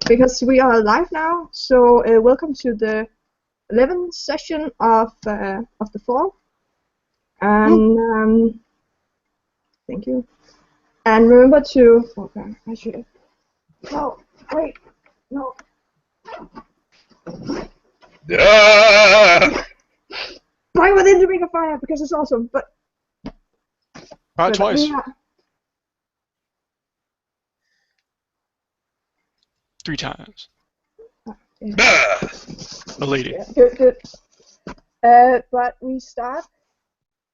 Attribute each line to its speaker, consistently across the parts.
Speaker 1: because we are live now. So welcome to the 11th session of the fall. And thank you. And remember to. Okay, I should. No, wait, no. Fly within the ring of fire because it's awesome. But
Speaker 2: Twice.
Speaker 1: Yeah.
Speaker 2: 3 times.
Speaker 1: Yeah.
Speaker 2: A lady.
Speaker 1: Yeah, good. But we start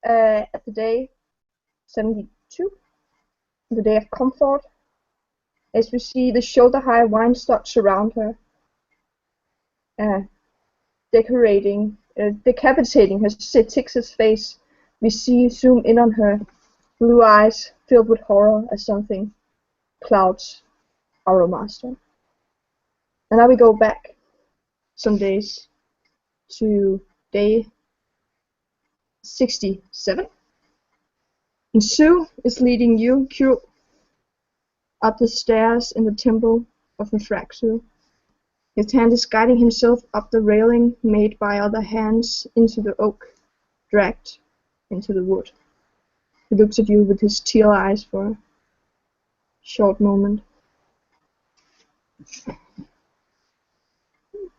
Speaker 1: at the day 72, the day of comfort, as we see the shoulder-high wine stocks around her, decapitating her Styx's face. We zoom in on her blue eyes filled with horror as something clouds our master. And now we go back some days to day 67. And Sue is leading you, Q, up the stairs in the temple of Mithraxu. His hand is guiding himself up the railing made by other hands into the oak, dragged into the wood. He looks at you with his teal eyes for a short moment.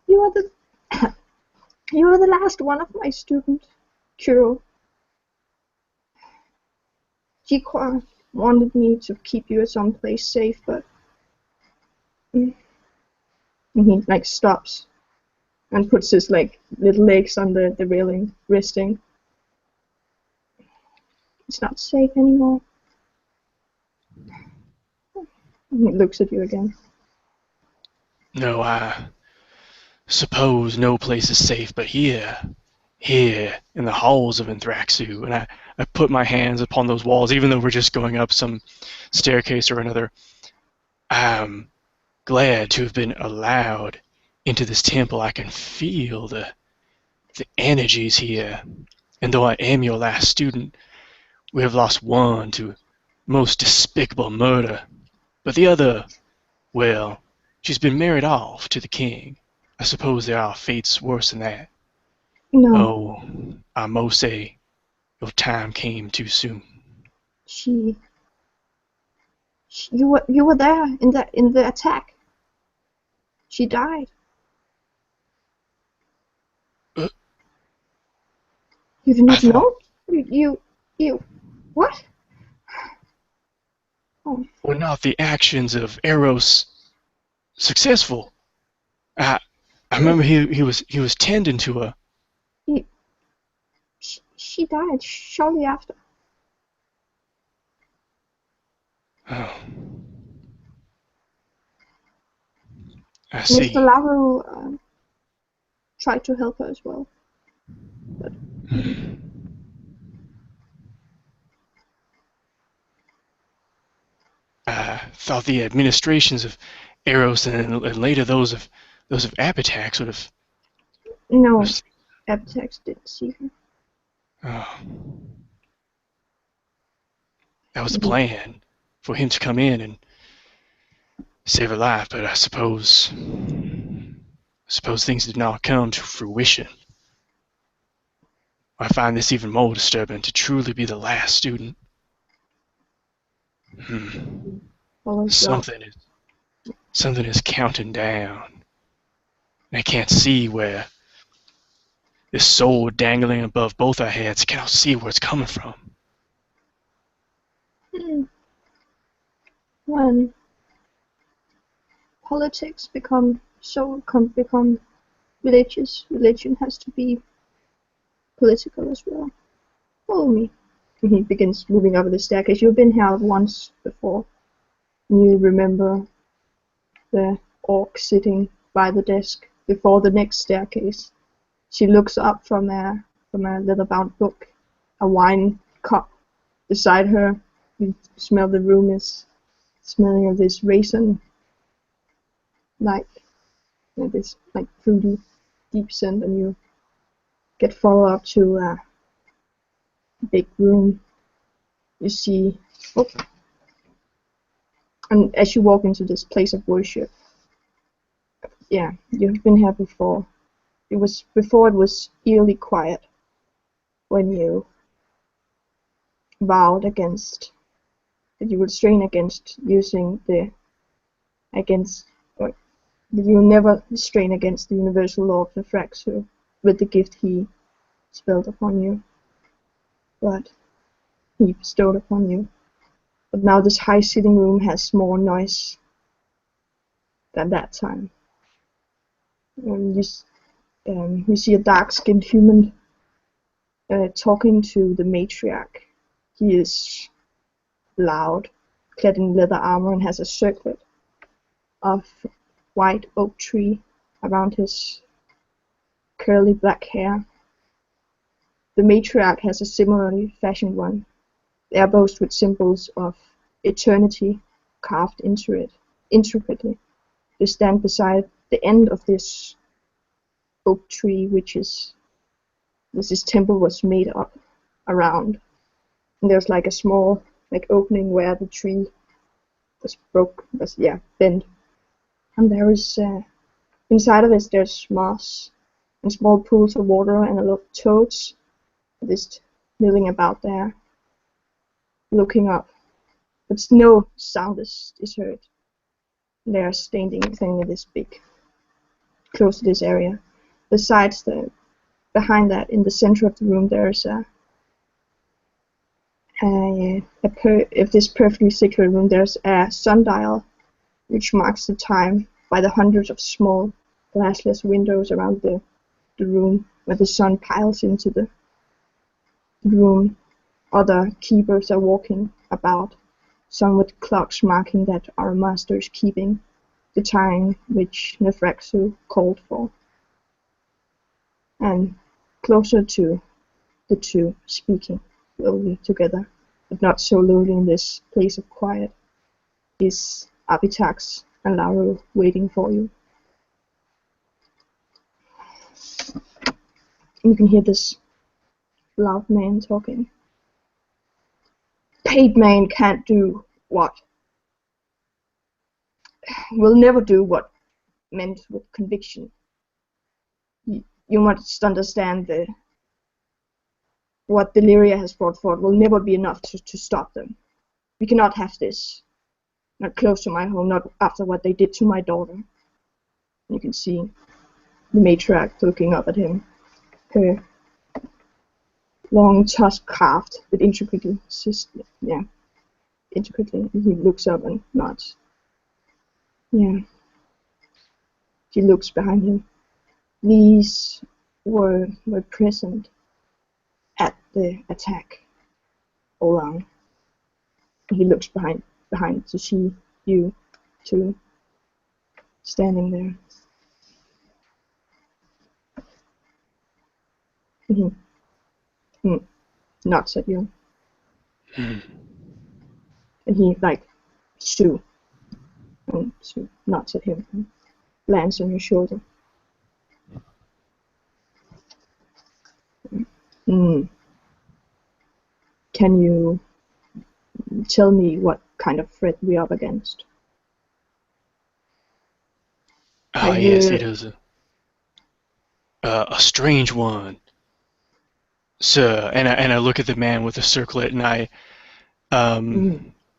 Speaker 1: You are the last one of my students, Kuro. Jikwa wanted me to keep you someplace safe, but and he stops and puts his little legs on the railing, resting. It's not safe anymore. And he looks at you again.
Speaker 2: No, I suppose no place is safe but here in the halls of Anthraxu. And I put my hands upon those walls, even though we're just going up some staircase or another. I'm glad to have been allowed into this temple. I can feel the energies here. And though I am your last student, we have lost one to most despicable murder. But the other, well, she's been married off to the king. I suppose there are fates worse than that.
Speaker 1: No.
Speaker 2: Oh, I must say, your time came too soon.
Speaker 1: You were there in the attack. She died. You did not know? You what? Oh.
Speaker 2: Were not the actions of Eros successful? I remember he was tending to her.
Speaker 1: She died shortly after.
Speaker 2: Oh. I see.
Speaker 1: Mr. Laru tried to help her as well. But
Speaker 2: I thought the administrations of Eros and later those of Apotax would have.
Speaker 1: No, Apotax didn't see her.
Speaker 2: Oh. That was the plan, for him to come in and save her life, but I suppose things did not come to fruition. I find this even more disturbing, to truly be the last student. Something is counting down. I can't see where this sword dangling above both our heads. I cannot see where it's coming from.
Speaker 1: When politics become religious, religion has to be political as well. Follow me. And he begins moving up the staircase. You've been here once before. You remember the orc sitting by the desk before the next staircase. She looks up from a leather-bound book, a wine cup beside her. You smell the room is smelling of this raisin, this fruity, deep scent, and you get followed up to a big room. You see, and as you walk into this place of worship, yeah, you've been here before. It was before it was eerily quiet when you vowed against that you would strain against using the against or that you will never strain against the universal law of Nefraxu with the gift he spelled upon you, but he bestowed upon you. But now this high sitting room has more noise than that time. You see a dark-skinned human talking to the matriarch. He is loud, clad in leather armor, and has a circlet of white oak tree around his curly black hair. The matriarch has a similarly fashioned one. They are both with symbols of eternity carved into it intricately. They stand beside the end of this oak tree, which this temple was made up around. And there's like a small opening where the tree was bent. And there is inside of it there's moss and small pools of water and a lot of toads just milling about there, looking up. But no sound is heard. They're standing this big, close to this area. Besides behind that, in the center of the room, there's this perfectly secret room, there's a sundial which marks the time by the hundreds of small glassless windows around the room where the sun piles into the room. Other keepers are walking about, some with clocks marking that our master is keeping the time which Nefraxu called for. And closer to the two, speaking slowly together, but not so lonely in this place of quiet, is Abitax and Lauro waiting for you. You can hear this loud man talking. Paid man can't do what? Will never do what meant with conviction. You must understand what Deliria has brought forward will never be enough to stop them. We cannot have this. Not close to my home, not after what they did to my daughter. You can see the matriarch looking up at him. Her long tusk carved with intricately. Intricately. He looks up and nods. Yeah. She looks behind him. These were present at the attack all along. He looks behind to see you two standing there. Nods at you. And he Sue. And Sue nods at him and lands on your shoulder. Can you tell me what kind of threat we're up against?
Speaker 2: Yes, it is a strange one, sir. And I look at the man with the circlet, and I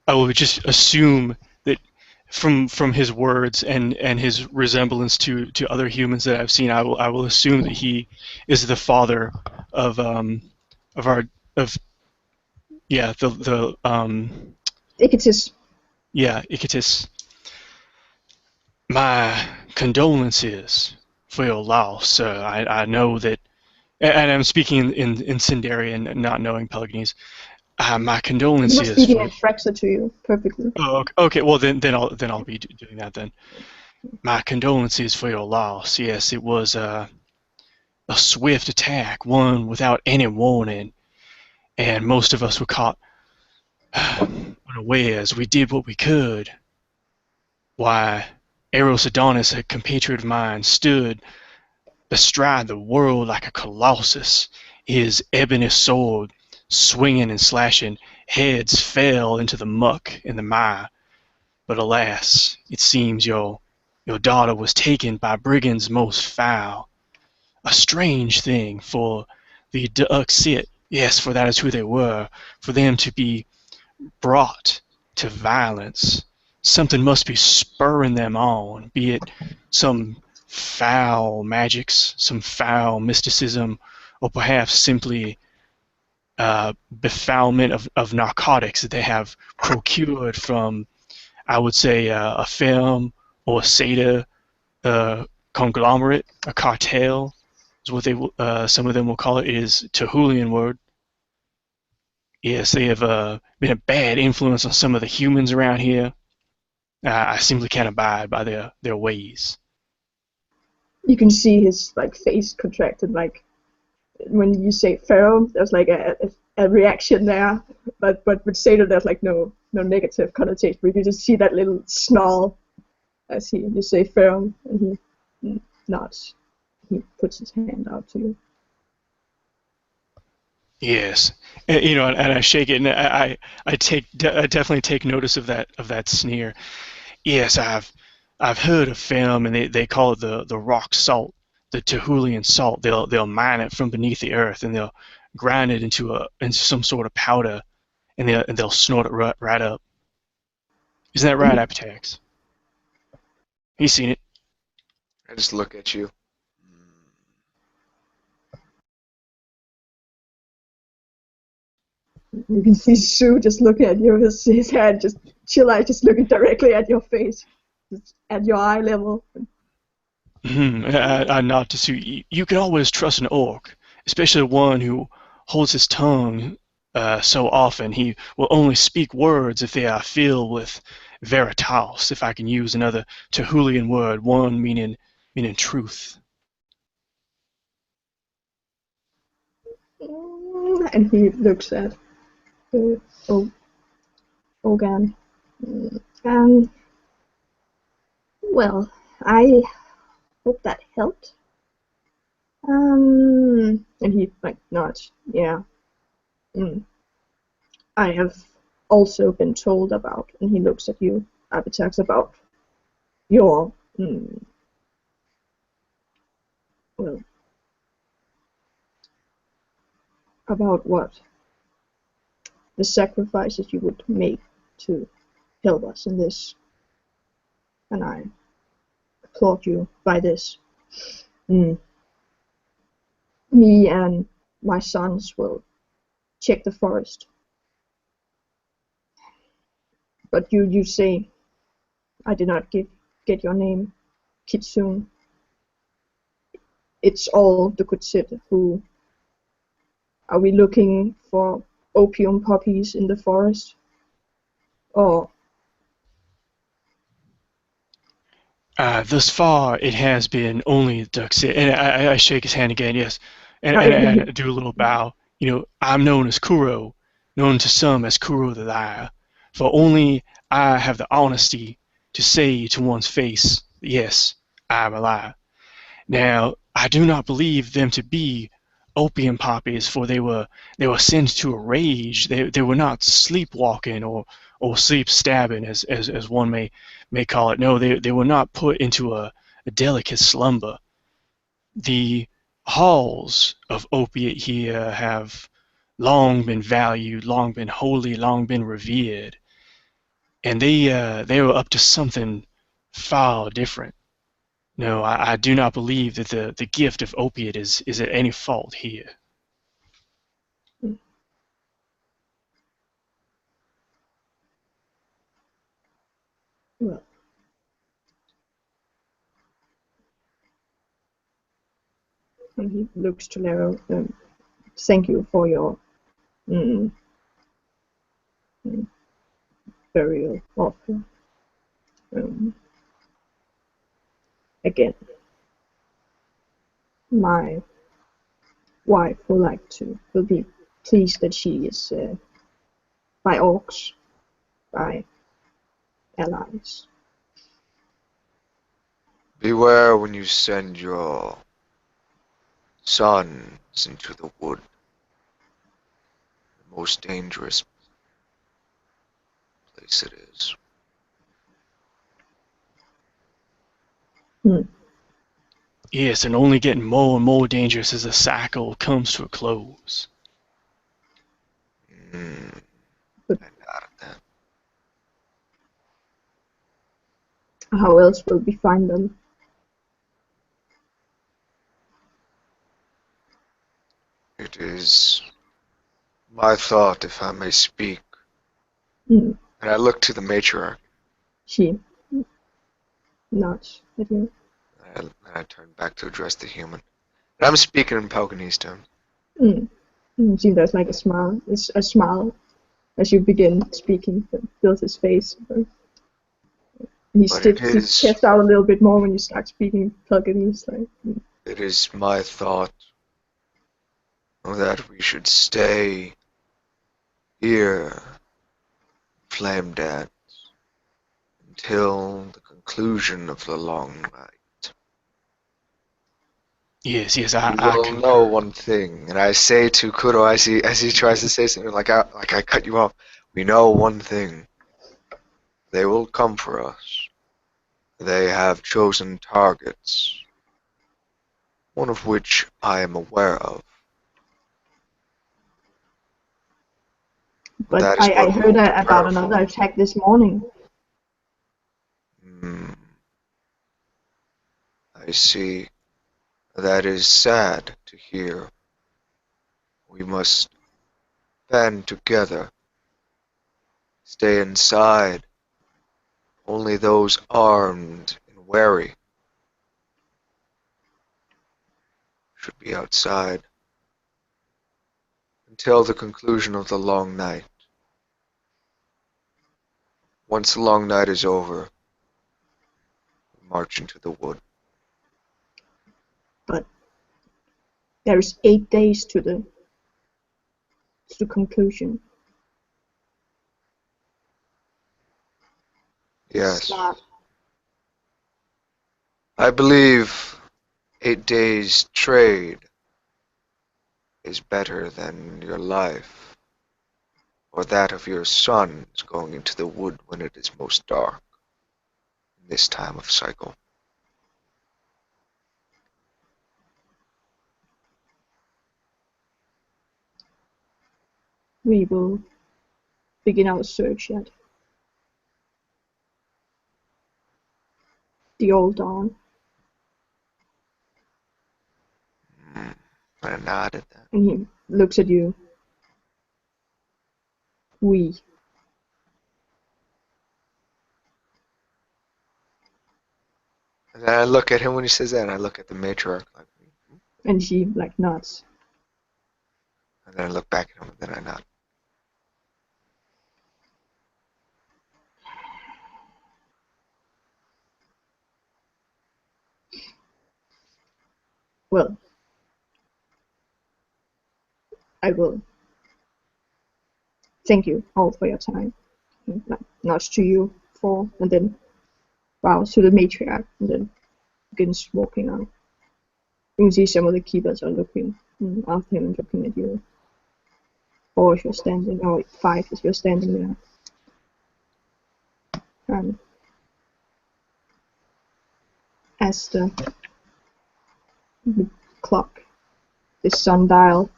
Speaker 2: will just assume that from his words and his resemblance to other humans that I've seen, I will assume that he is the father of
Speaker 1: Icatus.
Speaker 2: Yeah, Icatus. My condolences for your loss, sir. I know that, and I'm speaking in Sindarian, not knowing Pelagines. My condolences.
Speaker 1: He was speaking in Fraxa to you perfectly.
Speaker 2: Oh, okay. Well, then I'll be doing that then. My condolences for your loss. Yes, it was a swift attack, one without any warning, and most of us were caught unawares. We did what we could. Why, Eros Adonis, a compatriot of mine, stood bestride the world like a colossus, his ebony sword swinging and slashing. Heads fell into the muck and the mire. But alas, it seems your Your daughter was taken by brigands most foul. A strange thing for the D'Uxit, yes, for that is who they were, for them to be brought to violence. Something must be spurring them on, be it some foul magics, some foul mysticism, or perhaps simply befoulment of narcotics that they have procured from, I would say, a film or a Seder conglomerate, a cartel, is what they some of them will call it. Is Tehulian word. Yes, they have been a bad influence on some of the humans around here. I simply can't abide by their ways.
Speaker 1: You can see his like face contracted, like when you say Pharaoh, there's like a reaction there, but with Seder there's like no negative connotation. You can just see that little snarl as you say Pharaoh, and he nods. He puts his hand out to you.
Speaker 2: Yes, and I shake it, and I definitely take notice of that sneer. Yes, I've heard of film, and they call it the rock salt, the Tehulian salt. They'll mine it from beneath the earth, and they'll grind it into some sort of powder, and they'll snort it right up. Isn't that right, Apotex? He's seen it.
Speaker 3: I just look at you.
Speaker 1: You can see Sue just looking at you, his hand just chill out, just looking directly at your face, just at your eye level.
Speaker 2: I nod to Sue. You can always trust an orc, especially one who holds his tongue so often. He will only speak words if they are filled with veritas, if I can use another Tehulian word, one meaning truth.
Speaker 1: And he looks at Ogan. Um, well, I hope that helped. And he like nods. Yeah. I have also been told about, and he looks at you, Apotex, about your, well, about what? The sacrifices you would make to help us in this. And I applaud you by this. Me and my sons will check the forest. But you say I did not get your name, Kitsune. It's all the Kutsit who. Are we looking for opium poppies in the forest? Or
Speaker 2: Thus far, it has been only Duxit, and I shake his hand again, yes, and I do a little bow. I'm known as Kuro, known to some as Kuro the Liar, for only I have the honesty to say to one's face, yes, I am a liar. Now, I do not believe them to be opium poppies, for they were sent to a rage. They were not sleepwalking or sleep stabbing, as one may call it. No, they were not put into a delicate slumber. The halls of opiate here have long been valued, long been holy, long been revered, and they were up to something far different. No, I do not believe that the gift of opiate is at any fault here.
Speaker 1: well, and he looks to Nero. Thank you for your burial offer. Again, my wife will be pleased that she is by orcs, by allies.
Speaker 3: Beware when you send your sons into the wood. The most dangerous place it is.
Speaker 1: Hmm.
Speaker 2: Yes, and only getting more and more dangerous as the cycle comes to a close.
Speaker 3: Hmm.
Speaker 1: But
Speaker 3: I nodded that.
Speaker 1: how else will we find them?
Speaker 3: It is my thought, if I may speak.
Speaker 1: Hmm.
Speaker 3: And I look to the matriarch,
Speaker 1: She nods at you.
Speaker 3: and I turn back to address the human. And I'm speaking in Pelganese to him.
Speaker 1: Hmm. You see, there's like a smile. It's a smile as you begin speaking that fills his face. And he
Speaker 3: But it
Speaker 1: sticks his
Speaker 3: is,
Speaker 1: chest out a little bit more when you start speaking Pelganese. Like,
Speaker 3: it is my thought that we should stay here, Flame Dance, until the conclusion of the long night.
Speaker 2: Yes, yes,
Speaker 3: We
Speaker 2: I
Speaker 3: will know
Speaker 2: concur.
Speaker 3: one thing, and I say to Kuro as he tries to say something like I cut you off. We know one thing. They will come for us. They have chosen targets, one of which I am aware of.
Speaker 1: but
Speaker 3: That is
Speaker 1: I
Speaker 3: what we will
Speaker 1: heard about
Speaker 3: prepare
Speaker 1: another
Speaker 3: for.
Speaker 1: attack this morning.
Speaker 3: Hmm, I see. That is sad to hear. We must band together, stay inside. Only those armed and wary should be outside until the conclusion of the long night. Once the long night is over, we march into the wood.
Speaker 1: But there's 8 days to the conclusion. It's
Speaker 3: Yes,
Speaker 1: not.
Speaker 3: I believe 8 days trade is better than your life, or that of your sons going into the wood when it is most dark in this time of cycle.
Speaker 1: We will begin our search at the old dawn.
Speaker 3: Mm. I nodded that.
Speaker 1: And he looks at you. We.
Speaker 3: And then I look at him when he says that, and I look at the matriarch like,
Speaker 1: And she like nods.
Speaker 3: and then I look back at him, and then I nod.
Speaker 1: Well, I will thank you all for your time. And, like, nods to you for, and then bows to the matriarch, and then begins walking out. You can see some of the keepers are looking after him and looking at you. Or if you're standing, or 5 if you're standing there. And as the clock, the sundial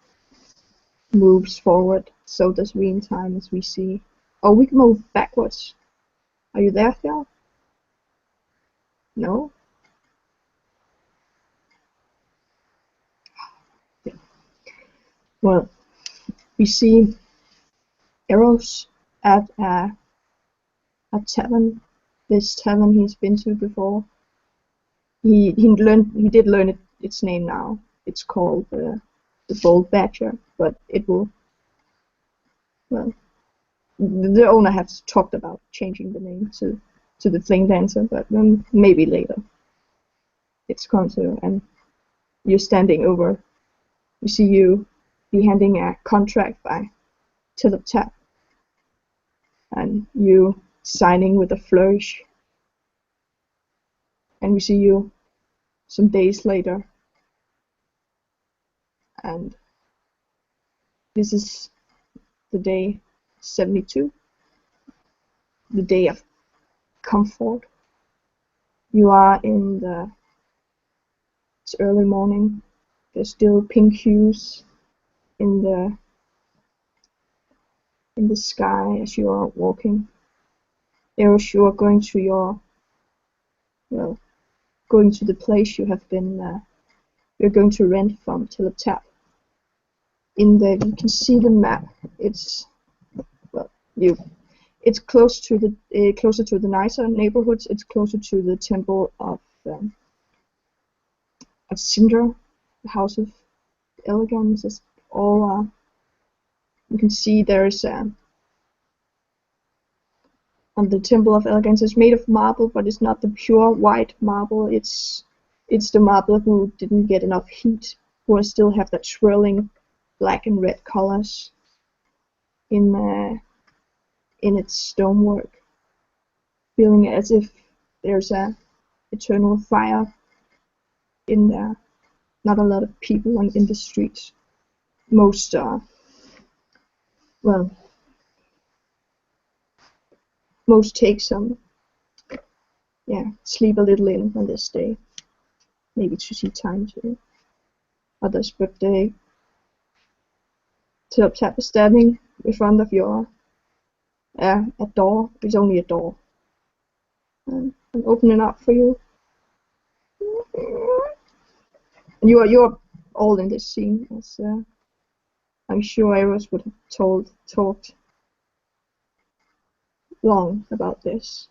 Speaker 1: moves forward, so does we in time as we see. Oh, we can move backwards. Are you there, Phil? No? Yeah. Well, we see Eros at a tavern. This tavern he's been to before. He did learn its name now. It's called the Bold Badger, but it will, well, the owner has talked about changing the name to the Flame Dancer, but maybe later. It's come to, and you're standing over. You see you be handing a contract by Tap, and you signing with a flourish. And we see you some days later, and this is the day 72, the day of comfort, You are in the it's early morning. There's still pink hues in the sky as you are walking. Eros, you are going to going to the place you have been. You're going to rent from Teletap. In there, you can see the map. It's it's close to the closer to the nicer neighborhoods. It's closer to the temple of Cinder, the House of Elegance. It's all you can see. There's on the Temple of Elegance is made of marble, but it's not the pure white marble. It's the marble who didn't get enough heat, who still have that swirling black and red colors in its stonework, feeling as if there's a eternal fire in there. Not a lot of people in the streets. Most most take some sleep a little in on this day, maybe to see time to others, but they Teletap is standing in front of your a door. It's only a door. I'm opening up for you. You're all in this scene, as I'm sure Eros would have talked long about this.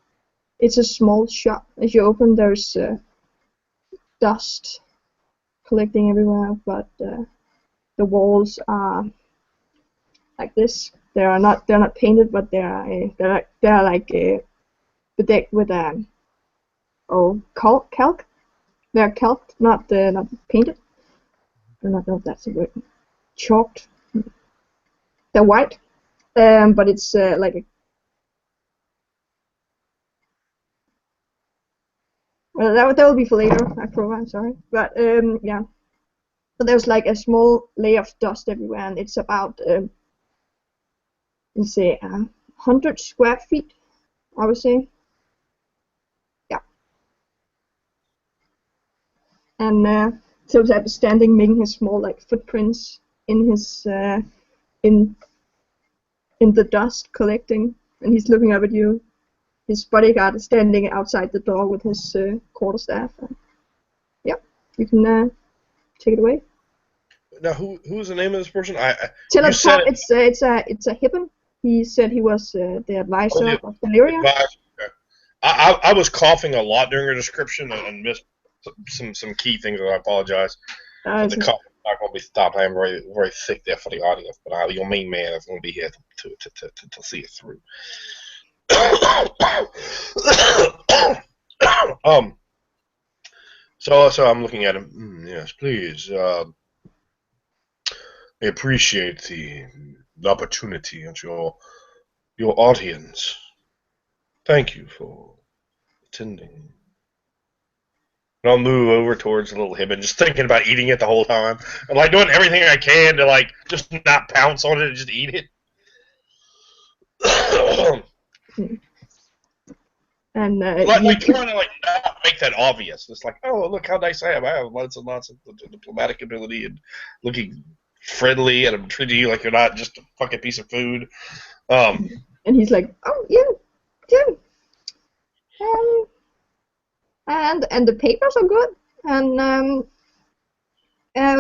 Speaker 1: It's a small shop. As you open, there's dust collecting everywhere, but the walls are like this. They're not painted, but they're like bedecked with calc. They're calked, not painted. I don't know if that's a word. Chalked. They're white, but it's like a. Well, that will be for later. I'm sorry, but yeah. So there's like a small layer of dust everywhere, and it's about let's say 100 square feet, I would say. Yeah. And Teletap is standing, making his small like footprints in his in the dust collecting, and he's looking up at you. His bodyguard is standing outside the door with his quarterstaff. Yeah, you can take it away.
Speaker 4: Now, who's the name of this person?
Speaker 1: Teletap, it's a Hippen. He said he was the advisor of Valyria.
Speaker 4: I was coughing a lot during her description and missed some key things, and I apologize. The cough is not going to be stopped. I am very, very thick there for the audience, but your main man is going to be here to see it through. So I'm looking at him. Yes, please. I appreciate the opportunity and your audience. Thank you for attending. And I'll move over towards the little Hibbon, just thinking about eating it the whole time. And like doing everything I can to like just not pounce on it and just eat it.
Speaker 1: And
Speaker 4: like trying to like not make that obvious. It's like, oh, look how nice I am. I have lots and lots of diplomatic ability and looking friendly, and I'm treating you like you're not just a fucking piece of food.
Speaker 1: And he's like, oh yeah. And the papers are good, and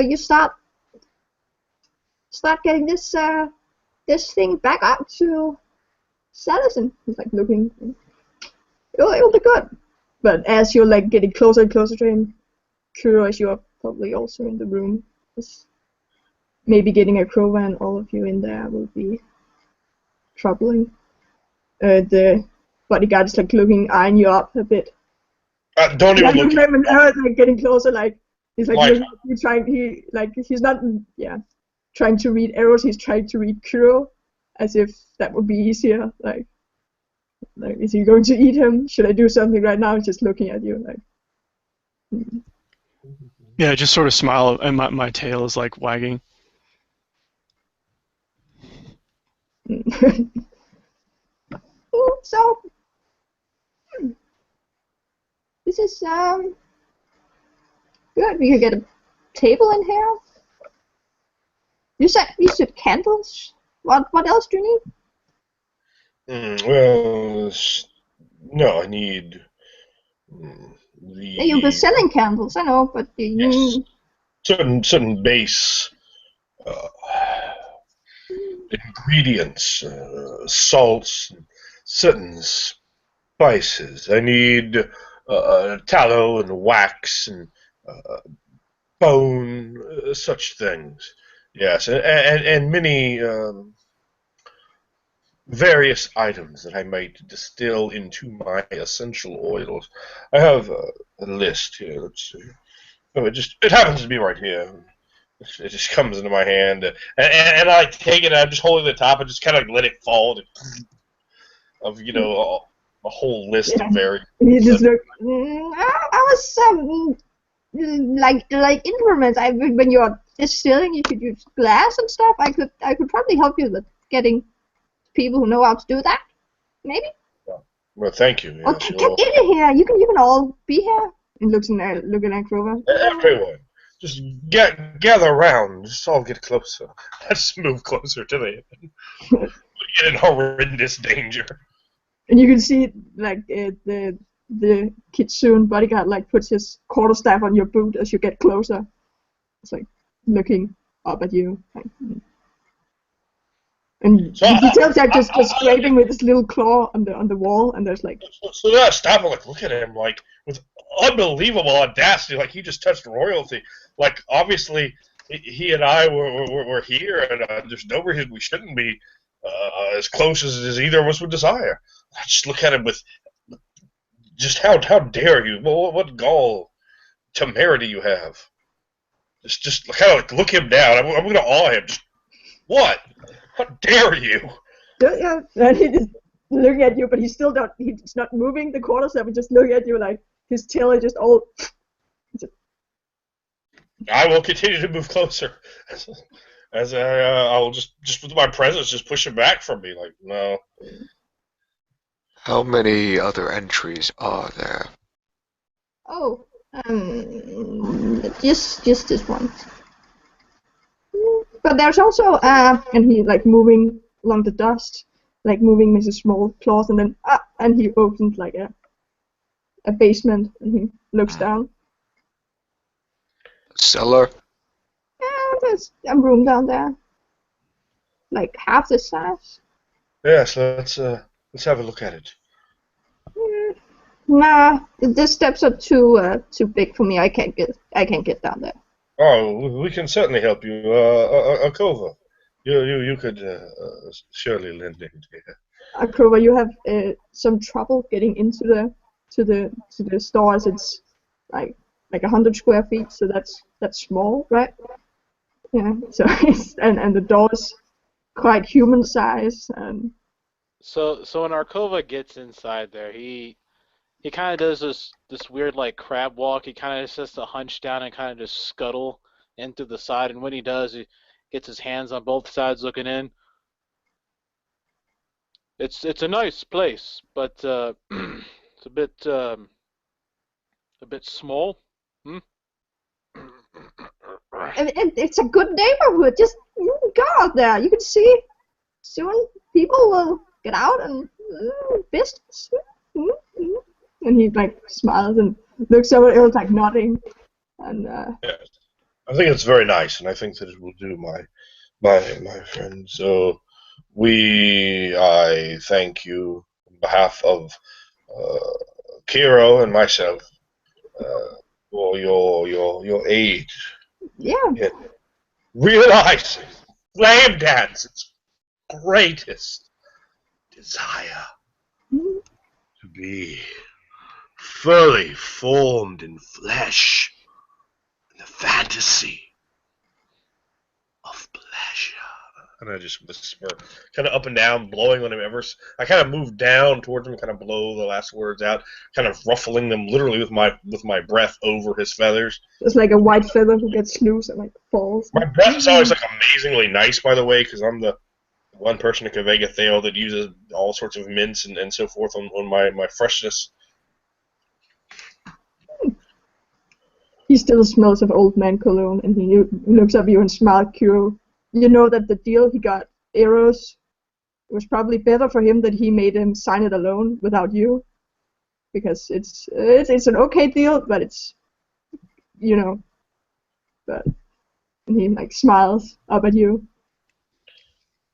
Speaker 1: you start getting this thing back up to Salazar. He's like looking. It'll be good. But as you're like getting closer and closer to him, Kuro, as you are probably also in the room, is maybe getting a crowbar, and all of you in there will be troubling. The bodyguard is like eyeing you up a bit.
Speaker 4: Don't even look at
Speaker 1: him. Like getting closer, like he's like looking, he's not trying to read Eros. He's trying to read Kuro, as if that would be easier. Like is he going to eat him? Should I do something right now? Just looking at you, like.
Speaker 2: Yeah, I just sort of smile, and my tail is like wagging.
Speaker 1: So This is good. We could get a table in here. You said candles. What else do you need?
Speaker 4: Well, no, I need
Speaker 1: Yeah, you've been
Speaker 4: the
Speaker 1: selling candles, I know, but
Speaker 4: yes, certain base uh, ingredients, salts, certain spices. I need tallow and wax and bone, such things. Yes, and many various items that I might distill into my essential oils. I have a list here. Let's see. Oh, it happens to be right here. It just comes into my hand, and I take it. I'm just holding the top and just kind of let it fall of a whole list
Speaker 1: Yeah.
Speaker 4: of various.
Speaker 1: You just look. I was like implements. When you're distilling, you should use glass and stuff. I could probably help you with getting people who know how to do that. Maybe.
Speaker 4: Well, thank you.
Speaker 1: Oh,
Speaker 4: Yes,
Speaker 1: get in here. You can all be here. And looking at Grover.
Speaker 4: everyone, just gather around. Just all get closer. Let's move closer to the get in horrendous danger.
Speaker 1: And you can see like the Kitsune bodyguard like puts his quarterstaff on your boot as you get closer. It's like looking up at you. Like, and
Speaker 4: So
Speaker 1: you can tell that just scraping with his little claw on the wall, and there's like.
Speaker 4: So then I stop and look at him like with unbelievable audacity, like he just touched royalty. Like obviously he and I were here, and there's no reason we shouldn't be as close as either of us would desire. I just look at him with just how dare you? What gall, temerity you have? Just kind of like look him down. I'm going to awe him. Just, what? How dare you?
Speaker 1: Yeah, and he just looking at you, but he's still not. He's not moving the quarterstaff. He's just looking at you like his tail is just all.
Speaker 4: I will continue to move closer, as I will just with my presence just push him back from me. Like no.
Speaker 3: How many other entries are there?
Speaker 1: Oh, just this one. But there's also and he like moving along the dust, like moving with a small claws, and then and he opens like a basement, and he looks down.
Speaker 3: Cellar?
Speaker 1: Yeah, there's a room down there, like half the size.
Speaker 4: Yes, let's have a look at it.
Speaker 1: Nah, the steps are too big for me. I can't get down there.
Speaker 4: Oh, we can certainly help you, Akova. You could surely lend it here.
Speaker 1: Akova, you have some trouble getting into the store, as it's like 100 square feet, so that's small, right? Yeah. So and the door's quite human size, and
Speaker 5: So when Arkova gets inside there, he kind of does this weird like crab walk. He kind of just has to hunch down and kind of just scuttle into the side. And when he does, he gets his hands on both sides looking in. It's a nice place, but it's a bit small. Hmm?
Speaker 1: it's a good neighborhood. Just go out there. You can see soon people will get out and business. And he like smiles and looks over. It was like nodding, and
Speaker 4: Yes. I think it's very nice, and I think that it will do, my friend. So I thank you on behalf of Kiro and myself for your aid
Speaker 1: yeah.
Speaker 4: in realizing Flame Dance's greatest desire to be fully formed in flesh, in the fantasy of pleasure. And I just whisper, kind of up and down, blowing on him I kind of move down towards him, kind of blow the last words out, kind of ruffling them literally with my breath over his feathers.
Speaker 1: It's like a white feather who gets loose and like falls.
Speaker 4: My breath is always like amazingly nice, by the way, because I'm the one person in Kavega Thale that uses all sorts of mints and so forth on my freshness.
Speaker 1: he still smells of old man cologne, and he looks at you and smiles. Kuro, you know that the deal he got Eros, it was probably better for him that he made him sign it alone without you, because it's an okay deal, but it's, you know, but and he like smiles up at you.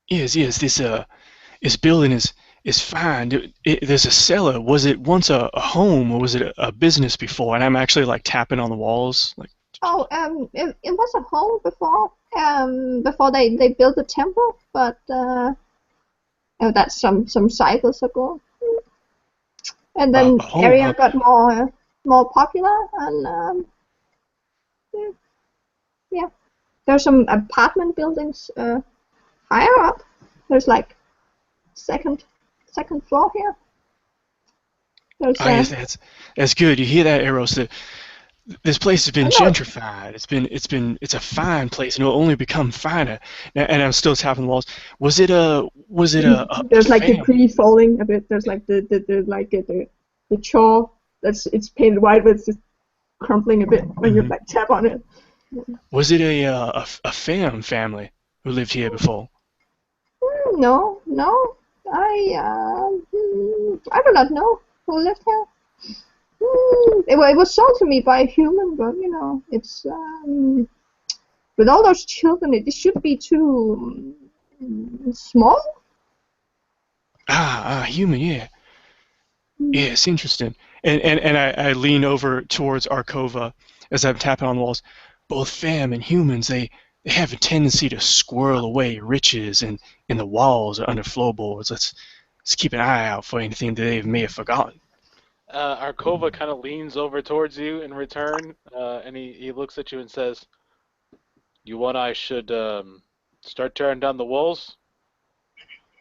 Speaker 2: Yes, this building is fine. There's a cellar. Was it once a home, or was it a business before? And I'm actually like tapping on the walls, like.
Speaker 1: Oh, it was a home before they built the temple, but oh, that's some cycles ago. And then
Speaker 2: A home,
Speaker 1: area got more popular, and yeah, there's some apartment buildings higher up. There's like second floor here. There's
Speaker 2: Oh, yes, that's good. You hear that, Eros? This place has been
Speaker 1: I know.
Speaker 2: gentrified. It's a fine place, and it'll only become finer. And I'm still tapping the walls. Was it a
Speaker 1: There's like
Speaker 2: family?
Speaker 1: debris falling a bit. There's like the chaw it's painted white, but it's just crumpling a bit when you like tap on it.
Speaker 2: Was it a family who lived here before?
Speaker 1: No, I do not know who lived here. It was sold to me by a human, but you know, it's with all those children, it should be too small.
Speaker 2: Human, yeah. Yeah, it's interesting. And I lean over towards Arkova as I'm tapping on the walls. Both fam and humans, they have a tendency to squirrel away riches in the walls or under floorboards. Let's keep an eye out for anything that they may have forgotten.
Speaker 5: Arkova kind of leans over towards you in return, and he looks at you and says, "You want I should start tearing down the walls?"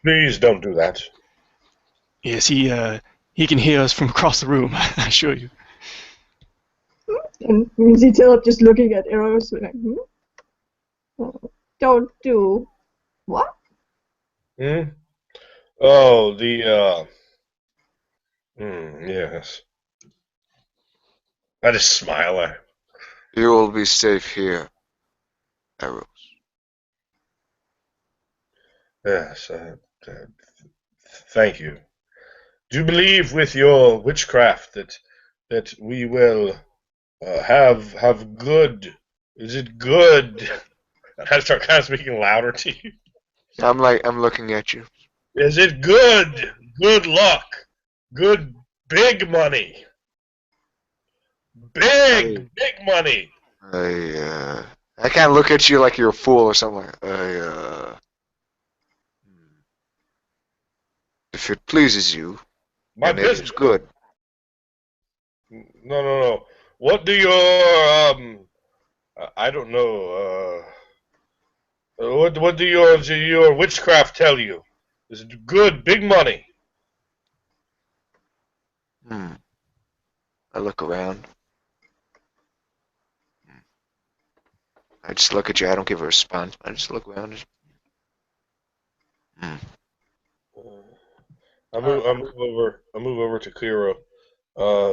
Speaker 4: Please don't do that.
Speaker 2: Yes, he can hear us from across the room, I assure you.
Speaker 1: And you see Philip just looking at Eros, like, don't do what?
Speaker 4: Hmm? Oh, yes. I just smile.
Speaker 3: You will be safe here, Eros.
Speaker 4: Yes, thank you. Do you believe with your witchcraft that we will have good? Is it good? I start kind of speaking louder to you.
Speaker 3: I'm looking at you.
Speaker 4: Is it good? Good luck. Good big money. Big money.
Speaker 3: I can't look at you like you're a fool or something. If it pleases you,
Speaker 4: My
Speaker 3: and it is
Speaker 4: business.
Speaker 3: good.
Speaker 4: No. What do your I don't know. What do your witchcraft tell you? Is it good, big money?
Speaker 3: I look around. I just look at you. I don't give a response. I just look around.
Speaker 4: I move over to Kiro.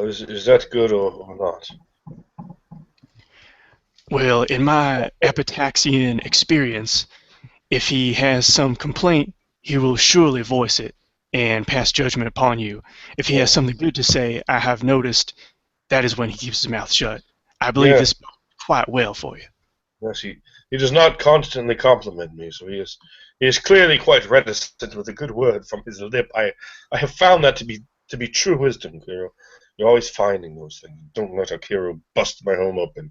Speaker 4: Is that good or not?
Speaker 2: Well, in my Epitaxian experience, if he has some complaint, he will surely voice it and pass judgment upon you. If he has something good to say, I have noticed that is when he keeps his mouth shut. I believe this bodes quite well for you.
Speaker 4: Yes, he does not constantly compliment me, so he is clearly quite reticent with a good word from his lip. I have found that to be true wisdom, Kiro. You're always finding those things. Don't let Akira bust my home open.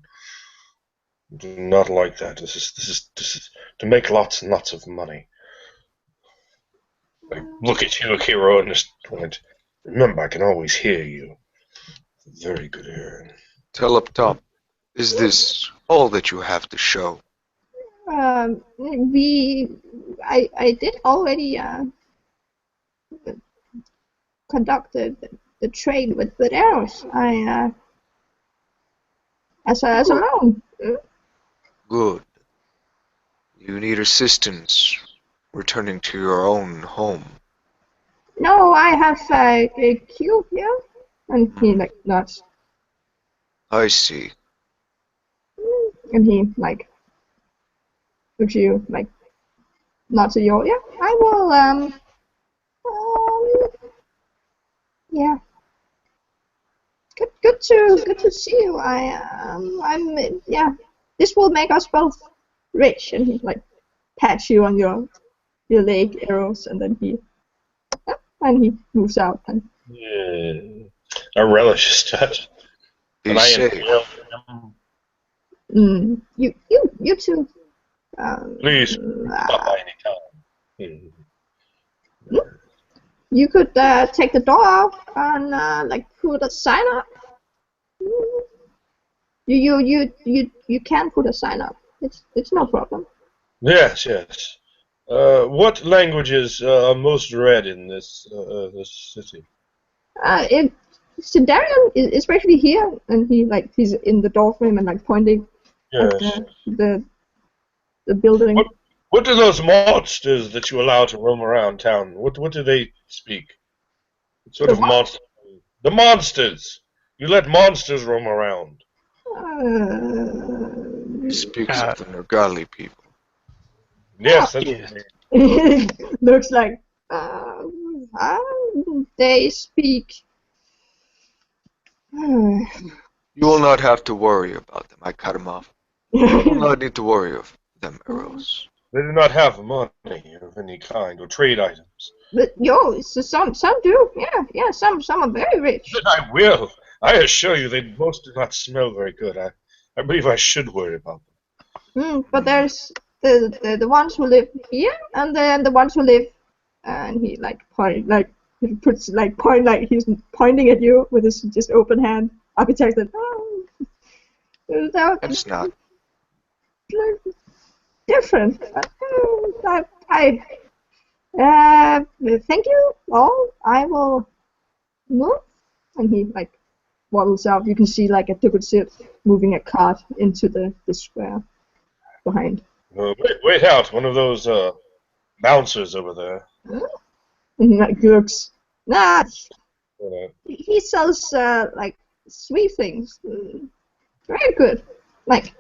Speaker 4: Do not like that. This is to make lots and lots of money. I look at you, Akira, and just point. Remember, I can always hear you. Very good hearing.
Speaker 3: Tell up top, is this all that you have to show?
Speaker 1: I did already conducted the trade with Eros. As a loan.
Speaker 3: Good. You need assistance returning to your own home.
Speaker 1: No, I have a cube here, and he like nods.
Speaker 3: I see.
Speaker 1: And he like looks at you like nods at you. Yeah, I will. Yeah. Good to see you. I'm yeah. This will make us both rich. And he like pats you on your leg, Eros, and then he moves out. And
Speaker 4: Yeah. I relish his touch. And
Speaker 3: He's
Speaker 4: I
Speaker 3: safe.
Speaker 4: inhale him.
Speaker 1: You too.
Speaker 4: Please stop by any time.
Speaker 1: You could take the door out and like put a sign up. You can put a sign up. It's no problem.
Speaker 4: Yes, yes. What languages are most read in this city?
Speaker 1: Sindarian is especially here, and he's in the doorframe and like pointing at
Speaker 4: Yes.
Speaker 1: the building.
Speaker 4: What do those monsters that you allow to roam around town? What do they speak? What sort
Speaker 1: The
Speaker 4: of
Speaker 1: what?
Speaker 4: monster? The monsters. You let monsters roam around.
Speaker 3: He speaks
Speaker 2: Uh,
Speaker 3: of the Nergali people.
Speaker 4: Yes, that's
Speaker 2: Yeah.
Speaker 4: what I mean.
Speaker 1: Looks like they speak.
Speaker 3: You will not have to worry about them. I cut him off. You will not need to worry of them, Eros.
Speaker 4: They do not have money of any kind or trade items.
Speaker 1: But some do. Yeah. Some are very rich.
Speaker 4: Then I will. I assure you, they most do not smell very good. I believe I should worry about them.
Speaker 1: But there's the ones who live here, and then the ones who live, and he like point like he puts like point like he's pointing at you with his just open hand. Architect that.
Speaker 3: That's not.
Speaker 1: Different. Thank you all. I will move. And he like waddles out. You can see like a Tukutzit moving a cart into the square behind.
Speaker 4: Wait out! One of those bouncers over there.
Speaker 1: And he like looks. Nah,
Speaker 4: Uh,
Speaker 1: he sells like sweet things. Very good. Like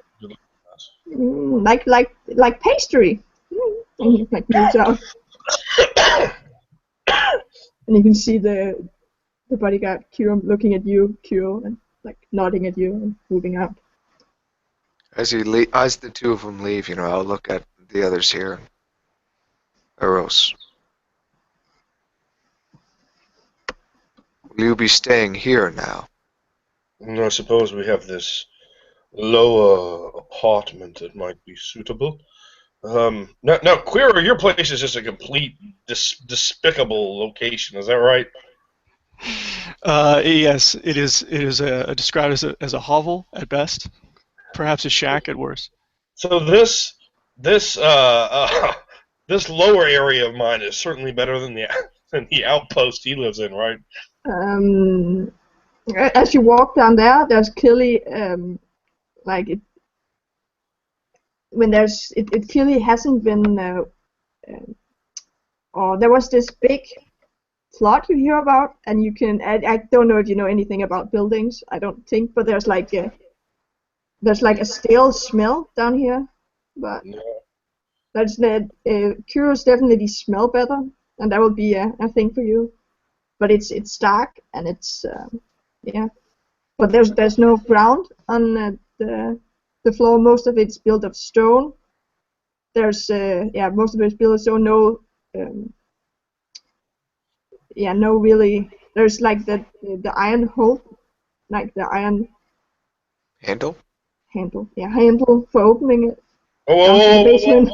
Speaker 1: like pastry. And he like moves out. And you can see the bodyguard Kiro looking at you, Kiro, and like nodding at you and moving out.
Speaker 3: As the two of them leave, I'll look at the others here. Eros. Will you be staying here now?
Speaker 4: I suppose we have this lower apartment that might be suitable. Now, Queerer, your place is just a complete despicable location. Is that right?
Speaker 2: Yes, it is. It is described as a hovel at best, perhaps a shack at worst.
Speaker 4: So this this lower area of mine is certainly better than the outpost he lives in, right?
Speaker 1: As you walk down there, there's clearly like it when there's it clearly hasn't been or there was this big flood you hear about, and you can I don't know if you know anything about buildings. I don't think, but there's like a stale smell down here, but
Speaker 4: No.
Speaker 1: that's the cures definitely smell better, and that will be a thing for you. But it's dark and it's yeah. But there's no ground on the floor. Most of it's built of stone. There's most of it's built of stone. No no really. There's like the iron hole, like the iron
Speaker 3: Handle?
Speaker 1: handle. Yeah, handle for opening it.
Speaker 4: Oh,
Speaker 1: the basement.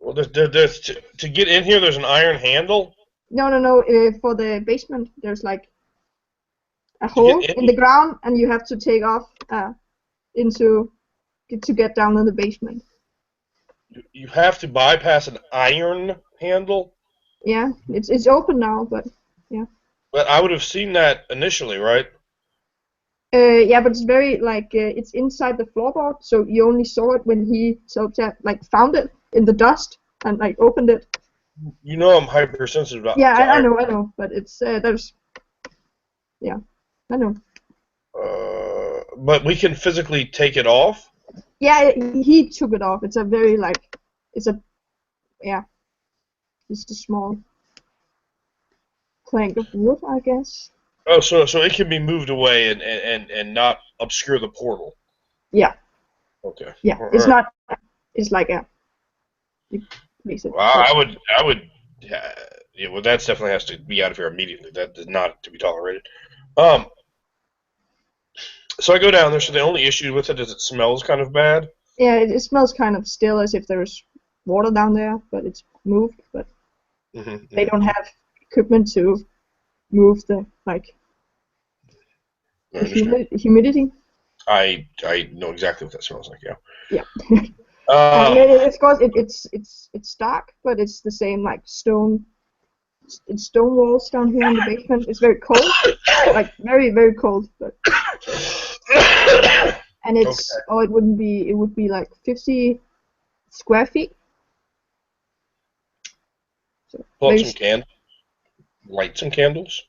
Speaker 4: Well, there's to get in here. There's an iron handle.
Speaker 1: No. For the basement, there's like a hole
Speaker 4: get in?
Speaker 1: in the ground, and you have to take off to get down in the basement.
Speaker 4: You have to bypass an iron handle.
Speaker 1: Yeah, it's open now, but
Speaker 4: But I would have seen that initially, right?
Speaker 1: yeah, but it's very like it's inside the floorboard, so you only saw it when he like found it in the dust and like opened it.
Speaker 4: You know I'm hypersensitive about.
Speaker 1: Yeah,
Speaker 4: to
Speaker 1: I
Speaker 4: iron.
Speaker 1: know, but it's there's yeah, I know.
Speaker 4: but we can physically take it off.
Speaker 1: Yeah, he took it off. It's a very it's a just a small plank of wood, I guess.
Speaker 4: Oh, so it can be moved away and not obscure the portal.
Speaker 1: Yeah.
Speaker 4: Okay.
Speaker 1: Yeah.
Speaker 4: All
Speaker 1: It's
Speaker 4: right.
Speaker 1: not. It's like a. You place it.
Speaker 4: Well, I would. Yeah, well, that definitely has to be out of here immediately. That is not to be tolerated. So I go down there. So the only issue with it is it smells kind of bad.
Speaker 1: Yeah, it smells kind of still as if there's water down there, but it's moved. But they don't have equipment to move the humidity.
Speaker 4: I know exactly what that smells like. Yeah.
Speaker 1: Yeah. Of course, it's dark, but it's the same stone. It's stone walls down here in the basement. It's very cold, very very cold. But and it's it wouldn't be. It would be like 50 square feet. So
Speaker 4: Pull up some light some candles,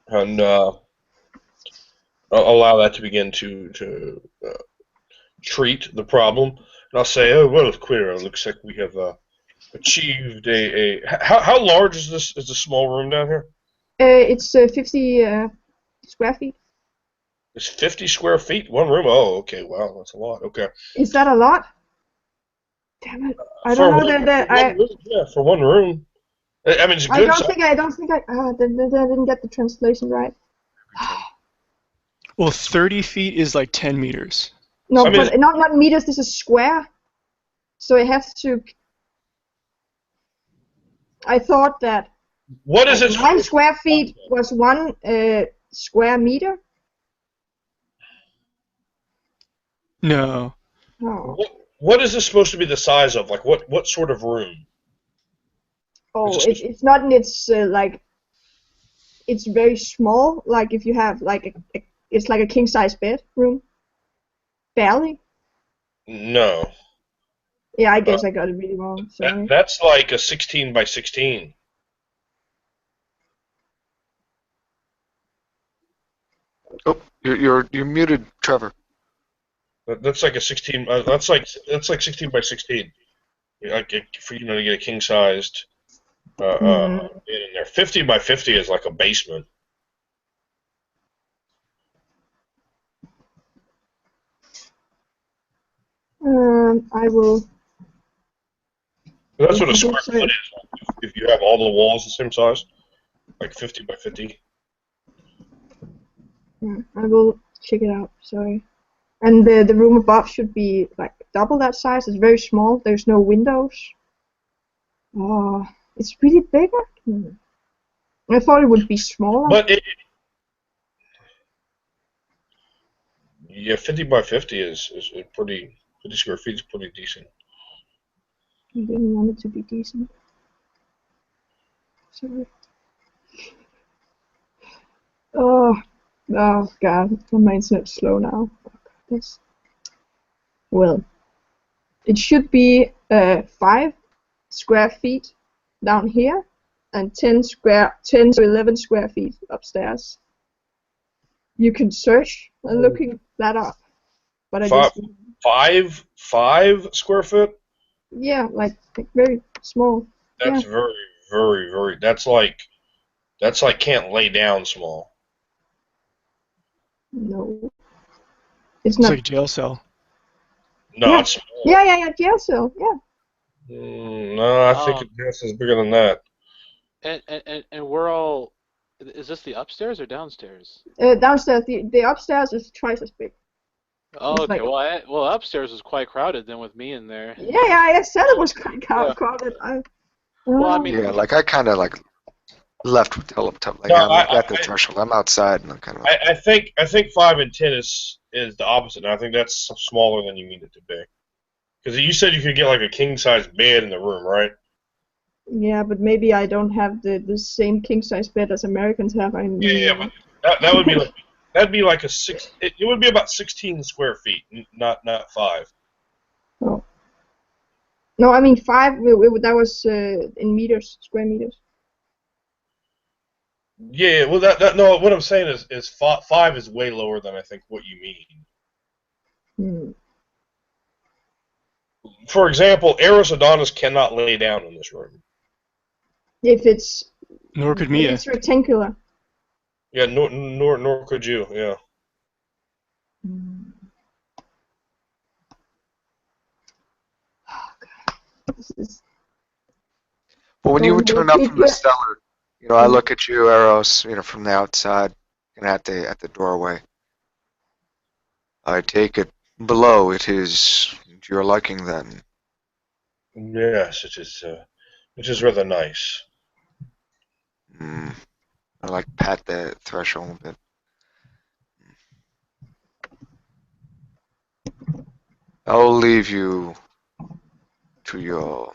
Speaker 4: and allow that to begin to treat the problem. And I'll say, oh well, Quira, looks like we have achieved a. How large is this? Is the small room down here?
Speaker 1: It's 50 square feet.
Speaker 4: It's 50 square feet, one room. Oh, okay. Wow, that's a lot. Okay.
Speaker 1: Is that a lot? Damn it! I don't know
Speaker 4: for one room. I mean, it's good.
Speaker 1: I don't think I didn't get the translation right.
Speaker 2: Well, 30 feet is like 10 meters.
Speaker 1: No, but not meters. This is square. So it has to. I thought that.
Speaker 4: What is it?
Speaker 1: 9 square feet was 1 square meter.
Speaker 2: No.
Speaker 1: Oh.
Speaker 4: What is this supposed to be the size of? Like what sort of room?
Speaker 1: Oh, it's not in its it's very small. Like if you have it's like a king size bed room. Barely.
Speaker 4: No.
Speaker 1: Yeah, I guess I got it really wrong. Sorry.
Speaker 4: That's like a 16 by 16.
Speaker 3: Oh, you're muted, Trevor.
Speaker 4: That's like a 16. That's like 16 by 16. Like for to get a king sized bed in there. 50 by 50 is like a basement.
Speaker 1: I will.
Speaker 4: That's what a square foot is. If you have all the walls the same size, like 50 by 50.
Speaker 1: I will check it out. Sorry. And the room above should be like double that size. It's very small. There's no windows. Oh, it's really bigger. I thought it would be smaller.
Speaker 4: But 50 by 50 is pretty. 50 square feet is pretty decent.
Speaker 1: I didn't want it to be decent. Sorry. Oh God, my internet's slow now. Well, it should be 5 square feet down here, and 10 to 11 square feet upstairs. You can search and looking that up, but I just
Speaker 4: 5 square foot.
Speaker 1: Yeah, like very small.
Speaker 4: That's very, very, very. That's like can't lay down small.
Speaker 1: No, it's
Speaker 2: It's
Speaker 1: not.
Speaker 2: like a jail cell.
Speaker 4: No, it's small.
Speaker 1: Yeah, jail cell. Yeah.
Speaker 4: No, I think it's bigger than that.
Speaker 5: And we're all. Is this the upstairs or downstairs?
Speaker 1: Downstairs. The upstairs is twice as big.
Speaker 5: Oh, okay. Well, upstairs is quite crowded then with me in there.
Speaker 1: Yeah, I said it was quite crowded.
Speaker 5: Well, I mean.
Speaker 3: Yeah, I kind of left with Teleptop.
Speaker 4: No,
Speaker 3: I'm at the threshold. I'm outside, and I'm kind of.
Speaker 4: I think 5 and 10 is the opposite. And I think that's smaller than you need it to be. Because you said you could get like a king size bed in the room, right?
Speaker 1: Yeah, but maybe I don't have the same king size bed as Americans have.
Speaker 4: Yeah, but that would be like that'd be like a 6. It would be about 16 square feet, not 5.
Speaker 1: Oh. No, I mean 5. That was in meters, square meters.
Speaker 4: Yeah, well, no. What I'm saying is five is way lower than I think what you mean.
Speaker 1: Hmm.
Speaker 4: For example, Eros Adonis cannot lay down in this room.
Speaker 1: If it's
Speaker 2: Nor could Mia.
Speaker 1: rectangular.
Speaker 4: Yeah, nor could you. Yeah.
Speaker 1: Hmm. This is
Speaker 3: But when you
Speaker 1: going
Speaker 3: return
Speaker 1: with
Speaker 3: up from the
Speaker 1: people.
Speaker 3: cellar, I look at you, Eros, from the outside and at the doorway. I take it below. It is to your liking then.
Speaker 4: Yes, it is. It is rather nice.
Speaker 3: Mm. I like pat the threshold a bit. I'll leave you to your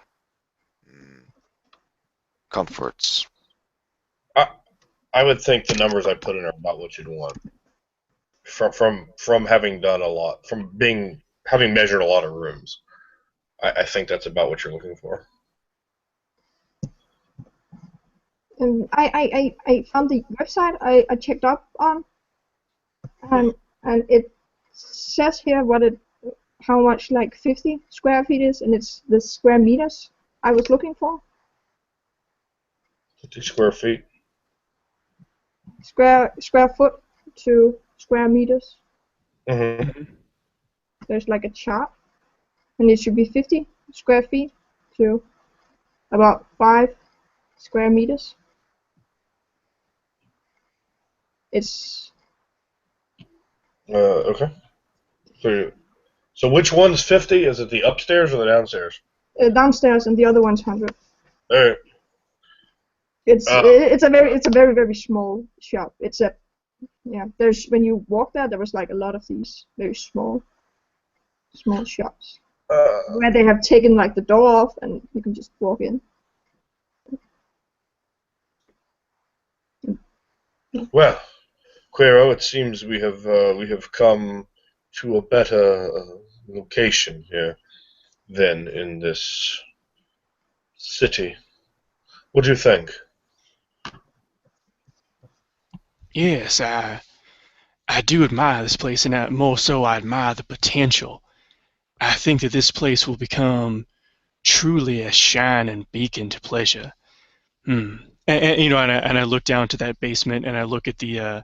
Speaker 3: comforts.
Speaker 4: I would think the numbers I put in are about what you'd want. From having done a lot, having measured a lot of rooms, I think that's about what you're looking for.
Speaker 1: I found the website I checked up on, and it says here how much like 50 square feet is, and it's the square meters I was looking for.
Speaker 4: 50 square feet.
Speaker 1: Square foot to square meters.
Speaker 4: Mm-hmm.
Speaker 1: There's like a chart, and it should be 50 square feet to about 5 square meters. It's
Speaker 4: Okay. So which one's 50? Is it the upstairs or the downstairs?
Speaker 1: downstairs, and the other one's 100.
Speaker 4: All right.
Speaker 1: It's a very very small shop. There's when you walk there was like a lot of these very small shops where they have taken like the door off and you can just walk in.
Speaker 4: Well, Quero, it seems we have come to a better location here than in this city. What do you think?
Speaker 2: Yes, I do admire this place, and more so I admire the potential. I think that this place will become truly a shining beacon to pleasure. And I look down to that basement, and I look at the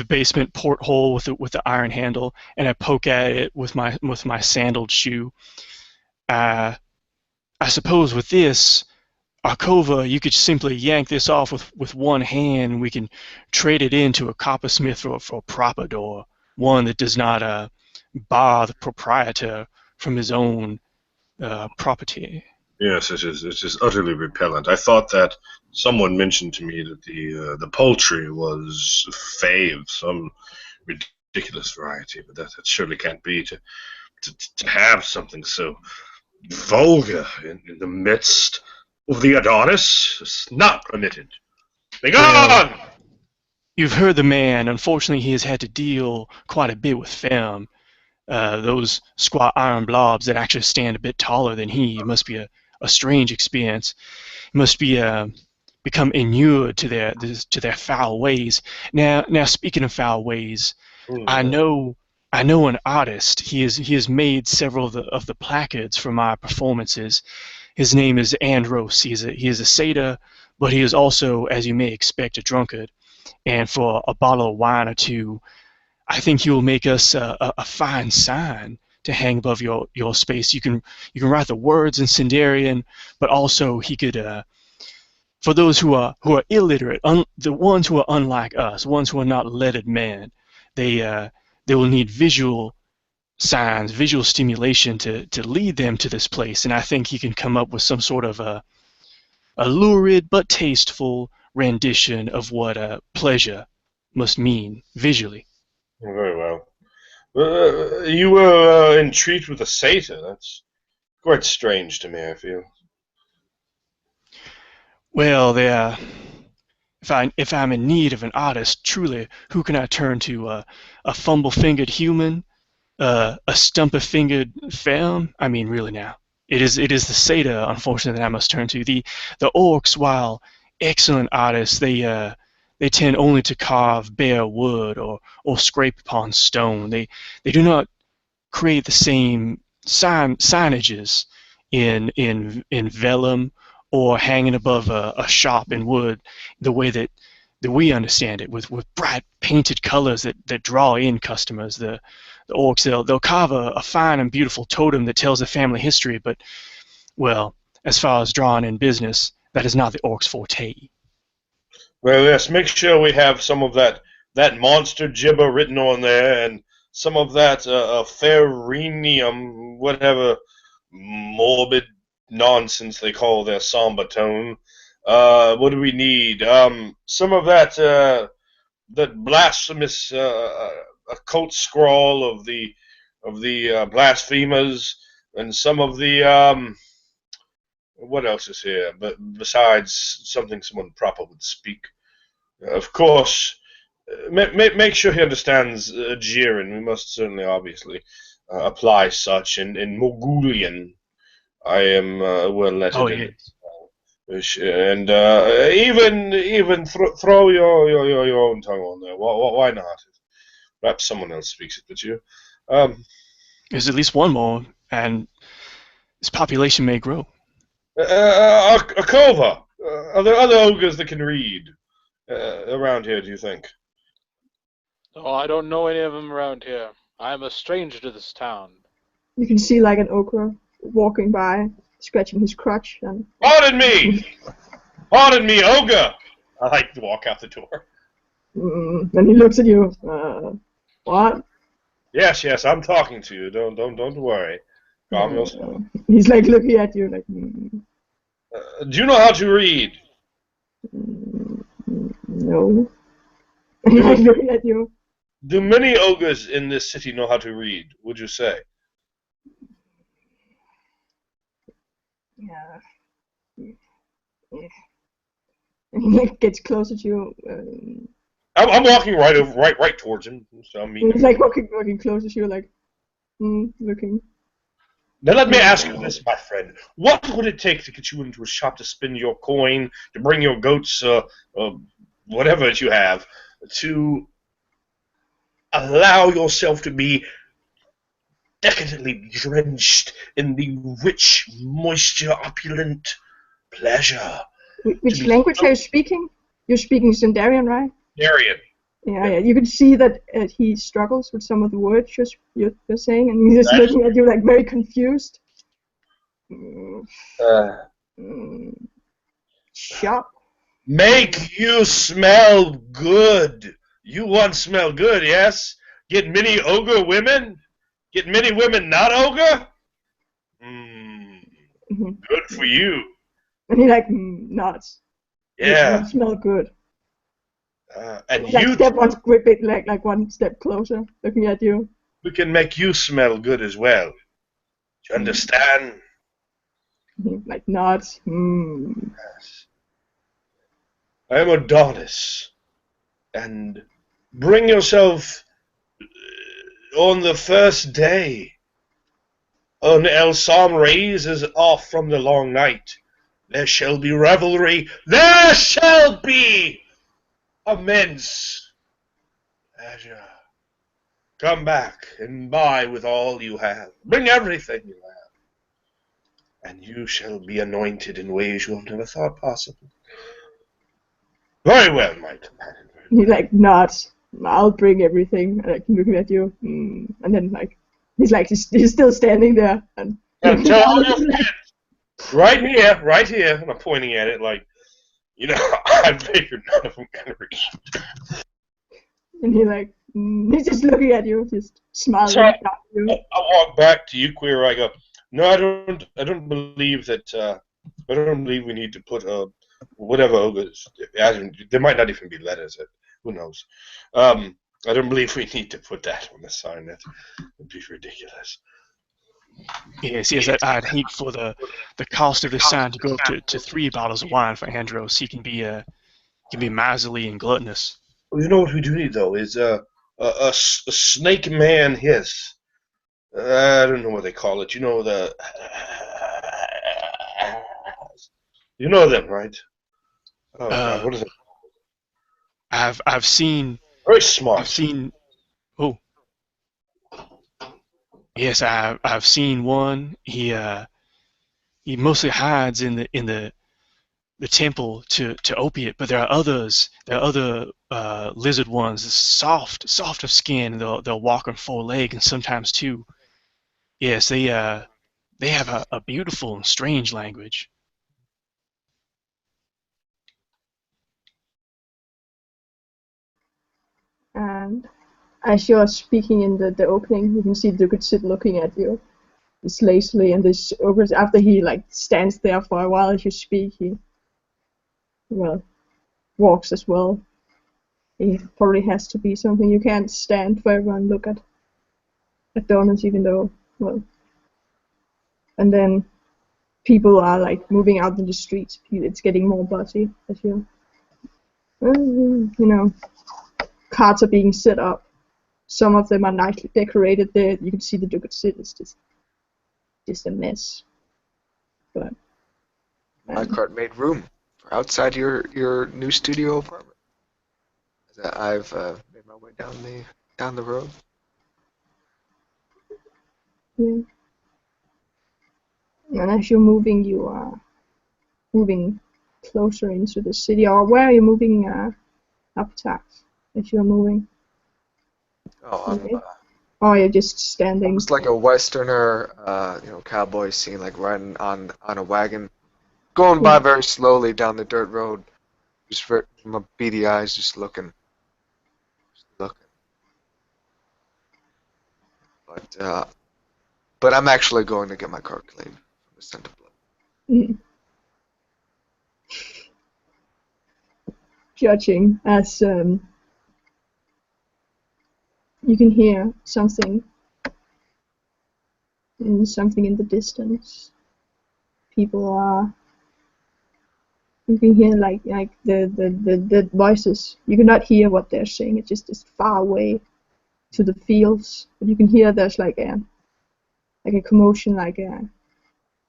Speaker 2: basement porthole with the iron handle, and I poke at it with my sandaled shoe. I suppose with this Arkova, you could simply yank this off with one hand, and we can trade it into a coppersmith for a proper door, one that does not bar the proprietor from his own property.
Speaker 4: Yes, it is utterly repellent. I thought that someone mentioned to me that the poultry was fave, some ridiculous variety, but that surely can't be to have something so vulgar in the midst of the Adonis. It's not permitted. Be gone!
Speaker 2: You've heard the man. Unfortunately, he has had to deal quite a bit with Fem. Those squat iron blobs that actually stand a bit taller than he. It must be a strange experience. It must be become inured to their foul ways. Now speaking of foul ways, I know an artist. He has made several of the placards for my performances. His name is Andros. He is a satyr, but he is also, as you may expect, a drunkard. And for a bottle of wine or two, I think he will make us a fine sign to hang above your space. You can write the words in Sindarian, but also he could, for those who are illiterate, the ones who are unlike us, ones who are not lettered men, they will need visual signs, visual stimulation to lead them to this place. And I think he can come up with some sort of a lurid but tasteful rendition of what pleasure must mean visually.
Speaker 4: Very well. You were intrigued with a satyr. That's quite strange to me, I feel.
Speaker 2: Well, if I'm in need of an artist, truly, who can I turn to? A fumble-fingered human, a stumper-fingered femme? I mean, really now. It is the satyr, unfortunately, that I must turn to. The orcs, while excellent artists. They tend only to carve bare wood or scrape upon stone. They do not create the same signages in vellum or hanging above a shop in wood the way that we understand it, with bright painted colors that draw in customers. The orcs, they'll carve a fine and beautiful totem that tells a family history, but, well, as far as drawing in business, that is not the orcs' forte.
Speaker 4: Well, yes, make sure we have some of that monster gibber written on there, and some of that ferrinium, whatever morbid nonsense they call their somber tone. What do we need? Some of that blasphemous occult scrawl of the blasphemers, and some of the what else is here? But besides something someone proper would speak, of course. Make sure he understands Jiren. We must certainly, obviously, apply such in Mogullian. I am well lettered in.
Speaker 2: Yes.
Speaker 4: And even throw your own tongue on there. Why not? Perhaps someone else speaks it, but you.
Speaker 2: There's at least one more, and this population may grow.
Speaker 4: Akova. Are there other ogres that can read around here? Do you think?
Speaker 5: Oh, I don't know any of them around here. I am a stranger to this town.
Speaker 1: You can see like an ogre walking by, scratching his crotch, and
Speaker 4: Pardon me! Pardon me, ogre! I like to walk out the door.
Speaker 1: and he looks at you. What?
Speaker 4: Yes, I'm talking to you. Don't worry. Calm yourself.
Speaker 1: He's like looking at you like.
Speaker 4: Do you know how to read?
Speaker 1: No. And he's like looking at you.
Speaker 4: Do many ogres in this city know how to read, would you say?
Speaker 1: Yeah. And he like gets closer to you.
Speaker 4: I'm walking right towards him. So I'm meeting
Speaker 1: He's
Speaker 4: him.
Speaker 1: like walking closer to you, like looking.
Speaker 4: Now let me ask you this, my friend. What would it take to get you into a shop to spend your coin, to bring your goats, whatever that you have, to allow yourself to be decadently drenched in the rich, moisture, opulent pleasure?
Speaker 1: Which language are you speaking? You're speaking Sundarian, right?
Speaker 4: Darian.
Speaker 1: Yeah. You can see that he struggles with some of the words you're saying, and he's just looking at you like very confused. Shop.
Speaker 4: Make you smell good. You want smell good, yes? Get many ogre women? Get many women not ogre? Good for you.
Speaker 1: And he like nods.
Speaker 4: Yeah.
Speaker 1: You smell good.
Speaker 4: And
Speaker 1: Like
Speaker 4: you
Speaker 1: step one bit, like one step closer, looking at you.
Speaker 4: we can make you smell good as well. Do you understand?
Speaker 1: He like nods.
Speaker 4: Yes. I am Adonis. And bring yourself on the first day. When El Sam raises off from the long night, there shall be revelry. There shall be immense pleasure. Come back and buy with all you have. Bring everything you have. And you shall be anointed in ways you have never thought possible. Very well, my companion.
Speaker 1: He like nods. I'll bring everything. Like looking at you, and then like he's still standing there. And
Speaker 4: Tell all your friends. Right here. And I'm pointing at it like, I figured none of them can read.
Speaker 1: And he's just looking at you, just smiling
Speaker 4: So
Speaker 1: at you.
Speaker 4: I walk back to you, Queer. I go, no, I don't believe that. I don't believe we need to put whatever ogres. There might not even be letters. Who knows? I don't believe we need to put that on the sign. That would be ridiculous.
Speaker 2: Yes, I'd hate for the cost of this sign to go up to 3 bottles of wine for Andros. He can be miserly and gluttonous.
Speaker 4: Well, you know what we do need though is a snake man hiss. I don't know what they call it. You know you know them, right? Oh God, what is it?
Speaker 2: I've seen
Speaker 4: Very smart.
Speaker 2: I've seen oh yes I've seen one. He mostly hides in the temple to opiate, but there are others. There are other lizard ones, soft of skin. They'll walk on four legs and sometimes two. Yes, they have a beautiful and strange language.
Speaker 1: And as you're speaking in the opening, you can see Dukat sit looking at you. It's lazily, and this ogre, after he like stands there for a while as you speak, he well walks as well. It probably has to be something you can't stand forever and look at donuts, even though well. And then people are like moving out in the streets. It's getting more buzzy as you know, carts are being set up. Some of them are nicely decorated. There, you can see the Ducat City is just a mess. But
Speaker 3: My cart made room for outside your new studio apartment. I've made my way down the road.
Speaker 1: yeah. And as you're moving, you are moving closer into the city. Or where are you moving up tax as you're moving?
Speaker 3: Oh, I'm
Speaker 1: Okay. Or you're just standing.
Speaker 3: almost like a westerner, cowboy scene, like riding on a wagon, going by very slowly down the dirt road, just for my beady eyes, just looking. But I'm actually going to get my car cleaned from the scent of blood.
Speaker 1: Mm. Judging as you can hear something in the distance. People are. You can hear like the voices. You cannot hear what they're saying. It's just far away to the fields, but you can hear there's like a commotion,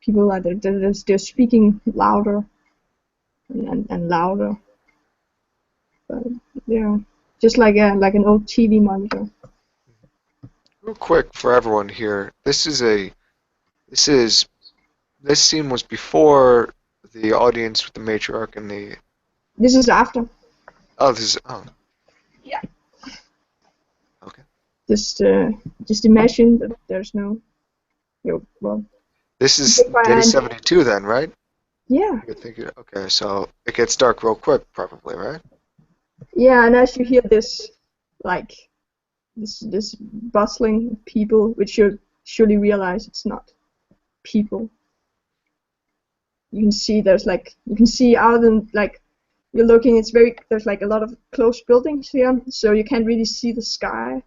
Speaker 1: people are they're speaking louder and louder. But yeah, just like an old TV monitor.
Speaker 3: Real quick for everyone here, this scene was before the audience with the matriarch and the.
Speaker 1: This is after.
Speaker 3: Oh.
Speaker 1: Yeah.
Speaker 3: Okay.
Speaker 1: Just imagine that there's no. Well.
Speaker 3: This is day 72 then, right?
Speaker 1: Yeah.
Speaker 3: Okay, so it gets dark real quick, probably, right?
Speaker 1: Yeah, and as you hear this, like this bustling of people, which you surely realize it's not people. You can see out in you're looking. There's like a lot of close buildings here, so you can't really see the sky,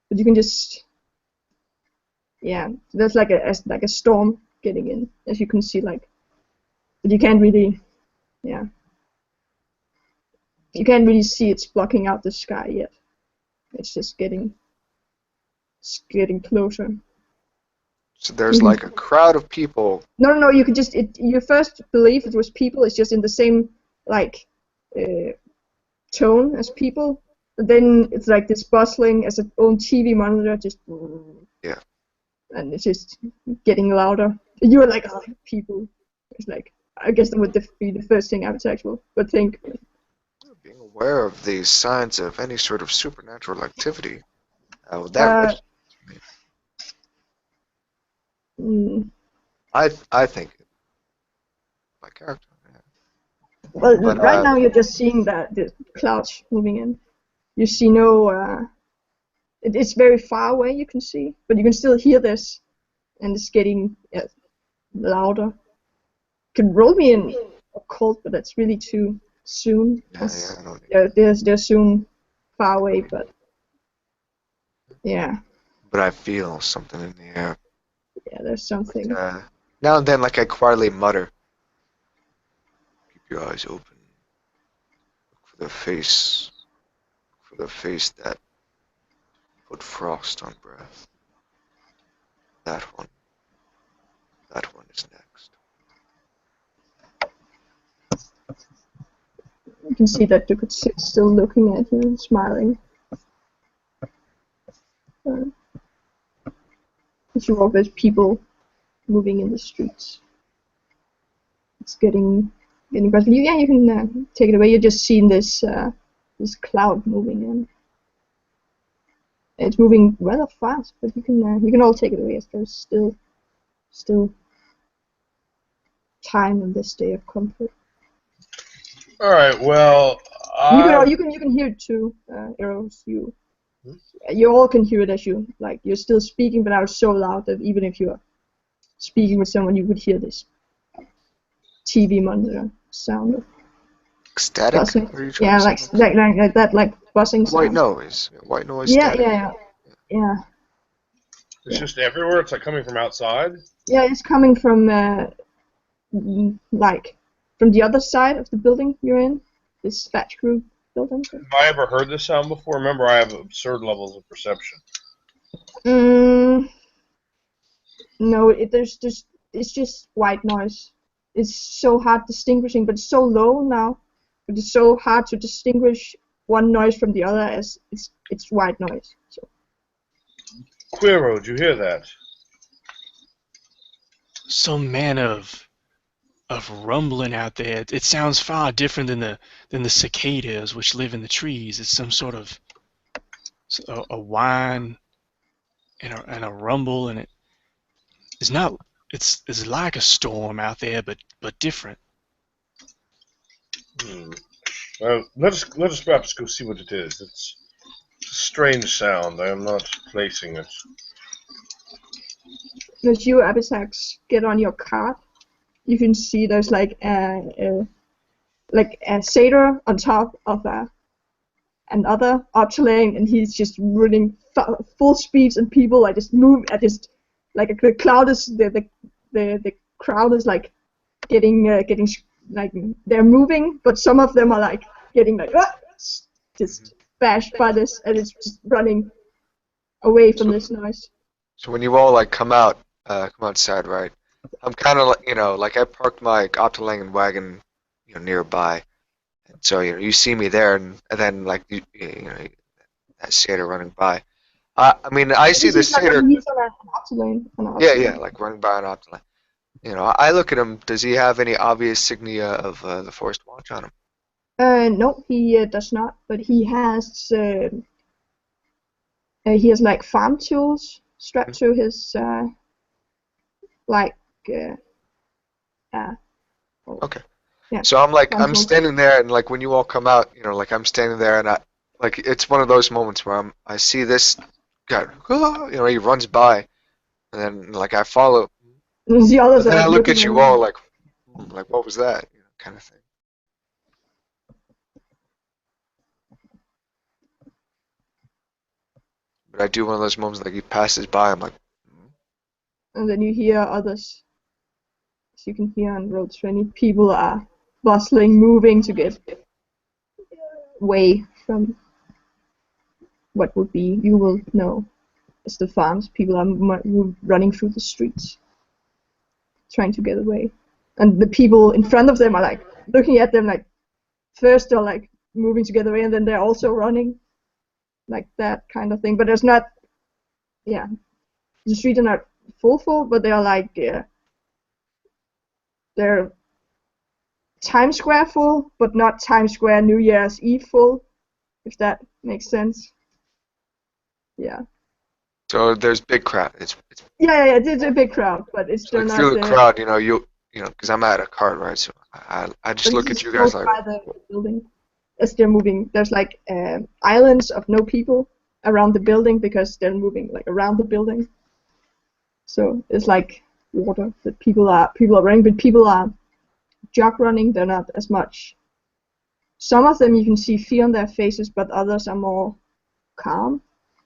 Speaker 1: but you can just there's like a storm getting in, as you can see but you can't really you can't really see it's blocking out the sky yet. It's just getting closer.
Speaker 3: So there's like a crowd of people.
Speaker 1: No, you could you first believe it was people. It's just in the same tone as people. But then it's like this bustling as an own TV monitor, just and it's just getting louder. You were like, oh, people. It's like I guess that would be the first thing I would actually would think.
Speaker 3: Being aware of these signs of any sort of supernatural activity, that I think my character.
Speaker 1: Well, but, right now you're just seeing the clouds moving in. You see no. It's very far away. You can see, but you can still hear this, and it's getting louder. You can roll me in occult, but that's really too soon. They're soon far away, but yeah.
Speaker 3: But I feel something in the air.
Speaker 1: Yeah, there's something.
Speaker 3: Now and then, like I quietly mutter, "Keep your eyes open. Look for the face. Look for the face that put frost on breath. That one. That one is next."
Speaker 1: You can see that Ducat's still looking at you, smiling. As you walk, there's people moving in the streets. It's getting better. Yeah, you can take it away. You're just seeing this cloud moving in. It's moving rather fast, but you can all take it away as there's still time in this day of comfort.
Speaker 4: All right. Well,
Speaker 1: You can hear it too, Eros. You all can hear it as you're still speaking, but now it's so loud that even if you're speaking with someone, you would hear this TV monitor sound of
Speaker 3: Static?
Speaker 1: buzzing.
Speaker 3: What are you trying
Speaker 1: Yeah,
Speaker 3: to
Speaker 1: like
Speaker 3: say?
Speaker 1: that, like buzzing sound.
Speaker 3: White noise. White noise
Speaker 1: Yeah,
Speaker 3: static.
Speaker 1: yeah.
Speaker 4: it's just everywhere. It's like coming from outside.
Speaker 1: Yeah, it's coming from from the other side of the building you're in. This thatch group building.
Speaker 4: Have I ever heard this sound before? Remember, I have absurd levels of perception.
Speaker 1: No, it's just white noise. It's so hard distinguishing, but it's so low now. But it's so hard to distinguish one noise from the other as it's white noise. So.
Speaker 4: Quiro, did you hear that?
Speaker 2: Some man of rumbling out there. It sounds far different than the cicadas which live in the trees. It's some sort of a whine and a rumble, and it's not. It's like a storm out there, but different.
Speaker 4: Let us perhaps go see what it is. It's a strange sound. I am not placing it.
Speaker 1: As you Abisax get on your cart, you can see there's like a satyr on top of another Optilang, and he's just running full speeds, and people just move at this like the cloud is the crowd is like getting like they're moving, but some of them are like getting like just bashed by this, and it's just running away from this noise.
Speaker 3: So when you all like come outside, right? I'm kind of like I parked my Optolangan wagon, nearby, and so you see me there, and then like that satyr running by. I mean, I see the satyr.
Speaker 1: He's on an Optilang.
Speaker 3: Yeah, like running by an Optolang. I look at him. Does he have any obvious insignia of the Forest Watch on him?
Speaker 1: No, he does not. But he has like farm tools strapped to his
Speaker 3: Okay.
Speaker 1: Yeah.
Speaker 3: So I'm
Speaker 1: Farm tools.
Speaker 3: standing there, and like when you all come out, like I'm standing there, and it's one of those moments where I see this guy, he runs by, and then like I follow.
Speaker 1: The others
Speaker 3: Then
Speaker 1: are
Speaker 3: I look at
Speaker 1: looking
Speaker 3: you
Speaker 1: at
Speaker 3: all like what was that? Kind of thing. But I do one of those moments like he passes by. I'm like,
Speaker 1: and then you hear others. As you can hear on Road 20, people are bustling, moving to get away from what would be, you will know, as the farms. People are running through the streets, trying to get away. And the people in front of them are like looking at them like, first they're like moving to get away, and then they're also running, like that kind of thing. But there's not, the streets are not full, but they are like, they're Times Square full, but not Times Square New Year's Eve full, if that makes sense. Yeah.
Speaker 3: so there's big crowd. It's
Speaker 1: It's a big crowd, but it's still
Speaker 3: like
Speaker 1: not.
Speaker 3: through the crowd, because I'm at a cart, right? So I just look at you guys like.
Speaker 1: By the building, as they're moving, there's like islands of no people around the building because they're moving like around the building. So it's like water that people are running, but people are jog running. They're not as much. Some of them you can see fear on their faces, but others are more calm.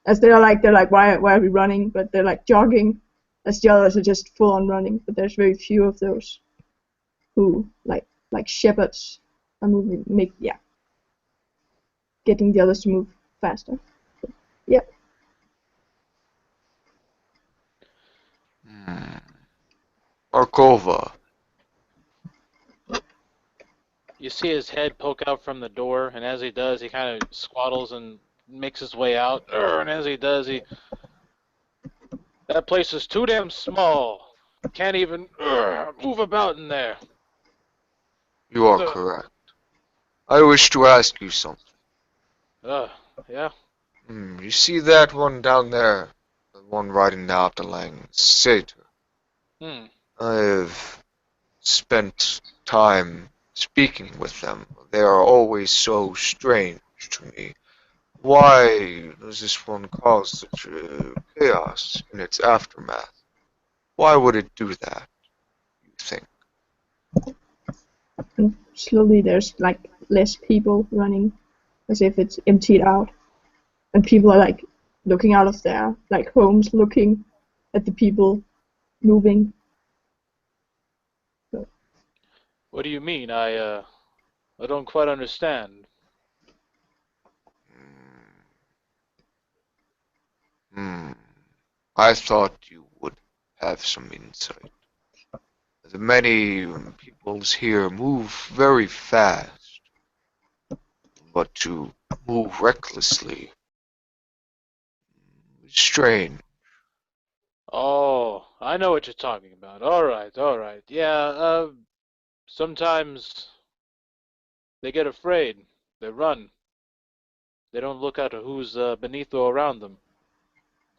Speaker 1: As they're like why are we running? But they're like jogging. As the others are just full on running. But there's very few of those who like shepherds are moving, getting the others to move faster. So, yeah.
Speaker 3: Orkova.
Speaker 5: you see his head poke out from the door, and as he does, he kind of squaddles and makes his way out. And as he does, that place is too damn small. Can't even move about in there.
Speaker 3: You are correct. I wish to ask you something.
Speaker 5: Yeah.
Speaker 3: You see that one down there? The one riding the Optalang Satyr. I have spent time speaking with them. They are always so strange to me. Why does this one cause such chaos in its aftermath? Why would it do that, you think?
Speaker 1: And slowly there's like less people running, as if it's emptied out. And people are like looking out of their like homes, looking at the people moving. So,
Speaker 5: What do you mean? I don't quite understand.
Speaker 3: I thought you would have some insight. The many peoples here move very fast, but to move recklessly is strange.
Speaker 5: Oh, I know what you're talking about. All right. Yeah, sometimes they get afraid. They run. They don't look at who's beneath or around them.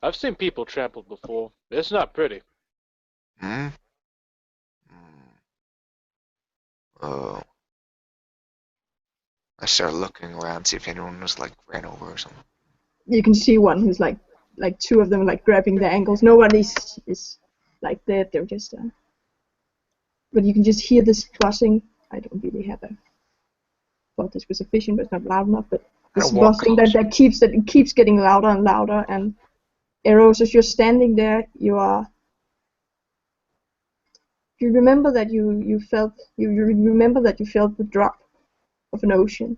Speaker 5: I've seen people trampled before. It's not pretty.
Speaker 3: Hmm? Oh. I started looking around, see if anyone was like ran over or something.
Speaker 1: you can see one who's like two of them like grabbing their ankles. No one is like dead. They're just. But you can just hear this buzzing. I don't really have a. Thought this was efficient, but it's not loud enough. But this buzzing that keeps getting louder and louder. And Eros, as you're standing there, you remember that you felt the drop of an ocean,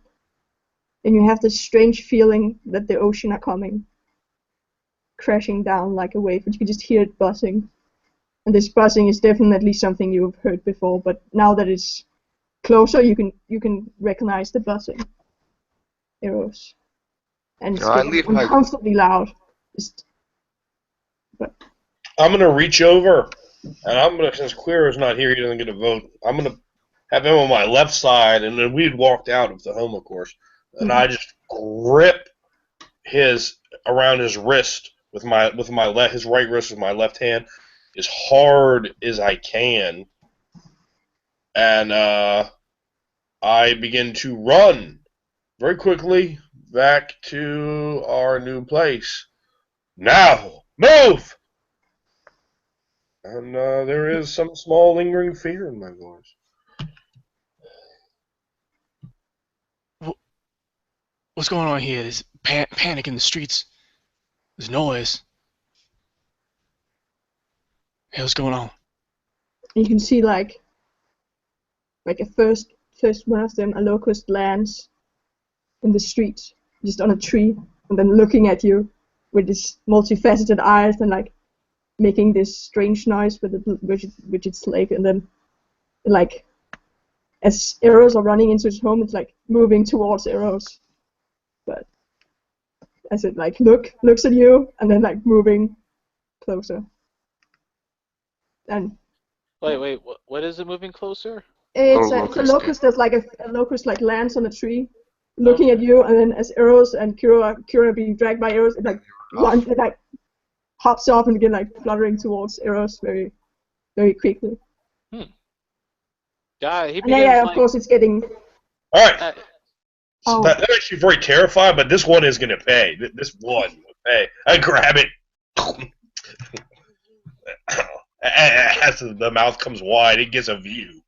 Speaker 1: and you have this strange feeling that the ocean are coming, crashing down like a wave, but you can just hear it buzzing. And this buzzing is definitely something you've heard before, but now that it's closer, you can recognize the buzzing. Eros. And it's getting uncomfortably loud.
Speaker 4: I'm gonna reach over, and since Queero's not here, he doesn't get a vote. I'm gonna have him on my left side, and then we'd walked out of the home, of course, and I just grip around his wrist with his right wrist with my left hand as hard as I can, and I begin to run very quickly back to our new place. Now, move! And there is some small lingering fear in my voice.
Speaker 2: What's going on here? There's panic in the streets. There's noise. Hey, what's going on?
Speaker 1: You can see like a first one of them, a locust lands in the street, just on a tree, and then looking at you with his multifaceted eyes and like making this strange noise with its leg, and then like as Eros are running into his home, it's like moving towards Eros, but as it like looks at you and then like moving closer. And
Speaker 5: wait, what is it moving closer?
Speaker 1: It's a locust. There's like a locust like lands on a tree, looking at you, and then as Eros and Kira are being dragged by Eros, it like runs, it like hops off and again like fluttering towards Eros very, very quickly.
Speaker 5: Yeah,
Speaker 1: of course it's getting.
Speaker 4: All right. So that makes you very terrified, but this one is going to pay. This one will pay. I grab it. As the mouth comes wide, it gets a view.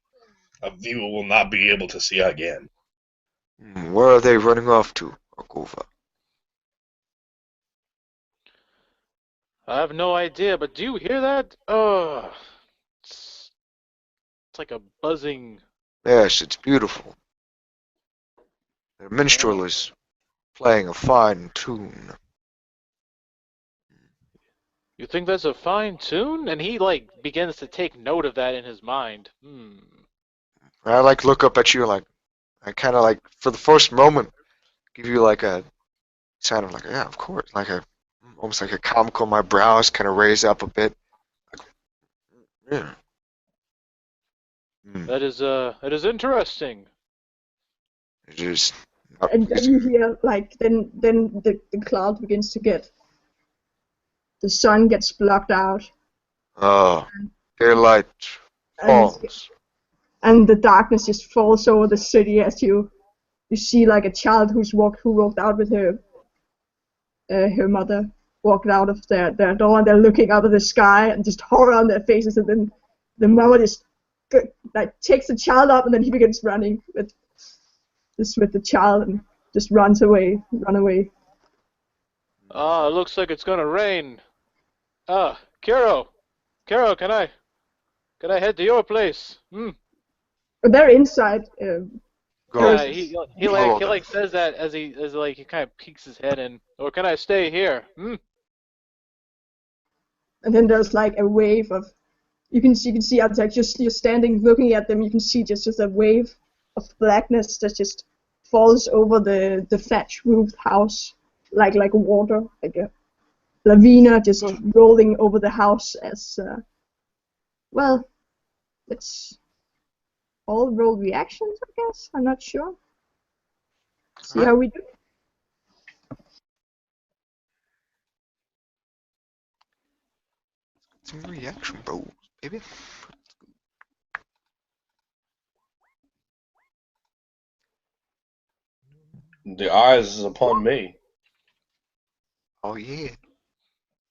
Speaker 4: A view it will not be able to see again.
Speaker 3: Where are they running off to, Arkova?
Speaker 5: I have no idea, but do you hear that? It's like a buzzing.
Speaker 3: Yes, it's beautiful. The minstrel is playing a fine tune.
Speaker 5: You think that's a fine tune? And he like begins to take note of that in his mind.
Speaker 3: I like look up at you like, I kind of like, for the first moment, give you like a sound of like, yeah, of course, like a almost like a comical. My brows kind of raise up a bit. Like, yeah. Mm,
Speaker 5: That is interesting.
Speaker 3: it is not
Speaker 1: And then you
Speaker 3: pleasing.
Speaker 1: hear like then the cloud begins to get the sun gets blocked out
Speaker 3: Oh, daylight
Speaker 1: and
Speaker 3: falls.
Speaker 1: and the darkness just falls over the city as you see like a child who walked out with her mother walked out of their door and they're looking up at the sky and just horror on their faces and then the mother just like takes the child up and then he begins running with the child and just run away.
Speaker 5: Ah, it looks like it's gonna rain. Ah, Kiro, Kiro, can I head to your place? Hmm.
Speaker 1: But they're inside.
Speaker 3: Go,
Speaker 5: Yeah,
Speaker 1: Eris's,
Speaker 3: follow
Speaker 5: he
Speaker 3: them.
Speaker 5: like says that as like he kind of peeks his head in. Or can I stay here? Hmm.
Speaker 1: and then there's like a wave of you can see outside just you're standing looking at them. You can see just a wave of blackness that just falls over the thatch roofed house like water, like a lavina just rolling over the house as well. It's all roll reactions, I guess. I'm not sure. See
Speaker 3: Alright.
Speaker 1: how we do.
Speaker 3: Some reaction rolls, baby.
Speaker 4: The eyes is upon me.
Speaker 3: Oh yeah.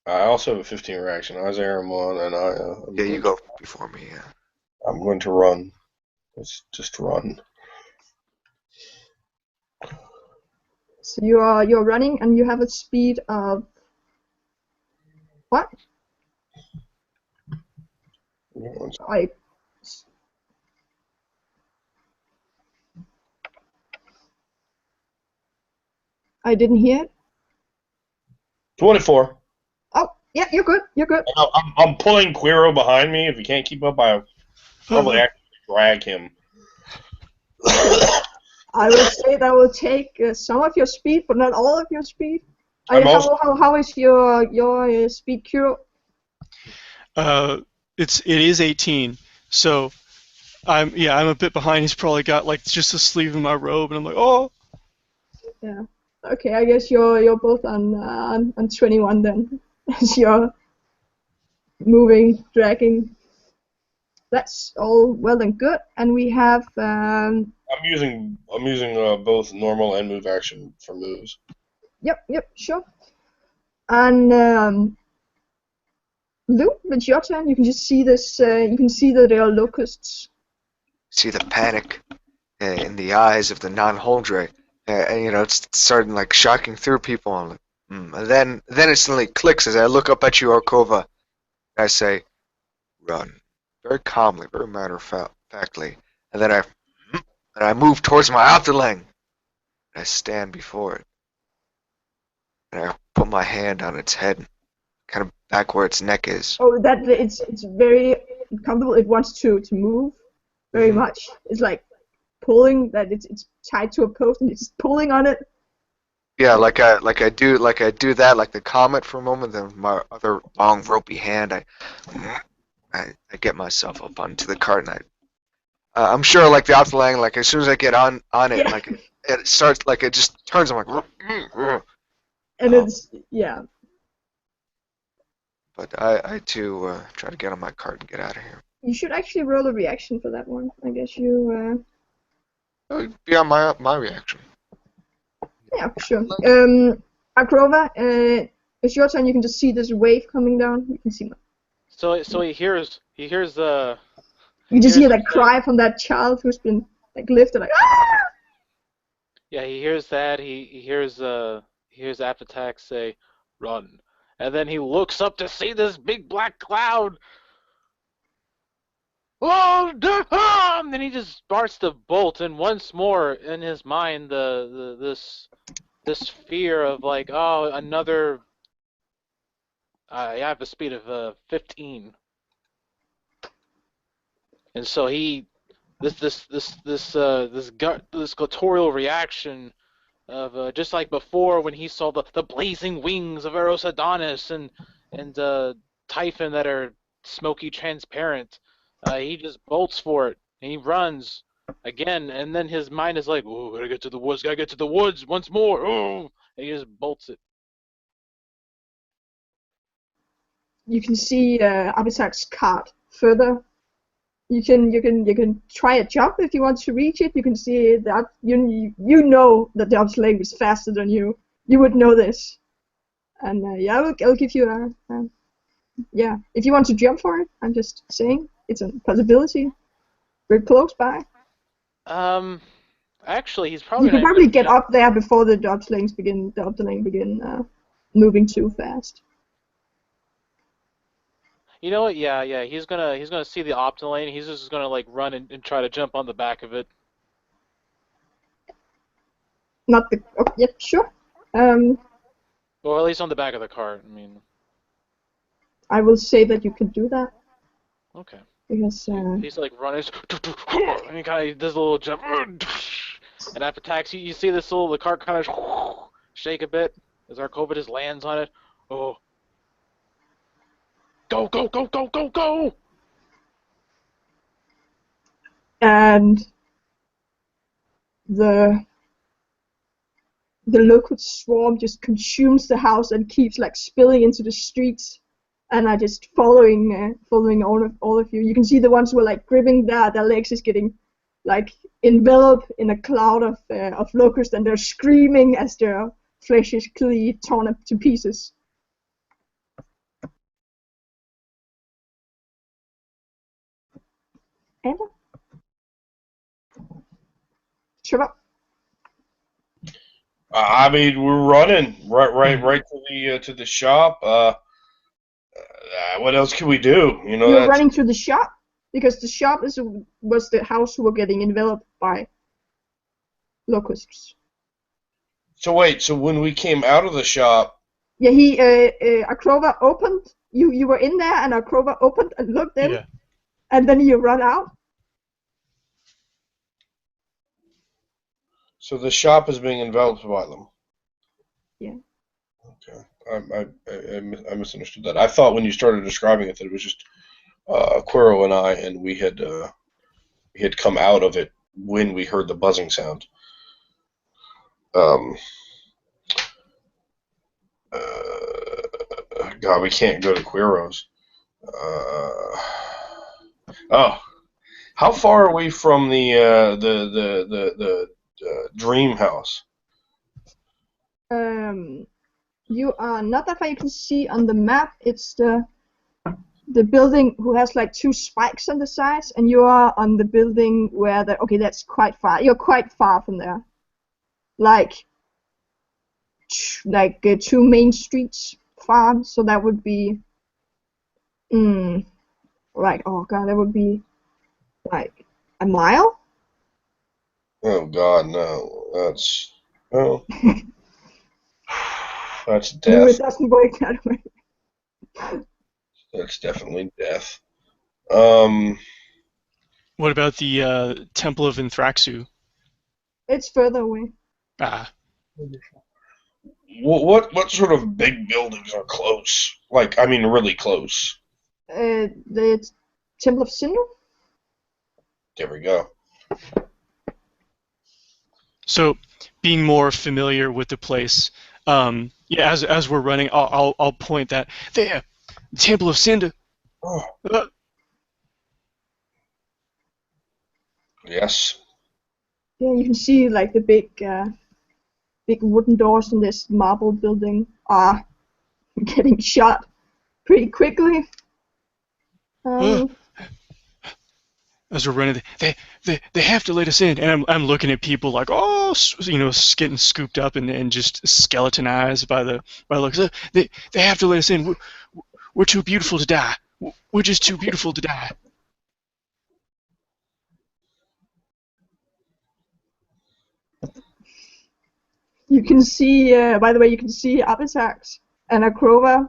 Speaker 4: I also have a 15 reaction. Eyes are on one, and
Speaker 3: Yeah, you go before me. Yeah.
Speaker 4: I'm going to run. Let's just run.
Speaker 1: So you're running and you have a speed of what? I I didn't hear it.
Speaker 4: 24.
Speaker 1: Oh, yeah, you're good. You're good.
Speaker 4: I'm pulling Quiro behind me. If he can't keep up, I'll probably actually drag him.
Speaker 1: I would say that will take some of your speed, but not all of your speed.
Speaker 4: I'm also
Speaker 1: How is your speed, Kuro?
Speaker 2: It is 18, so I'm a bit behind. He's probably got like just a sleeve in my robe, and I'm like, oh.
Speaker 1: Yeah. Okay, I guess you're both on 21 then, as you're moving, dragging. That's all well and good, and we have
Speaker 4: I'm using both normal and move action for moves.
Speaker 1: yep, sure. And Lou, it's your turn. You can just see this. You can see that there are locusts.
Speaker 3: See the panic in the eyes of the non-Holdre. And it's starting like shocking through people. I'm like, And then it suddenly clicks as I look up at you, Arkova. I say, run. Very calmly, very matter-of-factly. And then I move towards my Afterlang. And I stand before it. And I put my hand on its head, kind of back where its neck is.
Speaker 1: Oh, that it's very comfortable. It wants to move very much. It's like pulling that it's tied to a post and it's just pulling on it.
Speaker 3: Yeah, like I do that, like the comet for a moment. Then my other long ropey hand, I get myself up onto the cart, and I'm sure like the Afterlang, like as soon as I get on it,
Speaker 1: Yeah.
Speaker 3: like it starts, like it just turns. I'm like,
Speaker 1: And it's yeah.
Speaker 3: but I too try to get on my cart and get out of here.
Speaker 1: You should actually roll a reaction for that one. I guess you
Speaker 3: Beyond my reaction.
Speaker 1: yeah, sure. Akrova, it's your turn. You can just see this wave coming down. You can see.
Speaker 5: So he hears the
Speaker 1: You just
Speaker 5: hears
Speaker 1: hear
Speaker 5: him
Speaker 1: that
Speaker 5: say-
Speaker 1: cry from that child who's been like lifted, like ah!
Speaker 5: Yeah, he hears that. He hears Apatak say, "Run," and then he looks up to see this big black cloud. Oh, damn! Then he just starts to bolt, and once more in his mind, this fear of like, oh, another. I have a speed of 15, and so he this guttural reaction of just like before when he saw the blazing wings of Eros Adonis and Typhon that are smoky transparent. He just bolts for it and he runs again, and then his mind is like, "Oh, gotta get to the woods, gotta get to the woods once more." Oh, and he just bolts it.
Speaker 1: You can see Abitak's cart further. You can try a jump if you want to reach it. You can see that you know that the Obsolete is faster than you. You would know this. And yeah, I'll give you a yeah. If you want to jump for it, I'm just saying it's a possibility. We're close by.
Speaker 5: Actually, he's probably
Speaker 1: You can
Speaker 5: not
Speaker 1: probably
Speaker 5: gonna
Speaker 1: get
Speaker 5: jump.
Speaker 1: up there before the Obsolete begin moving too fast.
Speaker 5: You know what? Yeah. He's gonna see the Optilane. He's just gonna like run and try to jump on the back of it.
Speaker 1: Not the yeah, sure.
Speaker 5: Or at least on the back of the cart. I mean,
Speaker 1: I will say that you can do that
Speaker 5: okay.
Speaker 1: because
Speaker 5: He's like running, and he kind of does a little jump, and after attacks, you see the cart kind of shake a bit as Arkova just lands on it. Oh, go, go, go, go, go, go!
Speaker 1: and the locust swarm just consumes the house and keeps like spilling into the streets, and are just following all of you. You can see the ones who are like gripping their legs is getting like enveloped in a cloud of locusts, and they're screaming as their flesh is clearly torn up to pieces. Amber? Shut up.
Speaker 4: I mean, we're running right to the shop. What else can we do? You know,
Speaker 1: You're running to the shop? Because the shop was the house who were getting enveloped by locusts.
Speaker 4: So wait, so when we came out of the shop,
Speaker 1: Yeah, Akrova opened. You were in there, and Akrova opened and looked in,
Speaker 2: Yeah.
Speaker 1: and then you run out.
Speaker 4: so the shop is being enveloped by them.
Speaker 1: Yeah.
Speaker 4: Okay, I misunderstood that. I thought when you started describing it that it was just Quero and I, and we had come out of it when we heard the buzzing sound. God, we can't go to Quero's. Oh, how far away from the dream house?
Speaker 1: You are not that far. You can see on the map. It's the building who has like two spikes on the sides, and you are on the building where okay, that's quite far. You're quite far from there. Like two main streets far. So that would be like, oh god, that would be like a mile.
Speaker 4: Oh God, no! That's that's
Speaker 1: No, it
Speaker 4: death.
Speaker 1: doesn't work that way.
Speaker 4: That's definitely death.
Speaker 2: What about the Temple of Anthraxu?
Speaker 1: It's further away.
Speaker 2: Ah,
Speaker 4: What sort of big buildings are close? Like, I mean, really close.
Speaker 1: The Temple of Cinder.
Speaker 4: There we go.
Speaker 2: so being more familiar with the place, yeah. As we're running, I'll point that there, the Temple of Cinder.
Speaker 4: Oh,
Speaker 2: Uh,
Speaker 4: yes.
Speaker 1: Yeah, you can see like the big wooden doors in this marble building are getting shut pretty quickly.
Speaker 2: As we're running, they have to let us in, and I'm looking at people like, oh, getting scooped up and just skeletonized by the looks. They have to let us in. We're too beautiful to die. We're just too beautiful to die.
Speaker 1: You can see, by the way, you can see Abisax and Akrova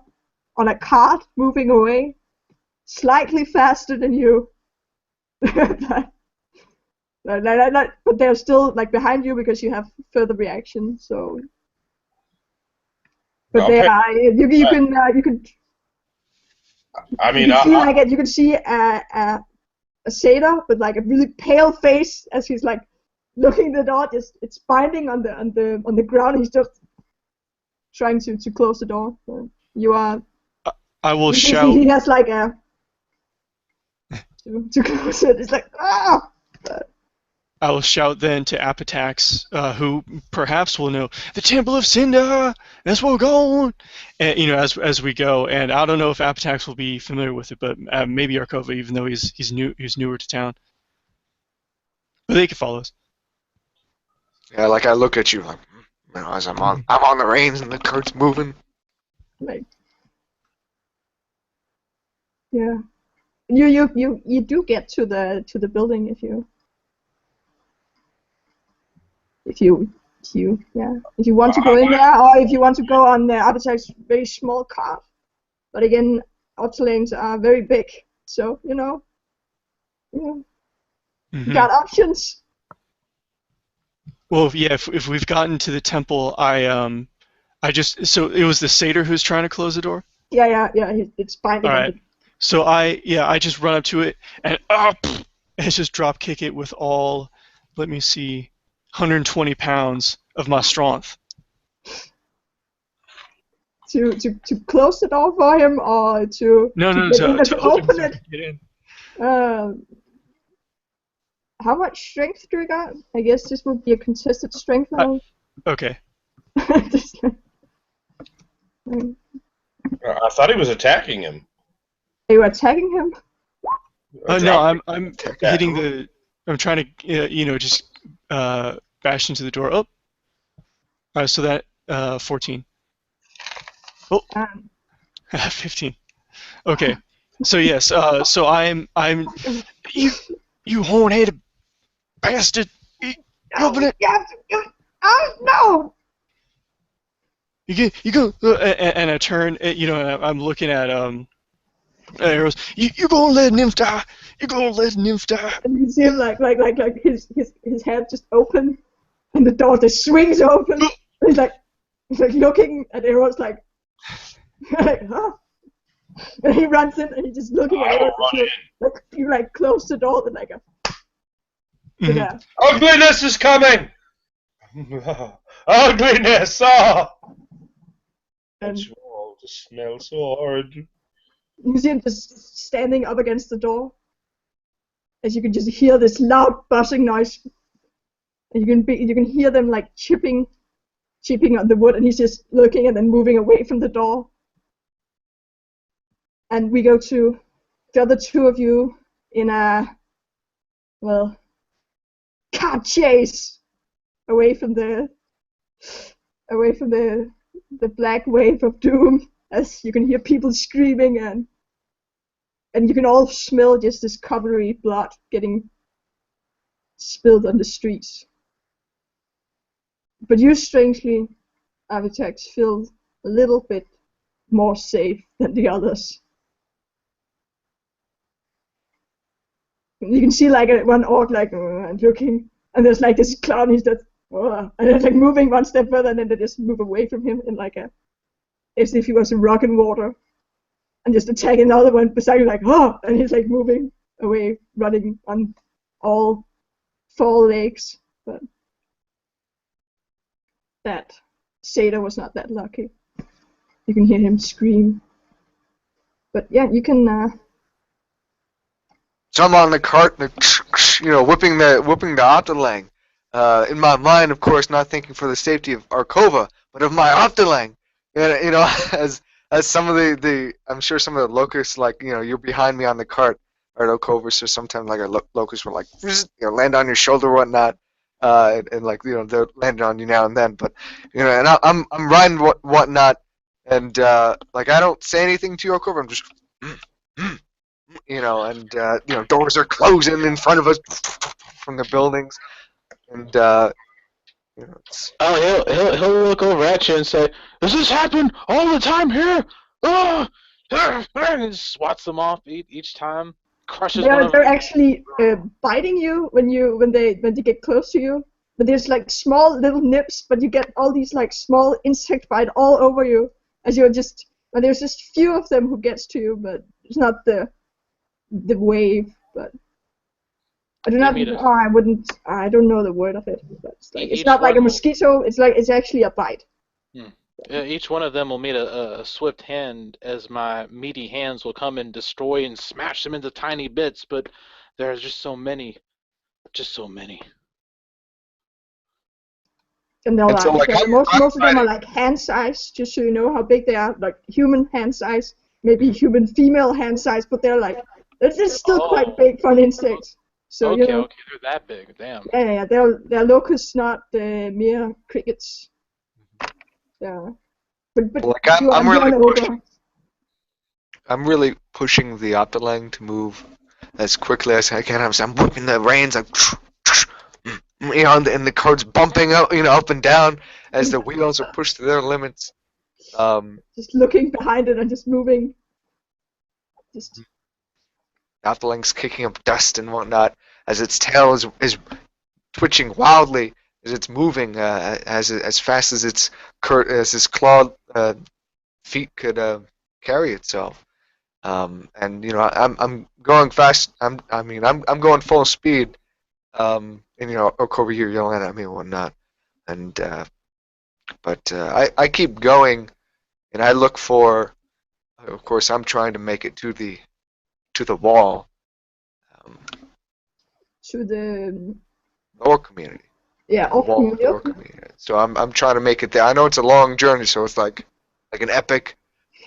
Speaker 1: on a cart moving away, slightly faster than you. But But they're still like behind you because you have further reaction. So, but they are. You can.
Speaker 4: I mean,
Speaker 1: You can see like you can see a satyr with like a really pale face as he's like looking at the door. Just it's binding on the ground. He's just trying to close the door. So you are.
Speaker 2: I will shout.
Speaker 1: He has like a to close it. It's like ah.
Speaker 2: I will shout then to Apatax, who perhaps will know the Temple of Cinder. That's where we're going. And as we go, and I don't know if Apatax will be familiar with it, but maybe Arkova, even though he's newer to town. But they can follow us.
Speaker 3: Yeah, like I look at you like, as I'm on the reins and the cart's moving.
Speaker 1: Like, yeah, you do get to the building if you want to go in there, or if you want to go on the Appetite's very small cart. But again, Otterlanes are very big, so you got options.
Speaker 2: Well, yeah, if we've gotten to the temple, so it was the satyr who's trying to close the door?
Speaker 1: Yeah, it's binding.
Speaker 2: All right. So I just run up to it and just drop kick it with all, let me see, 120 pounds of my strength.
Speaker 1: To close the door for him, or to
Speaker 2: to
Speaker 1: open it.
Speaker 2: Get in.
Speaker 1: How much strength do you got? I guess this would be a contested strength now.
Speaker 2: Okay.
Speaker 4: I thought he was attacking him.
Speaker 1: Are you attacking him?
Speaker 2: No, I'm hitting the. I'm trying to just bash into the door. Oh. So that 14. Oh. 15. Okay. So yes. So I'm. You horn-headed bastard! Open it!
Speaker 1: No!
Speaker 2: You go, and I turn. And I'm looking at arrows. You gonna let nymph die? You gonna let nymph die?
Speaker 1: And you see him like his head just open, and the door just swings open. And he's like looking at arrows like huh? And he runs in and he's just looking at arrows. You close the door and yeah.
Speaker 4: Ugliness is coming! Ugliness!
Speaker 1: And
Speaker 4: you all just smell so hard.
Speaker 1: You see him just standing up against the door, as you can just hear this loud buzzing noise, and you can hear them like chipping on the wood, and he's just looking and then moving away from the door. And we go to the other two of you in a cart chase away from the black wave of doom, as you can hear people screaming and you can all smell just this coppery blood getting spilled on the streets. But you, strangely, Avitex, feel a little bit more safe than the others. You can see one orc looking, and there's this clown. He's just and it's moving one step further, and then they just move away from him in as if he was a rock and water, and just attack another one beside him and he's moving away, running on all four legs. But that satyr was not that lucky. You can hear him scream. But yeah, you can.
Speaker 3: So I'm on the cart, whipping the Otterlang. In my mind, of course, not thinking for the safety of Arkova, but of my Otterlang. As some of the I'm sure some of the locusts, you're behind me on the cart, or Arkova, so sometimes a locust will land on your shoulder or whatnot, and they'll land on you now and then. But and I'm riding whatnot, and I don't say anything to you, Arkova. I'm just doors are closing in front of us from the buildings, and
Speaker 5: he'll look over at you and say, "Does this happen all the time here?" And he swats them off each time. crushes one of
Speaker 1: They're actually biting you when they get close to you. But there's like small little nips, but you get all these like small insect bite all over you as you're just. And there's just few of them who gets to you, but it's not the wave. But I do not. Oh, I wouldn't. I don't know the word of it. But it's like it's not like a mosquito. It's actually a bite.
Speaker 5: Each one of them will meet a swift hand, as my meaty hands will come and destroy and smash them into tiny bits. But there's just so many.
Speaker 1: And they're
Speaker 3: so,
Speaker 1: like most of them are like hand size, just so you know how big they are, like human hand size, maybe human female hand size, but they're just still quite big for an insect. So
Speaker 5: okay,
Speaker 1: you know,
Speaker 5: okay, they're that big, damn.
Speaker 1: Yeah, they're locusts, not mere crickets. Yeah, but
Speaker 3: like I'm really pushing the Optilang to move as quickly as I can. I'm whipping the reins, like, you know, and the cart's bumping up, you know, up and down as the wheels are pushed to their limits.
Speaker 1: Just looking behind it and just moving.
Speaker 3: Optilang's kicking up dust and whatnot as its tail is twitching wildly as it's moving as fast as its clawed feet could carry itself. And you know, I'm going fast. I'm going full speed. And you know, Okobi, you're yelling at me and whatnot. And but I keep going, and I look for. Of course, I'm trying to make it to the wall.
Speaker 1: To the
Speaker 3: Orc community.
Speaker 1: Yeah, Orc
Speaker 3: community. So I'm trying to make it there. I know it's a long journey, so it's like an epic,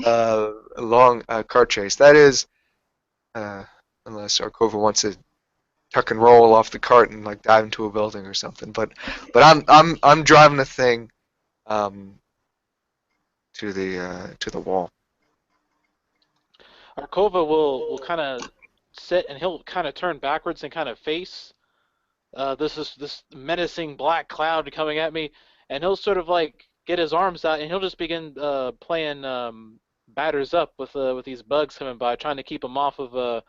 Speaker 3: long cart chase. That is, unless Arkova wants to tuck and roll off the cart and like dive into a building or something. But I'm driving the thing, to the wall.
Speaker 5: Arkova will kind of sit, and he'll kind of turn backwards and kind of face this menacing black cloud coming at me, and he'll sort of like get his arms out, and he'll just begin playing batters up with these bugs coming by, trying to keep them off of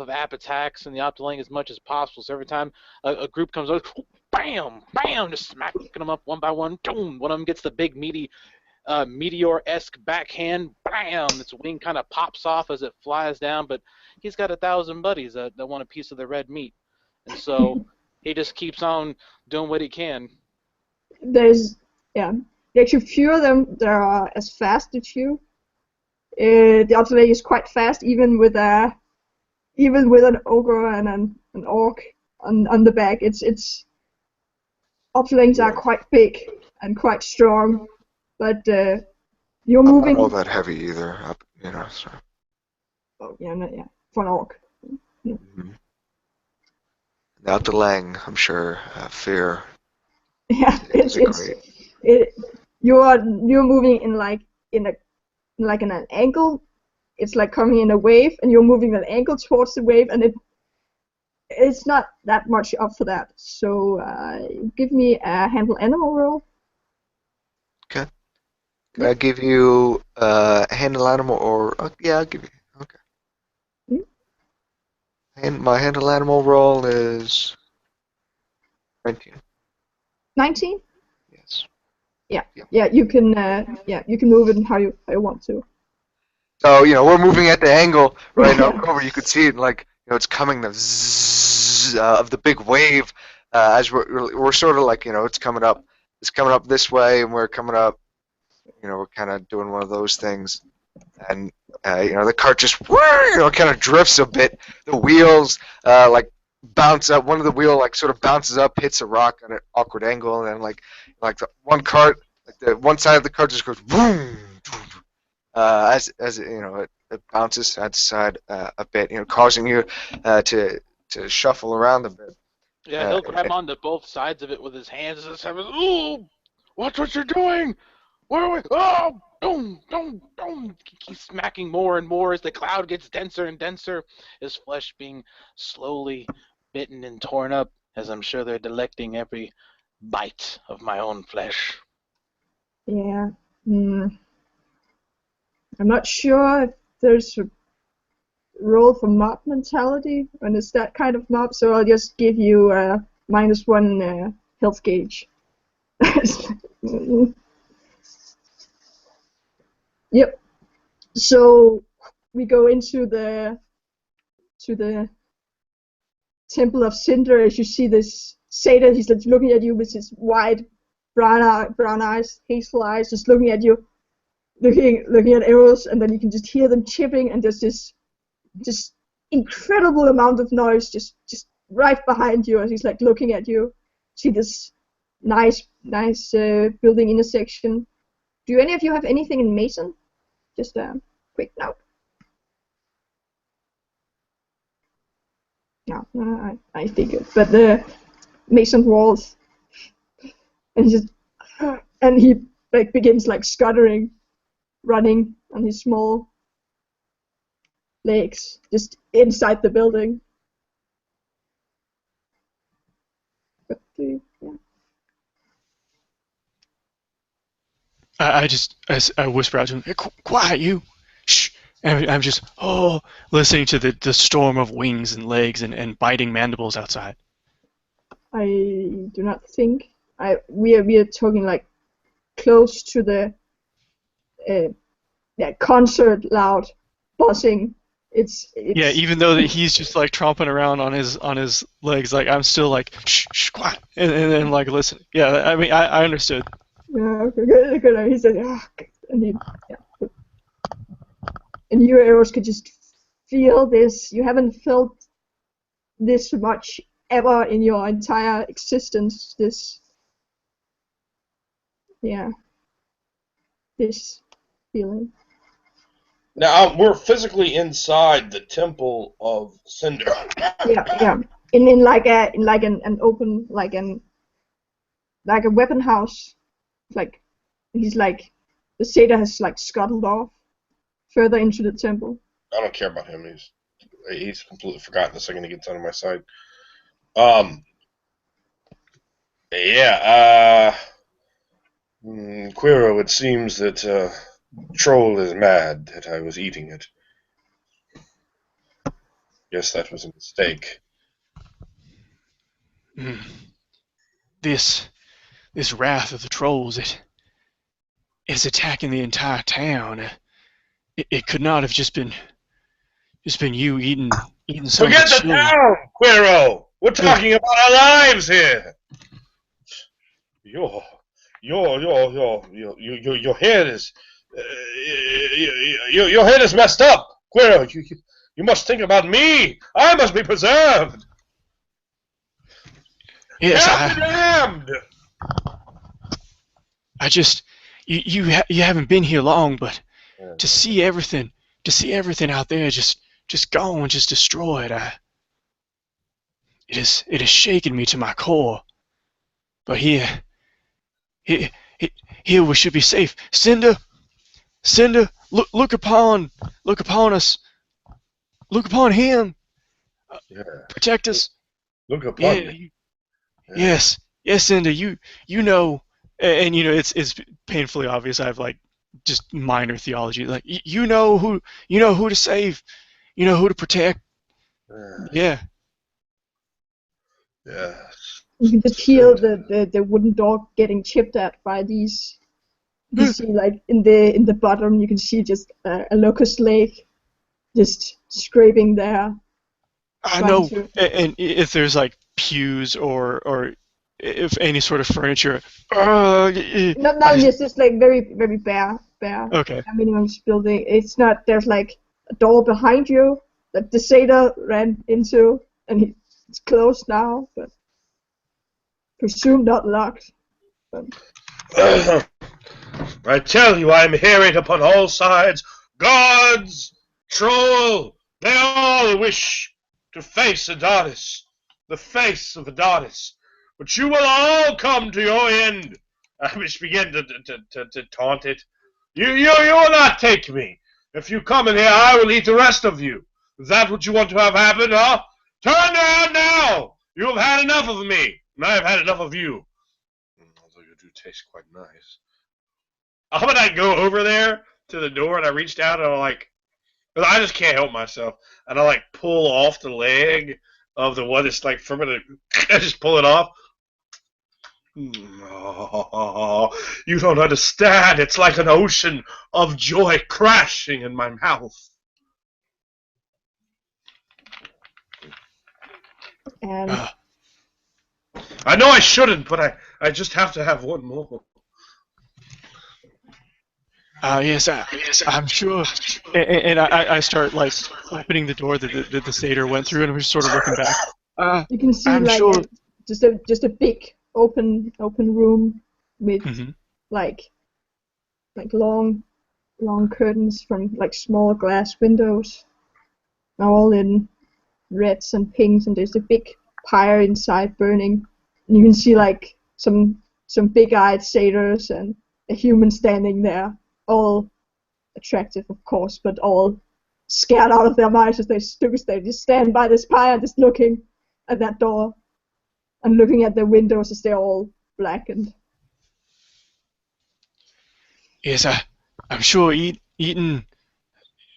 Speaker 5: app attacks and the Optilang as much as possible. So every time a group comes over, bam, bam, just smacking them up one by one. Boom! One of them gets the big meaty meteor-esque backhand, bam! Its wing kind of pops off as it flies down, but he's got 1,000 buddies that want a piece of the red meat, and so he just keeps on doing what he can.
Speaker 1: There's actually few of them that are as fast as you. The Optilang is quite fast, even with an ogre and an orc on the back. It's Optilangs are quite big and quite strong, but you're moving.
Speaker 3: I'm not all that heavy either, you know. So.
Speaker 1: Oh yeah, for an orc. Yeah.
Speaker 3: Mm-hmm. The Optilang, I'm sure, fear.
Speaker 1: Yeah, you're moving in an angle. It's like coming in a wave, and you're moving an angle towards the wave, and it's not that much up for that. So give me a handle animal roll.
Speaker 3: Okay. Can I give you a handle animal or yeah, I'll give you. Okay. And my handle animal roll is 19.
Speaker 1: 19?
Speaker 3: Yes.
Speaker 1: Yeah. You can move it how you want to.
Speaker 3: So you know we're moving at the angle right now. Over, you could see it like it's coming the zzz of the big wave as we're sort of like it's coming up this way and we're coming up. We're kind of doing one of those things, and the cart just kind of drifts a bit. The wheels like bounce up. One of the wheel like sort of bounces up, hits a rock at an awkward angle, and then like the one cart, like the one side of the cart just goes boom. As it bounces side to side a bit, causing you to shuffle around a bit.
Speaker 5: Yeah, he'll grab onto both sides of it with his hands and say, "Ooh, watch what you're doing! Where are we? Oh, boom, boom, boom!" He keeps smacking more and more as the cloud gets denser and denser. His flesh being slowly bitten and torn up, as I'm sure they're delecting every bite of my own flesh.
Speaker 1: Yeah. I'm not sure if there's roll for mob mentality, and it's that kind of mob, so I'll just give you -1 health gauge. Yep. So we go into the Temple of Cinder as you see this Satyr. He's like looking at you with his wide brown eyes, hazel eyes, just looking at you, looking at arrows, and then you can just hear them chipping, and there's this just incredible amount of noise just right behind you as he's like looking at you. See this nice building intersection. Do any of you have anything in Mason? Just a quick note. No, I figured. But the Mason walls, and he like begins like scuttering, running on his small legs, just inside the building. But, yeah.
Speaker 2: I whisper out to him, hey, quiet you, shh. And I'm just listening to the storm of wings and legs and biting mandibles outside.
Speaker 1: I do not think we are talking like close to the concert loud buzzing. It's
Speaker 2: yeah, even though that he's just like tromping around on his legs, like I'm still like shh, quiet, and then like listen. Yeah, I mean I understood.
Speaker 1: Yeah, okay, good. He said, and you arrows could just feel this. You haven't felt this much ever in your entire existence. This feeling.
Speaker 4: Now we're physically inside the Temple of Cinder.
Speaker 1: Yeah. In like an open like a weapon house. Like he's like the Satyr has like scuttled off further into the temple.
Speaker 4: I don't care about him. He's completely forgotten the second he gets out of my sight. Quiro, it seems that Troll is mad that I was eating it. Yes, that was a mistake.
Speaker 2: This wrath of the trolls, it is attacking the entire town. It could not have just been you eating some.
Speaker 4: Forget the town, Quiro. We're talking about our lives here. Your head is your head is messed up, Quiro. You must think about me. I must be preserved.
Speaker 2: Yes,
Speaker 4: damned.
Speaker 2: I just you haven't been here long, but to see everything out there just gone, just destroyed, it has shaken me to my core. But here we should be safe. Cinder, look upon us. Look upon him. Protect us.
Speaker 4: Look upon me.
Speaker 2: Yes, Cinder. You know, and you know it's painfully obvious. I have like just minor theology. Like you know who to save. You know who to protect. Yeah.
Speaker 1: You can just hear the wooden door getting chipped at by these. You see, like in the bottom, you can see just a locust lake, just scraping there.
Speaker 2: I know, and if there's like pews or if any sort of furniture.
Speaker 1: It's just like very very bare.
Speaker 2: Okay.
Speaker 1: I mean, I'm just building. It's not. There's like a door behind you that the Satyr ran into, and it's closed now, but presumed not locked. But.
Speaker 4: I tell you, I am hearing upon all sides. Gods, Troll, they all wish to face Adonis, the face of Adonis. But you will all come to your end. I must begin to taunt it. You will not take me. If you come in here, I will eat the rest of you. Is that what you want to have happen, huh? Turn around now! You have had enough of me, and I have had enough of you. Although you do taste quite nice. How about I go over there to the door and I reached out and I'm like, 'Cause I just can't help myself, and I like pull off the leg of the one that's like from it. I just pull it off. Oh, you don't understand. It's like an ocean of joy crashing in my mouth.
Speaker 1: And
Speaker 2: Uh,
Speaker 4: I know I shouldn't, but I just have to have one more.
Speaker 2: yes, I'm sure. And I start like opening the door that the satyr went through, and I'm just sort of looking back.
Speaker 1: you can see
Speaker 2: I'm
Speaker 1: like
Speaker 2: sure.
Speaker 1: just a big open room with
Speaker 2: Mhm.
Speaker 1: like long curtains from like small glass windows, all in reds and pinks, and there's a big pyre inside burning. And you can see like some big-eyed satyrs and a human standing there, all attractive, of course, but all scared out of their minds as they just stand by this pyre, just looking at that door and looking at the windows as they're all blackened.
Speaker 2: Yes, I'm sure eating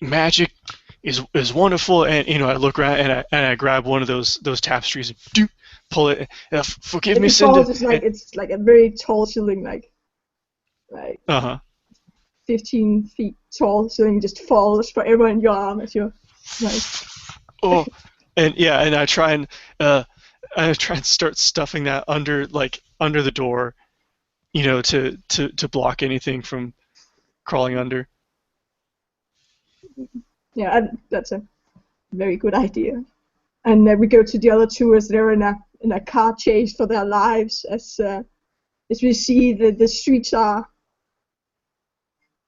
Speaker 2: magic is wonderful, and I look around and I grab one of those tapestries and pull it. Forgive
Speaker 1: And
Speaker 2: me,
Speaker 1: it falls,
Speaker 2: Cinder.
Speaker 1: it's like a very tall ceiling, like
Speaker 2: Uh huh.
Speaker 1: 15 feet tall ceiling, just falls forever in your arm as you're like,
Speaker 2: Oh, and yeah, and I try and start stuffing that under the door, to block anything from crawling under.
Speaker 1: yeah, that's a very good idea. And we go to the other two as they're in a car chase for their lives, as we see the streets are.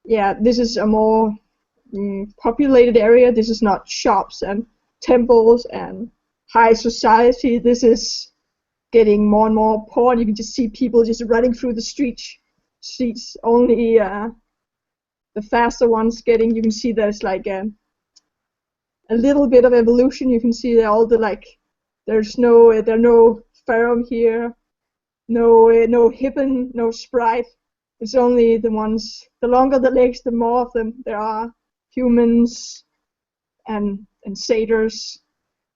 Speaker 1: Yeah, this is a more populated area. This is not shops and temples and high society. This is getting more and more poor, and you can just see people just running through the streets. Only the faster ones getting. You can see there's like a little bit of evolution. You can see that all the there's no Farum here, no Hippen, no Sprite. It's only the ones. The longer the legs, the more of them there are. Humans and satyrs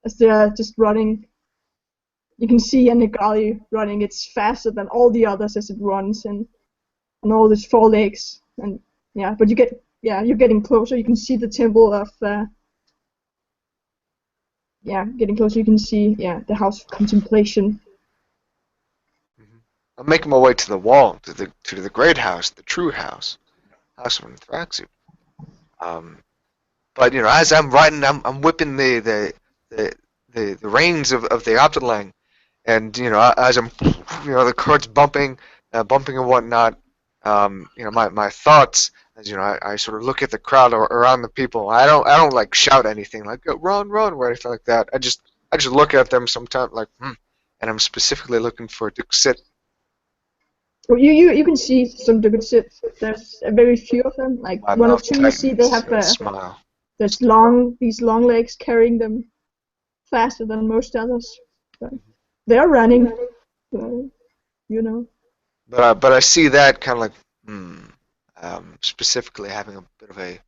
Speaker 1: as they're just running. You can see a Nigali running. It's faster than all the others as it runs, and all these four legs. And yeah, but you're getting closer. You can see the temple of. Getting closer. You can see the house of contemplation.
Speaker 3: I'm making my way to the wall, to the great house, the true house of Anthraxu. But as I'm riding, I'm whipping the reins of the Optelang, and as I'm the cart's bumping and whatnot. My thoughts as I sort of look at the crowd around the people. I don't like shout anything like run or anything like that. I just look at them sometimes like and I'm specifically looking for Dixit.
Speaker 1: Well, you can see some Dixit. There's a very few of them. Like
Speaker 3: My
Speaker 1: one or
Speaker 3: mouth
Speaker 1: two, you see they have
Speaker 3: tightens, smile.
Speaker 1: there's these long legs carrying them faster than most others. But they're running,
Speaker 3: But I see that kind of like specifically having a bit of a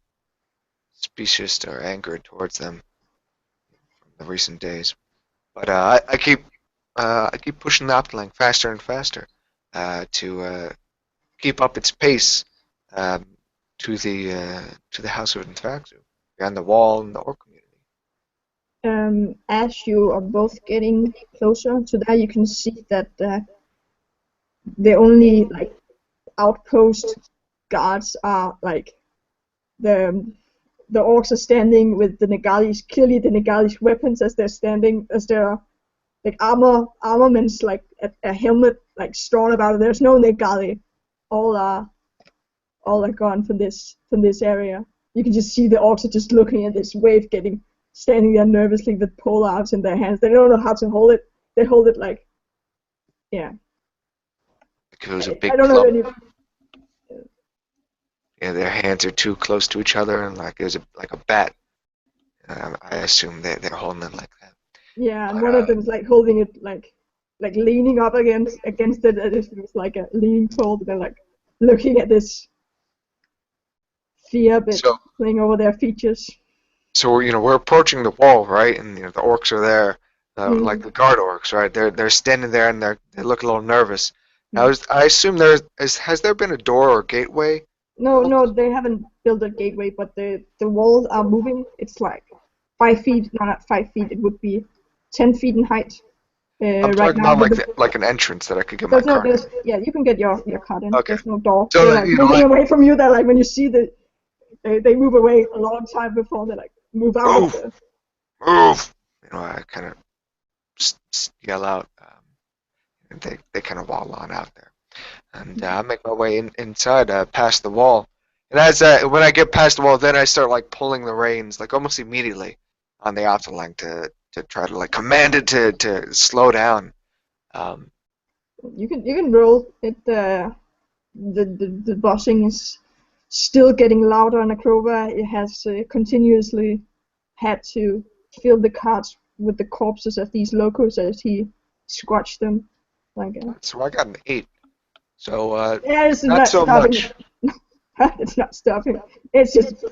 Speaker 3: specious or anger towards them from the recent days. But I keep pushing the Optelang faster and faster to keep up its pace to the house of Anthraxu, beyond the wall and the orc community.
Speaker 1: As you are both getting closer to that, you can see that the only outpost guards are the orcs are standing with the Negalis, clearly the Negalis weapons as they're standing, as they're armaments, a helmet strawn about it. There's no Negali. All are gone from this area. You can just see the orcs are just looking at this wave, standing there nervously with pole arms in their hands. They don't know how to hold it. They hold it
Speaker 3: Like it was a big
Speaker 1: I don't
Speaker 3: club.
Speaker 1: know
Speaker 3: Yeah, their hands are too close to each other, and like it was like a bat. I assume they're holding it like that.
Speaker 1: Yeah, and one of them is holding it leaning up against it as if it was like a leaning pole. They're looking at this fear bit playing over their features.
Speaker 3: So we're approaching the wall, right? And the orcs are there, like
Speaker 1: Mm.
Speaker 3: the guard orcs, right? They're standing there and they look a little nervous.
Speaker 1: Mm.
Speaker 3: I assume has there been a door or gateway?
Speaker 1: No, they haven't built a gateway, but the walls are moving. It's like 5 feet, no, not 5 feet. It would be 10 feet in height.
Speaker 3: I'm
Speaker 1: Right
Speaker 3: talking
Speaker 1: now,
Speaker 3: about
Speaker 1: with
Speaker 3: like an entrance that I could get my
Speaker 1: there's no,
Speaker 3: cart in.
Speaker 1: yeah, you can get your cart in.
Speaker 3: Okay.
Speaker 1: There's no door.
Speaker 3: So
Speaker 1: They're
Speaker 3: that,
Speaker 1: like moving away from you. They're like when you see they move away a long time before they like move out of
Speaker 3: move,
Speaker 1: the.
Speaker 3: move. I kind of yell out, and they kind of wall on out there. And I make my way inside, past the wall. And when I get past the wall, then I start like pulling the reins, like almost immediately, on the Afterlang to try to like command it to slow down. Um,
Speaker 1: You can roll it. The bossing is still getting louder on Akrova. It has continuously had to fill the carts with the corpses of these locals as he squashed them. Like,
Speaker 3: so I got an 8. So
Speaker 1: yeah, it's
Speaker 3: not
Speaker 1: not
Speaker 3: so
Speaker 1: stopping.
Speaker 3: much.
Speaker 1: It's not stopping. It's just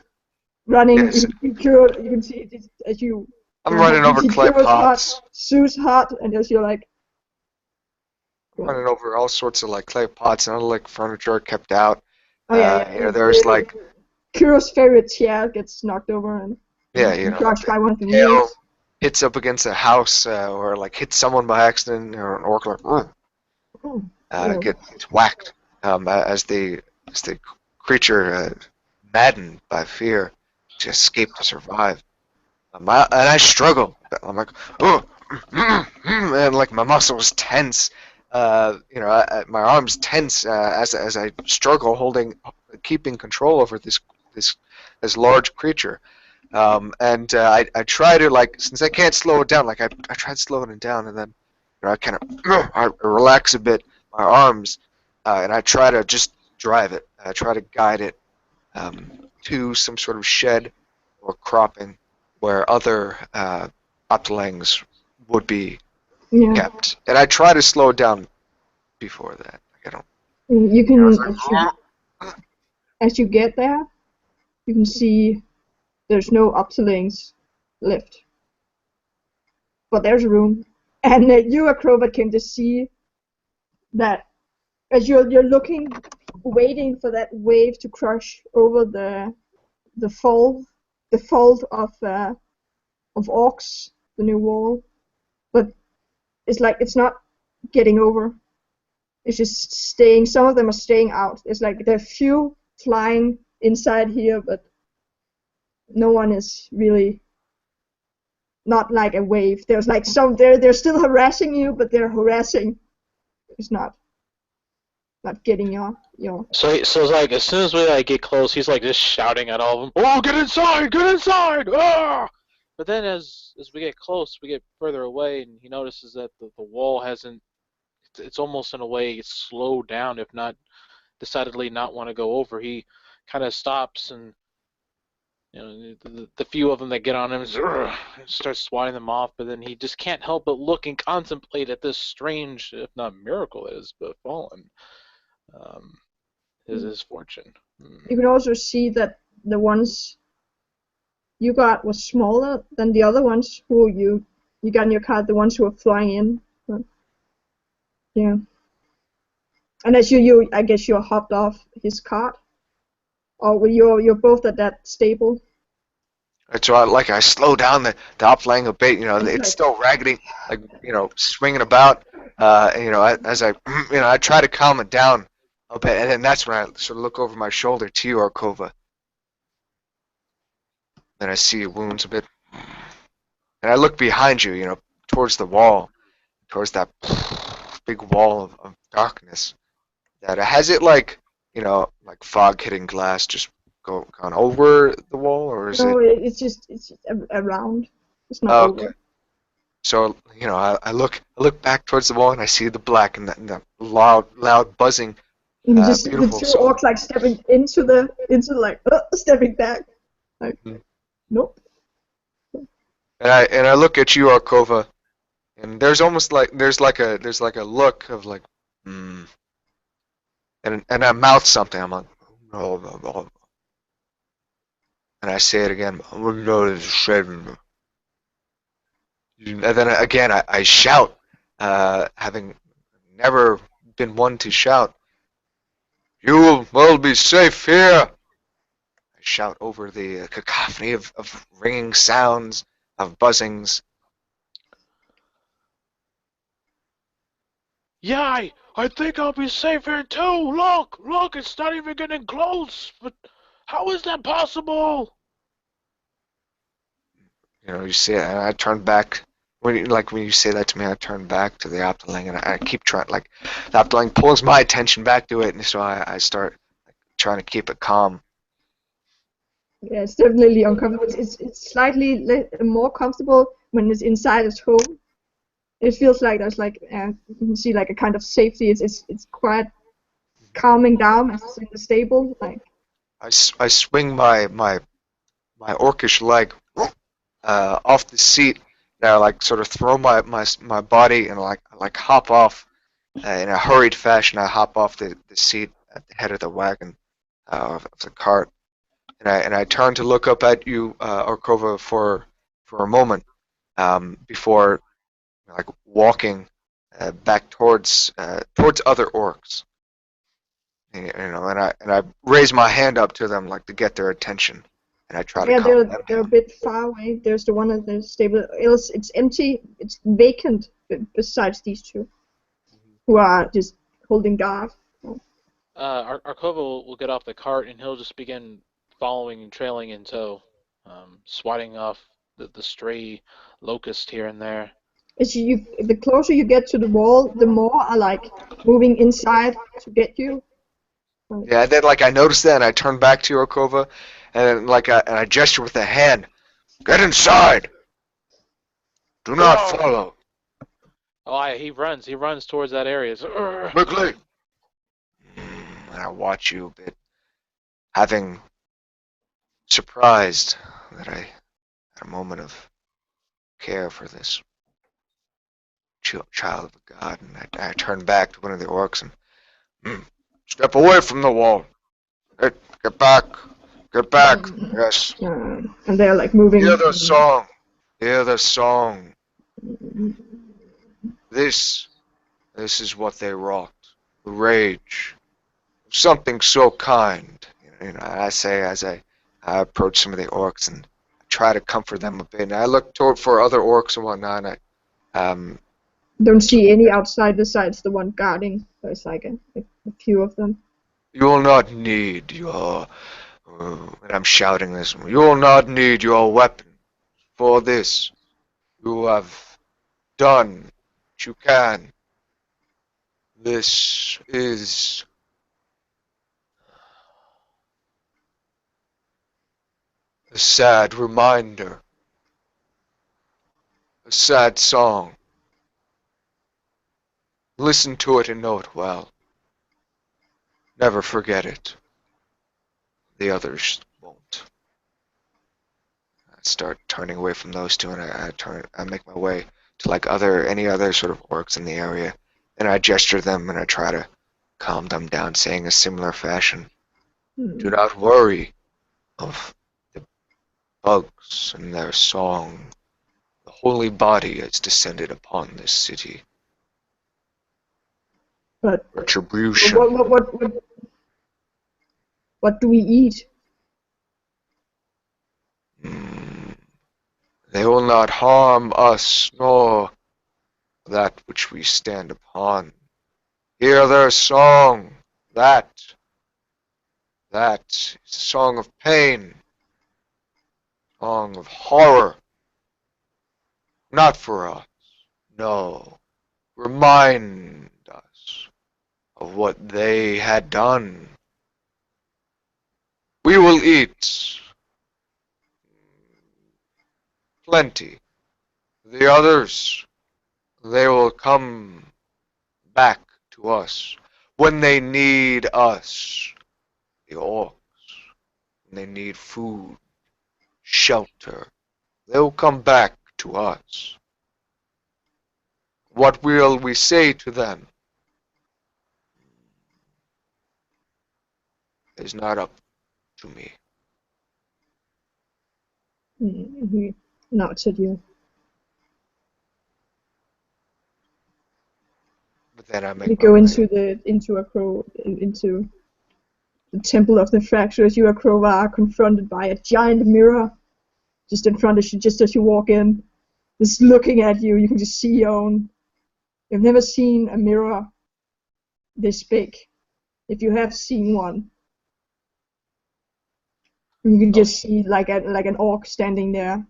Speaker 1: running.
Speaker 3: Yes.
Speaker 1: You can see it as you.
Speaker 3: I'm running
Speaker 1: you
Speaker 3: over
Speaker 1: see
Speaker 3: clay
Speaker 1: Kyro's heart,
Speaker 3: pots.
Speaker 1: Sue's heart, and as you're like.
Speaker 3: I'm running over all sorts of like clay pots and other like furniture kept out.
Speaker 1: Oh yeah.
Speaker 3: There's like
Speaker 1: Kyro's favorite chair gets knocked over and dodged by one of the
Speaker 3: hail
Speaker 1: mules.
Speaker 3: hits up against a house or like hits someone by accident or an orc like gets whacked as the creature maddened by fear to escape to survive. And I struggle. I'm like and like my muscles tense. My arms tense as I struggle keeping control over this large creature. And I try to like since I can't slow it down, like I tried slowing it down, and then I kind of I relax a bit my arms, and I try to just drive it. I try to guide it to some sort of shed or cropping where other Optalangs would be kept, and I try to slow it down before that. Like I don't.
Speaker 1: You can as you get there, you can see there's no Optalings left, but there's a room, and you, Akrova, can just see that as you're looking, waiting for that wave to crush over the fold of orcs, the new wall, but it's like it's not getting over. It's just staying. Some of them are staying out. It's like there are few flying inside here, but no one is really. Not like a wave. There's like some. They're still harassing you, but they're harassing. It's not getting your.
Speaker 5: So it's like as soon as we like get close, he's like just shouting at all of them. Oh, get inside! Get inside! Ah! But then as we get close, we get further away, and he notices that the wall hasn't. It's almost in a way it's slowed down, if not decidedly not want to go over. He kind of stops and. The few of them that get on him starts swatting them off, but then he just can't help but look and contemplate at this strange, if not miracle, that has befallen his fortune.
Speaker 1: You can also see that the ones you got was smaller than the other ones who you got in your cart, the ones who were flying in. But, yeah. And as you I guess you're hopped off his cart. Or you're both at that stable.
Speaker 3: So I slow down the Optalang a bit. It's still raggedy, like swinging about. As I try to calm it down a bit, and then that's when I sort of look over my shoulder to you, Arkova. Then I see your wounds a bit, and I look behind you, towards the wall, towards that big wall of darkness. That has it like fog hitting glass, just gone over the wall, or is
Speaker 1: no,
Speaker 3: it?
Speaker 1: it's just around. It's not over.
Speaker 3: So I look back towards the wall and I see the black and the loud buzzing.
Speaker 1: And just
Speaker 3: beautiful
Speaker 1: the two orcs like stepping stepping back. Like nope.
Speaker 3: And I look at you, Arkova, and there's almost like there's like a look of like and I mouth something. I'm like, oh. And I say it again. And then again, I shout, having never been one to shout. You will well be safe here. I shout over the cacophony of ringing sounds, of buzzings.
Speaker 5: Yeah, I think I'll be safe here too. Look, it's not even getting close. But how is that possible?
Speaker 3: You see it, and I turn back. When you say that to me, I turn back to the Optiling, and I keep trying. Like the Optiling pulls my attention back to it, and so I start trying to keep it calm.
Speaker 1: Yeah, it's definitely uncomfortable. It's slightly more comfortable when it's inside its home. It feels like there's like you can see like a kind of safety. It's quite calming down as it's in the stable. Like
Speaker 3: I swing my orcish leg off the seat. And I like sort of throw my body and like hop off in a hurried fashion. I hop off the seat at the head of the wagon of the cart, and I turn to look up at you, Orkova, for a moment before like walking back towards other orcs. And I raise my hand up to them like to get their attention, and I try to
Speaker 1: yeah,
Speaker 3: calm them
Speaker 1: they're a
Speaker 3: down.
Speaker 1: bit far away. There's the one at the stable. Else it's empty. It's vacant. Besides these two, who are just holding guard.
Speaker 5: Arkova will get off the cart and he'll just begin following and trailing in tow, swatting off the stray locust here and there.
Speaker 1: The closer you get to the wall, the more are like moving inside to get you.
Speaker 3: Yeah, and then like I notice that, and I turn back to Orkova, and I gesture with a hand. Get inside. Do not
Speaker 5: Oh.
Speaker 3: follow.
Speaker 5: Oh, he runs towards that area. So,
Speaker 3: Quickly. And I watch you a bit, having surprised that I had a moment of care for this child of a god, and I turn back to one of the orcs and step away from the wall. Get back. Get back. Yes.
Speaker 1: And they're like moving.
Speaker 3: Hear the song. Hear the song. This is what they wrought. The rage. Something so kind. I say as I approach some of the orcs and try to comfort them a bit. And I look toward for other orcs and whatnot. And I
Speaker 1: don't see any outside besides the one guarding. There's like a few of them.
Speaker 3: You will not need your. And I'm shouting this. You will not need your weapon for this. You have done what you can. This is a sad reminder. A sad song. Listen to it and know it well. Never forget it. The others won't. I start turning away from those two, and I make my way to like any other sort of orcs in the area, and I gesture them and I try to calm them down, saying a similar fashion. Do not worry of the bugs and their song. The holy body has descended upon this city.
Speaker 1: But
Speaker 3: retribution.
Speaker 1: What do we eat?
Speaker 3: They will not harm us, nor that which we stand upon. Hear their song. That is a song of pain, song of horror. Not for us, no. Remind us of what they had done. We will eat plenty. The others, they will come back to us when they need us. The orcs, when they need food, shelter, they'll come back to us. What will we say to them? It's not up to me.
Speaker 1: He nods at you.
Speaker 3: But then I make
Speaker 1: You
Speaker 3: my
Speaker 1: go
Speaker 3: way.
Speaker 1: into the temple of the fractures. You, Akrova, are confronted by a giant mirror just in front of you, just as you walk in. Just looking at you, you can just see your own. You've never seen a mirror this big. If you have seen one, you can just see like an orc standing there.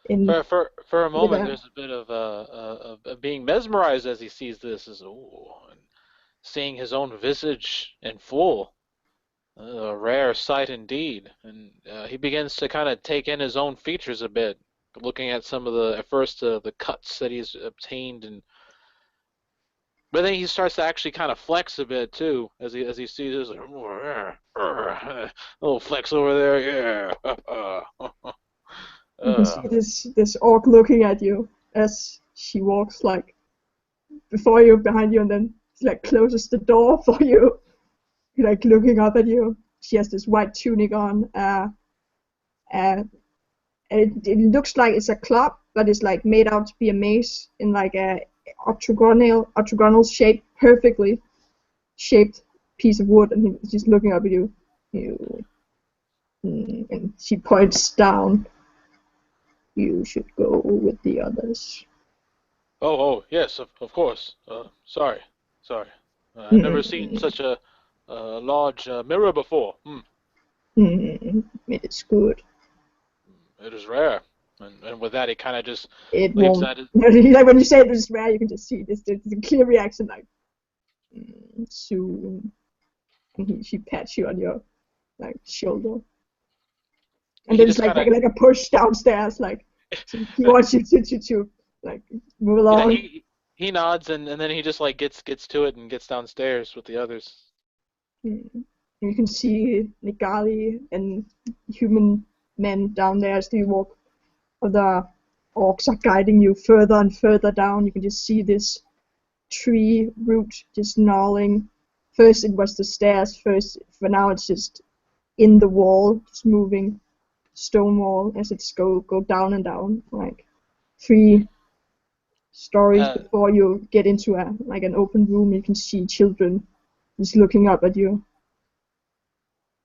Speaker 5: For a moment,
Speaker 1: a-
Speaker 5: there's a bit of being mesmerized as he sees this, and seeing his own visage in full. A rare sight indeed, and he begins to kind of take in his own features a bit, looking at some of at first the cuts that he's obtained, but then he starts to actually kind of flex a bit too, as he sees this, like, a little flex over there, yeah.
Speaker 1: You can see this orc looking at you as she walks like before you, behind you, and then she like closes the door for you, like looking up at you. She has this white tunic on. It looks like it's a club, but it's like made out to be a mace in like a octagonal shape, perfectly shaped piece of wood, and she's looking up at you. And she points down. You should go with the others.
Speaker 5: Oh, yes, of course. Sorry. I've never seen such a large mirror before.
Speaker 1: It is good.
Speaker 5: It is rare. And with that, he kind of just
Speaker 1: It
Speaker 5: leaves
Speaker 1: won't.
Speaker 5: that.
Speaker 1: Like when you say it is rare, you can just see this. There's a clear reaction, like soon. And she pats you on your like shoulder, and
Speaker 5: He
Speaker 1: then it's
Speaker 5: just
Speaker 1: like
Speaker 5: kind of.
Speaker 1: like a push downstairs, like he wants you to like move
Speaker 5: Yeah,
Speaker 1: along.
Speaker 5: he nods and then he just like gets to it and gets downstairs with the others.
Speaker 1: You can see Nigali and human men down there as you walk. The orcs are guiding you further and further down. You can just see this tree root just gnawing. First it was the stairs, for now it's just in the wall, just moving stone wall as it's go down and down, like 3 stories
Speaker 5: Uh,
Speaker 1: before you get into an open room. You can see children just looking up at you.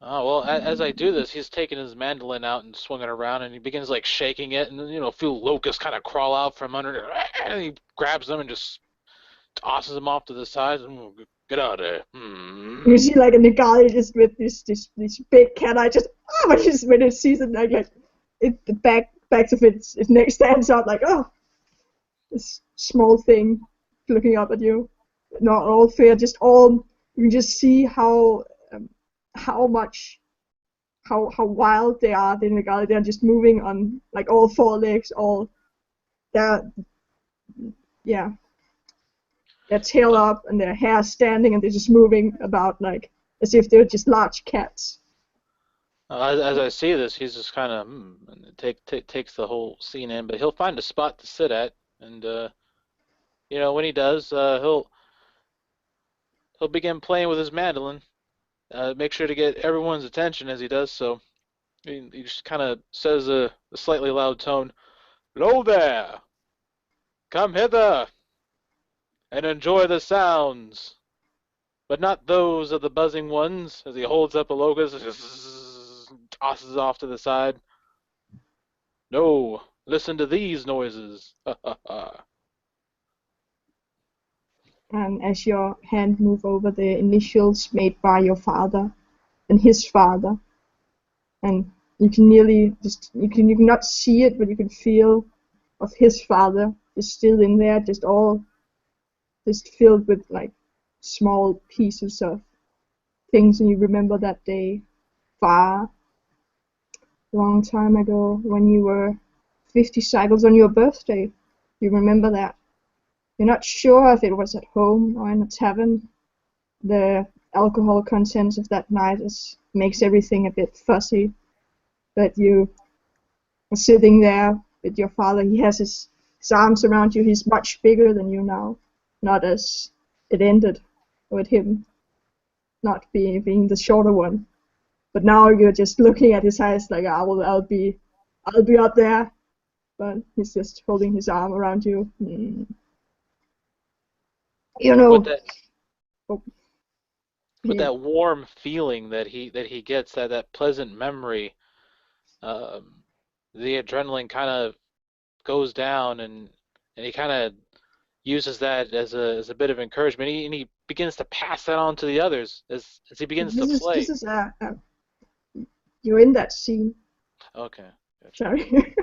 Speaker 5: Oh, well, as I do this, he's taking his mandolin out and swinging around, and he begins like shaking it, and feel locusts kind of crawl out from under it, and he grabs them and just tosses them off to the side, and get out of there.
Speaker 1: You see like a Nigali just with this big cat eye just when it sees it like the backs of its neck stands out like this small thing looking up at you. Not all fear, just all you can just see how wild they are. The Nigali, they're just moving on like all 4 legs, they're their tail up and their hair standing, and they're just moving about like as if they're just large cats.
Speaker 5: As I see this, he's just kind of and takes the whole scene in, but he'll find a spot to sit at, and when he does, he'll begin playing with his mandolin. Make sure to get everyone's attention as he does so. He just kind of says a slightly loud tone, "Hello there! Come hither and enjoy the sounds, but not those of the buzzing ones," as he holds up a locust and just tosses off to the side. "No, listen to these noises." Ha ha ha.
Speaker 1: And as your hand move over the initials made by your father and his father, and you can nearly you cannot see it, but you can feel of his father is still in there, just filled with like small pieces of things, and you remember that day far long time ago when you were 50 cycles on your birthday. You remember that. You're not sure if it was at home or in a tavern. The alcohol content of that night makes everything a bit fuzzy. But you are sitting there with your father. He has his arms around you. He's much bigger than you now. Not as it ended with him not being the shorter one. But now you're just looking at his eyes like, I'll be I'll be up there. But he's just holding his arm around you. You know,
Speaker 5: With that
Speaker 1: oh,
Speaker 5: with
Speaker 1: he,
Speaker 5: that warm feeling that he gets, that pleasant memory, um, the adrenaline kind of goes down, and he kind of uses that as a bit of encouragement. And he begins to pass that on to the others as he begins to
Speaker 1: this
Speaker 5: play.
Speaker 1: is you're in that scene.
Speaker 5: Okay, gotcha.
Speaker 1: Sorry.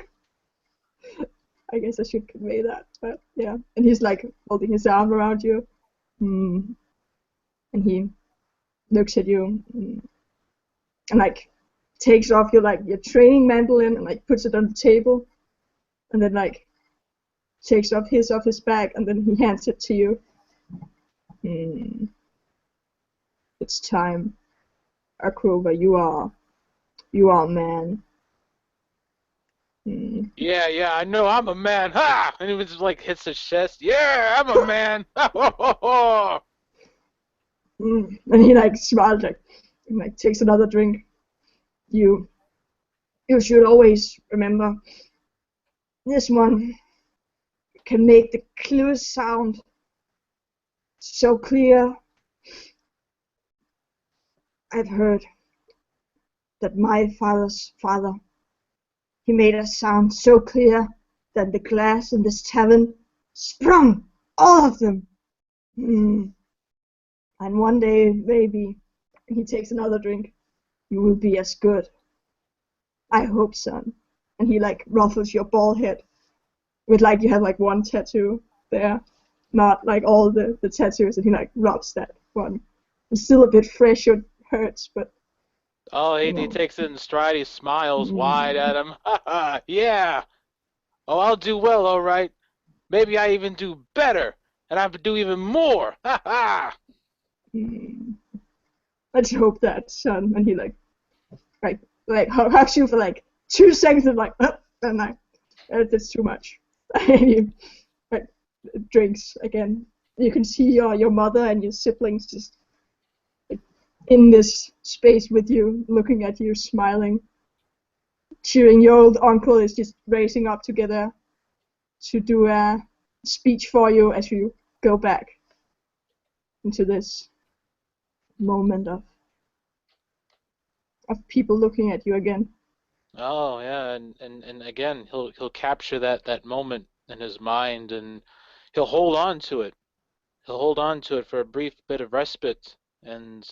Speaker 1: I guess I should convey that, but yeah. And he's like holding his arm around you, and he looks at you, and like takes off your training mandolin and like puts it on the table, and then like takes off his back, and then he hands it to you. It's time, Akrova. You are a man.
Speaker 5: Yeah, I know I'm a man. Ha! And he just like hits his chest. Yeah, I'm a man. Ha, ho, ho, ho.
Speaker 1: And he like smiles and like takes another drink. You should always remember this one can make the clearest sound so clear. I've heard that my father's father, he made a sound so clear that the glass in this tavern sprung, all of them. And one day, maybe, he takes another drink, you will be as good. I hope, son. And he like ruffles your bald head with like you have like one tattoo there, not like all the tattoos, and he like rubs that one. It's still a bit fresh, it hurts, but
Speaker 5: Oh, he
Speaker 1: no.
Speaker 5: takes it in stride. He smiles wide at him. Ha ha! Yeah. Oh, I'll do well, all right. Maybe I even do better, and I do even more. Ha ha!
Speaker 1: Let's hope that, son. And he like hugs you for like 2 seconds and like, and like, that's too much. And he like drinks again. You can see your mother and your siblings just like, in this space with you, looking at you, smiling, cheering. Your old uncle is just racing up together to do a speech for you as you go back into this moment of people looking at you again.
Speaker 5: Oh yeah, and again, he'll capture that moment in his mind, and he'll hold on to it. He'll hold on to it for a brief bit of respite, and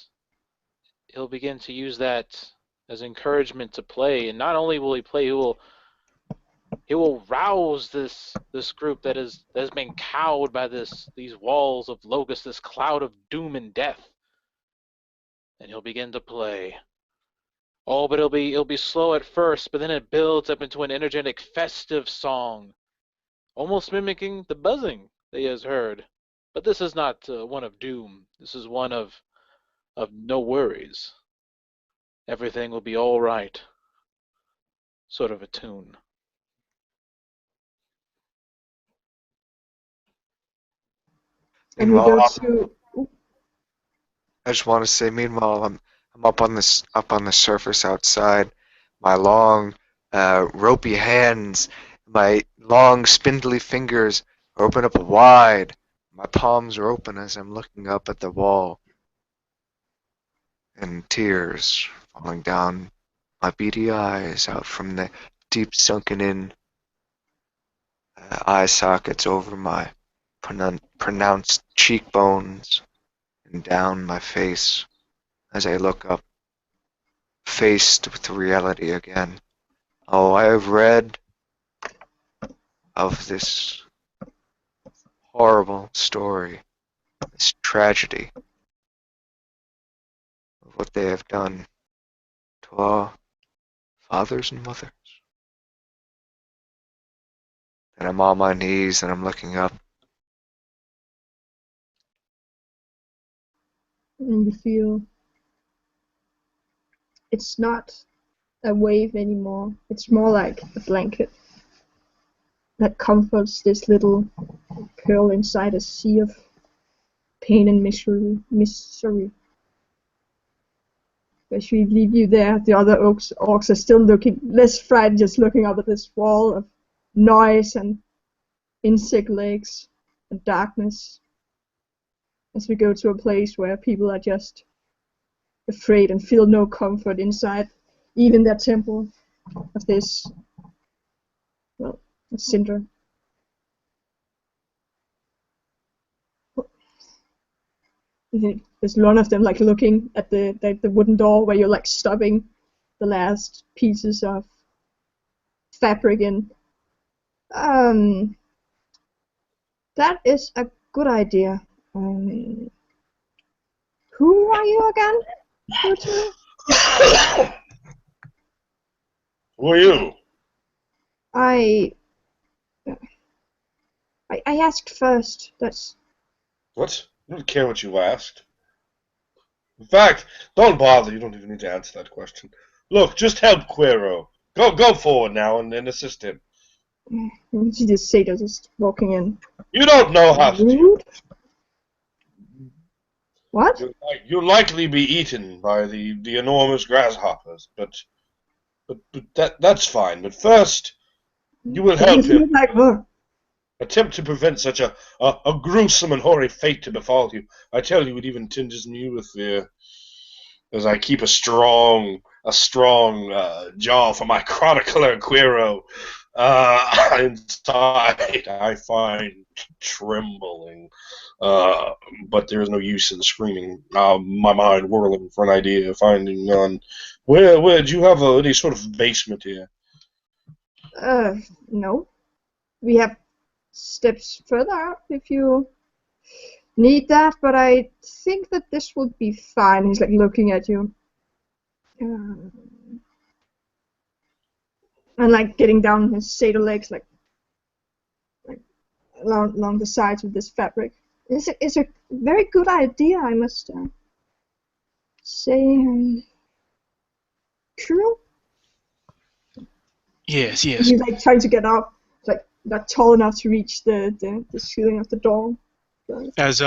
Speaker 5: he'll begin to use that as encouragement to play. And not only will he play, he will rouse this group that has been cowed by these walls of Logos, this cloud of doom and death, and he'll begin to play. Oh, but it'll be slow at first, but then it builds up into an energetic, festive song, almost mimicking the buzzing that he has heard. But this is not one of doom. This is one of no worries. Everything will be all right. Sort of a tune.
Speaker 1: And we
Speaker 3: Meanwhile,
Speaker 1: go to
Speaker 3: I just want to say, meanwhile, I'm up on the surface outside. My long, ropey hands, my long, spindly fingers are open up wide. My palms are open as I'm looking up at the wall, and tears falling down my beady eyes out from the deep sunken in eye sockets over my pronounced cheekbones and down my face as I look up, faced with reality again. Oh, I have read of this horrible story, this tragedy of what they have done to our fathers and mothers. And I'm on my knees and I'm looking up.
Speaker 1: and you feel it's not a wave anymore. It's more like a blanket that comforts this little girl inside a sea of pain and misery. As we leave you there, the other orcs are still looking less frightened, just looking up at this wall of noise and insect legs and darkness. As we go to a place where people are just afraid and feel no comfort inside, even their temple of this, well, cinder. There's one of them like looking at the wooden door where you're like stubbing the last pieces of fabric in. That is a good idea. Who are you again?
Speaker 4: Who are you?
Speaker 1: I asked first. That's.
Speaker 4: What? I don't care what you asked. In fact, don't bother. You don't even need to answer that question. Look, just help Quero. Go forward now and assist him.
Speaker 1: You see this satyr just walking in.
Speaker 4: You don't know how to do it.
Speaker 1: What?
Speaker 4: You'll likely be eaten by the enormous grasshoppers, but that's fine. But first, you will help him.
Speaker 1: Like her.
Speaker 4: Attempt to prevent such a gruesome and hoary fate to befall you. I tell you, it even tinges me with fear, as I keep a strong jaw for my chronicler Quero. Inside, I find trembling, but there is no use in screaming. My mind whirling for an idea, finding none. Where do you have any sort of basement here?
Speaker 1: No. We have steps further up if you need that, but I think that this would be fine. He's like looking at you. And like getting down his satyr legs, like along the sides of this fabric. It's a very good idea, I must say. True.
Speaker 2: Yes.
Speaker 1: He's like trying to get up, like not tall enough to reach the ceiling of the door.
Speaker 2: As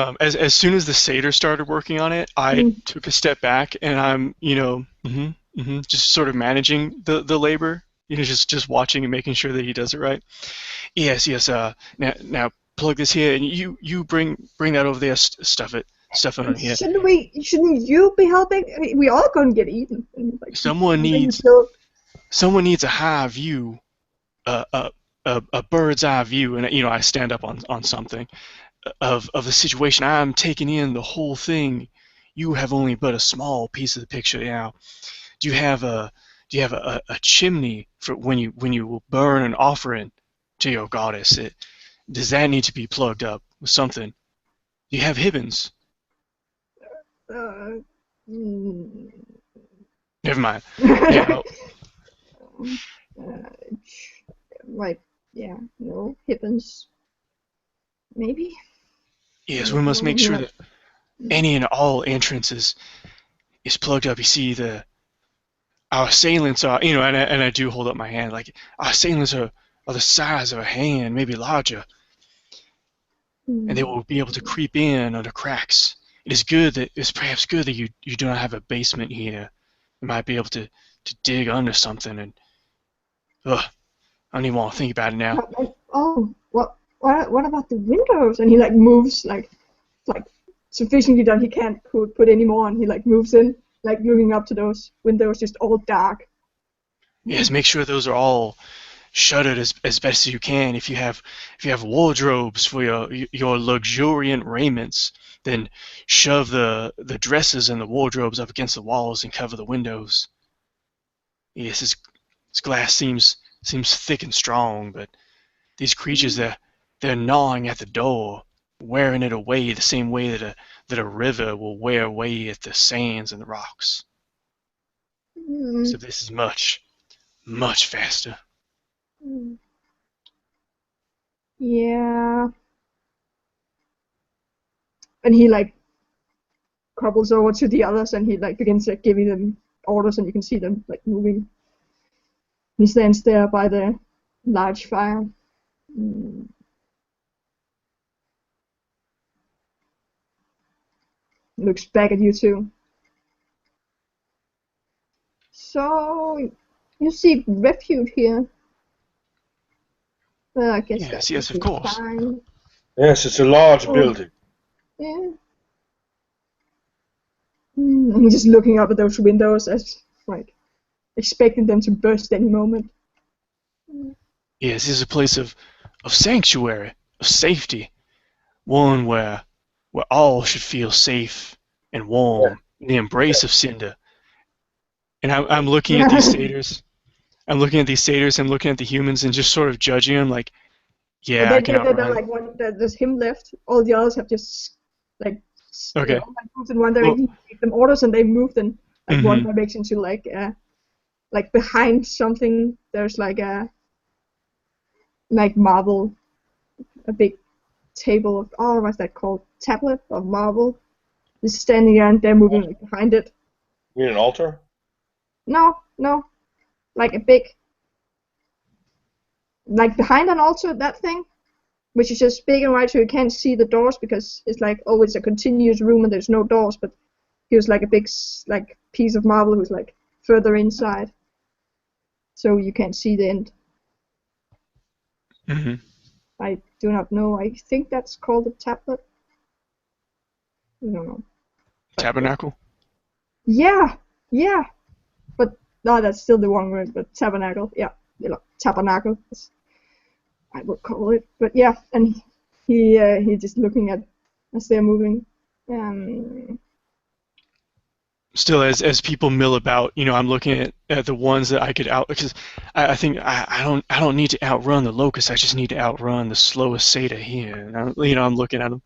Speaker 2: soon as the satyr started working on it, I took a step back and I'm just sort of managing the labor, just watching and making sure that he does it right. Yes. Now plug this here and you bring that over there, stuff it on here.
Speaker 1: Shouldn't you be helping? We all gonna get eaten. Like,
Speaker 2: someone needs a high view, a bird's eye view, and I stand up on something of the situation. I'm taking in the whole thing. You have only but a small piece of the picture now. Do you have a chimney for when you will burn an offering to your goddess? Does that need to be plugged up with something? Do you have Hibbins? Never mind. Yeah,
Speaker 1: no, Hibbins. Maybe?
Speaker 2: Yes, we must make sure that any and all entrances is plugged up. You see, our assailants are, and I do hold up my hand, like, our assailants are the size of a hand, maybe larger, and they will be able to creep in under cracks. It's perhaps good that you do not have a basement here. You might be able to dig under something, and I don't even want to think about it now.
Speaker 1: Oh, what about the windows? And he like moves like sufficiently that he can't put any more, and he like moves in, like looking up to those windows, just all dark.
Speaker 2: Yes, make sure those are all shuttered as best as you can. If you have wardrobes for your luxuriant raiments, then shove the dresses and the wardrobes up against the walls and cover the windows. Yes, this glass seems thick and strong, but these creatures, they're gnawing at the door, wearing it away the same way that a river will wear away at the sands and the rocks. So this is much faster.
Speaker 1: Yeah. And he like cobbles over to the others, and he like begins like giving them orders, and you can see them like moving. He stands there by the large fire. Looks back at you too. So you seek refuge here. Well, I guess
Speaker 2: Yes,
Speaker 1: that
Speaker 2: yes,
Speaker 1: would
Speaker 2: of
Speaker 1: be
Speaker 2: course.
Speaker 1: fine.
Speaker 4: Yes, it's a large
Speaker 1: Oh.
Speaker 4: building.
Speaker 1: Yeah. I'm just looking up at those windows as like expecting them to burst any moment.
Speaker 2: Yes, this is a place of sanctuary, of safety, one where all should feel safe and warm in the embrace of Cinder. And I'm looking at these satyrs. I'm looking at these satyrs. I'm looking at the humans and just sort of judging them. Like,
Speaker 1: But
Speaker 2: yeah, I can
Speaker 1: they're
Speaker 2: outrun.
Speaker 1: like one. There's him left. All the others have just like
Speaker 2: Okay.
Speaker 1: like moved in one direction. You give them orders and they moved in like one
Speaker 2: Mhm.
Speaker 1: direction to like behind something. There's like a marble, a big table of what's that called? Tablet of marble. Is standing there and they're moving like behind it.
Speaker 4: You mean an altar?
Speaker 1: No, like a big, like behind an altar, that thing, which is just big and wide so you can't see the doors because it's like always a continuous room and there's no doors, but here's like a big like piece of marble who's like further inside, so you can't see the end.
Speaker 2: Mhm.
Speaker 1: I do not know. I think that's called a tablet. I don't know.
Speaker 2: Tabernacle.
Speaker 1: Yeah, but no, that's still the wrong word. But tabernacle, yeah, tabernacle, I would call it. But yeah, and he just looking at as they're moving.
Speaker 2: Still, as people mill about, I'm looking at the ones that I could out, because I think I don't need to outrun the locust. I just need to outrun the slowest satyr here. And I'm looking at them.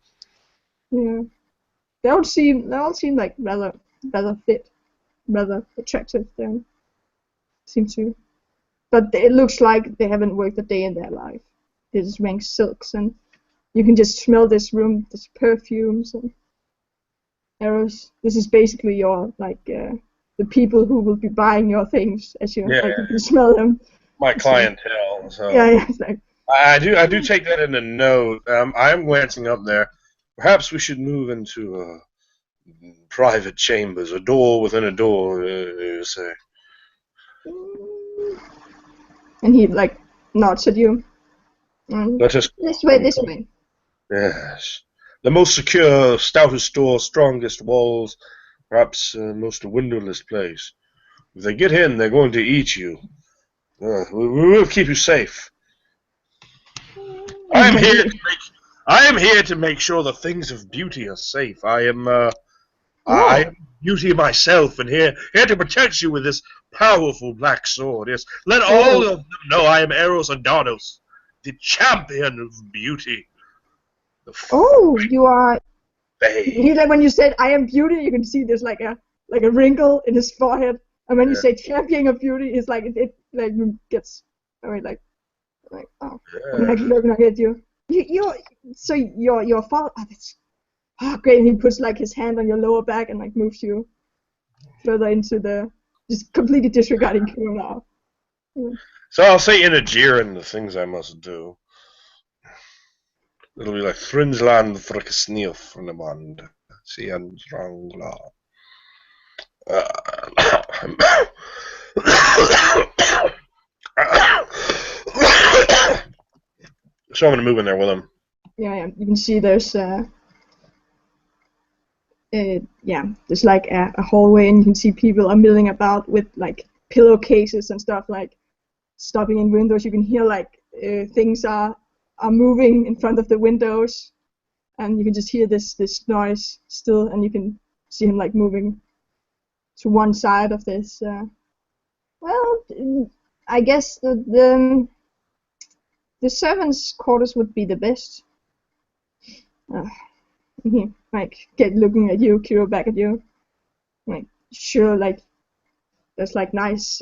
Speaker 1: Yeah, they all seem like rather fit, rather attractive. They seem to, but it looks like they haven't worked a day in their life. They're just wearing silks, and you can just smell this room, this perfumes and arrows. This is basically your the people who will be buying your things as you
Speaker 4: Yeah.
Speaker 1: like you can smell them.
Speaker 4: My clientele. So
Speaker 1: Yeah, it's like
Speaker 4: I do take that in a note. I am glancing up there. Perhaps we should move into private chambers, a door within a door. You say.
Speaker 1: and he like nods at you.
Speaker 4: Let us.
Speaker 1: This way.
Speaker 4: Yes. The most secure, stoutest door, strongest walls, perhaps most windowless place. If they get in, they're going to eat you. We will keep you safe. I am here to make sure the things of beauty are safe. I am beauty myself, and here to protect you with this powerful black sword. Yes, let all of them know I am Eros Adonis, the champion of beauty.
Speaker 1: You are.
Speaker 4: Fae.
Speaker 1: He like when you said I am beauty, you can see there's like a wrinkle in his forehead, and when you say champion of beauty, it's like it like gets like oh, I'm like looking at you. Your father. Great. And he puts like his hand on your lower back and like moves you further into the just completely disregarding you now.
Speaker 4: So I'll say in a jeering the things I must do. It'll be like Thrinsland for a sneef from the band. See, I'm strong law. So I'm gonna move in there with him.
Speaker 1: Yeah. You can see there's there's like a hallway, and you can see people are milling about with like pillowcases and stuff, like stopping in windows. You can hear like things are moving in front of the windows, and you can just hear this noise still, and you can see him like moving to one side of this. I guess the servants' quarters would be the best. He like looking at you, Kiro back at you. Like sure, like there's like nice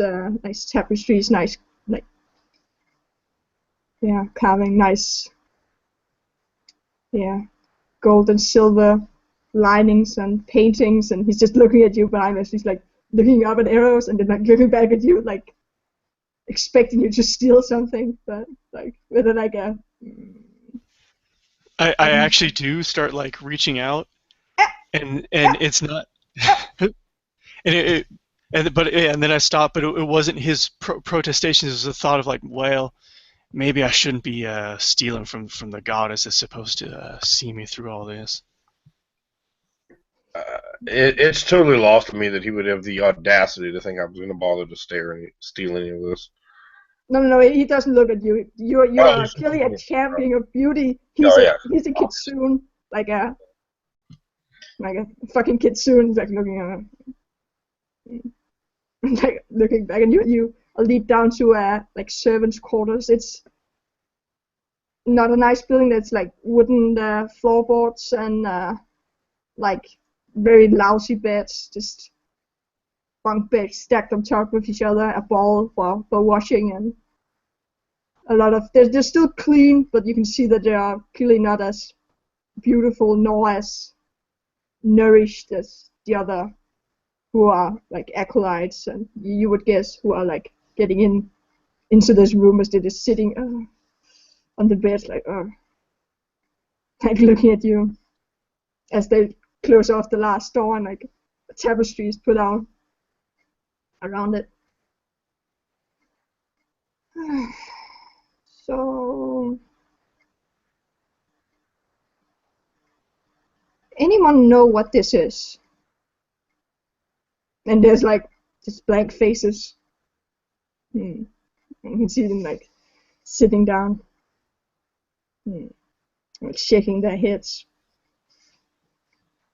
Speaker 1: tapestries, nice like carving, nice gold and silver linings and paintings, and he's just looking at you behind us. He's like looking up at arrows and then like looking back at you, like expecting you to steal something, but like with like a.
Speaker 2: I actually do start like reaching out, and it's not, and and then I stopped, but it wasn't his protestations. It was the thought of like, well, maybe I shouldn't be stealing from the goddess that's supposed to see me through all this.
Speaker 4: It's totally lost to me that he would have the audacity to think I was going to bother to steal any of this.
Speaker 1: No, he doesn't look at you. You're
Speaker 4: Oh,
Speaker 1: clearly a champion of beauty.
Speaker 4: Oh, yeah.
Speaker 1: He's a kitsune, like a fucking kitsune, like looking at like looking back, and you lead down to like servants' quarters. It's not a nice building. That's like wooden floorboards and like very lousy beds, just bunk beds stacked on top of each other, a ball for washing, and a lot of they're still clean, but you can see that they are clearly not as beautiful nor as nourished as the other who are like acolytes, and you would guess who are like getting into this room as they're just sitting on the bed like looking at you as they close off the last door, and like a tapestry is put out around it. So, anyone know what this is? And there's like just blank faces. And you can see them like sitting down, like shaking their heads,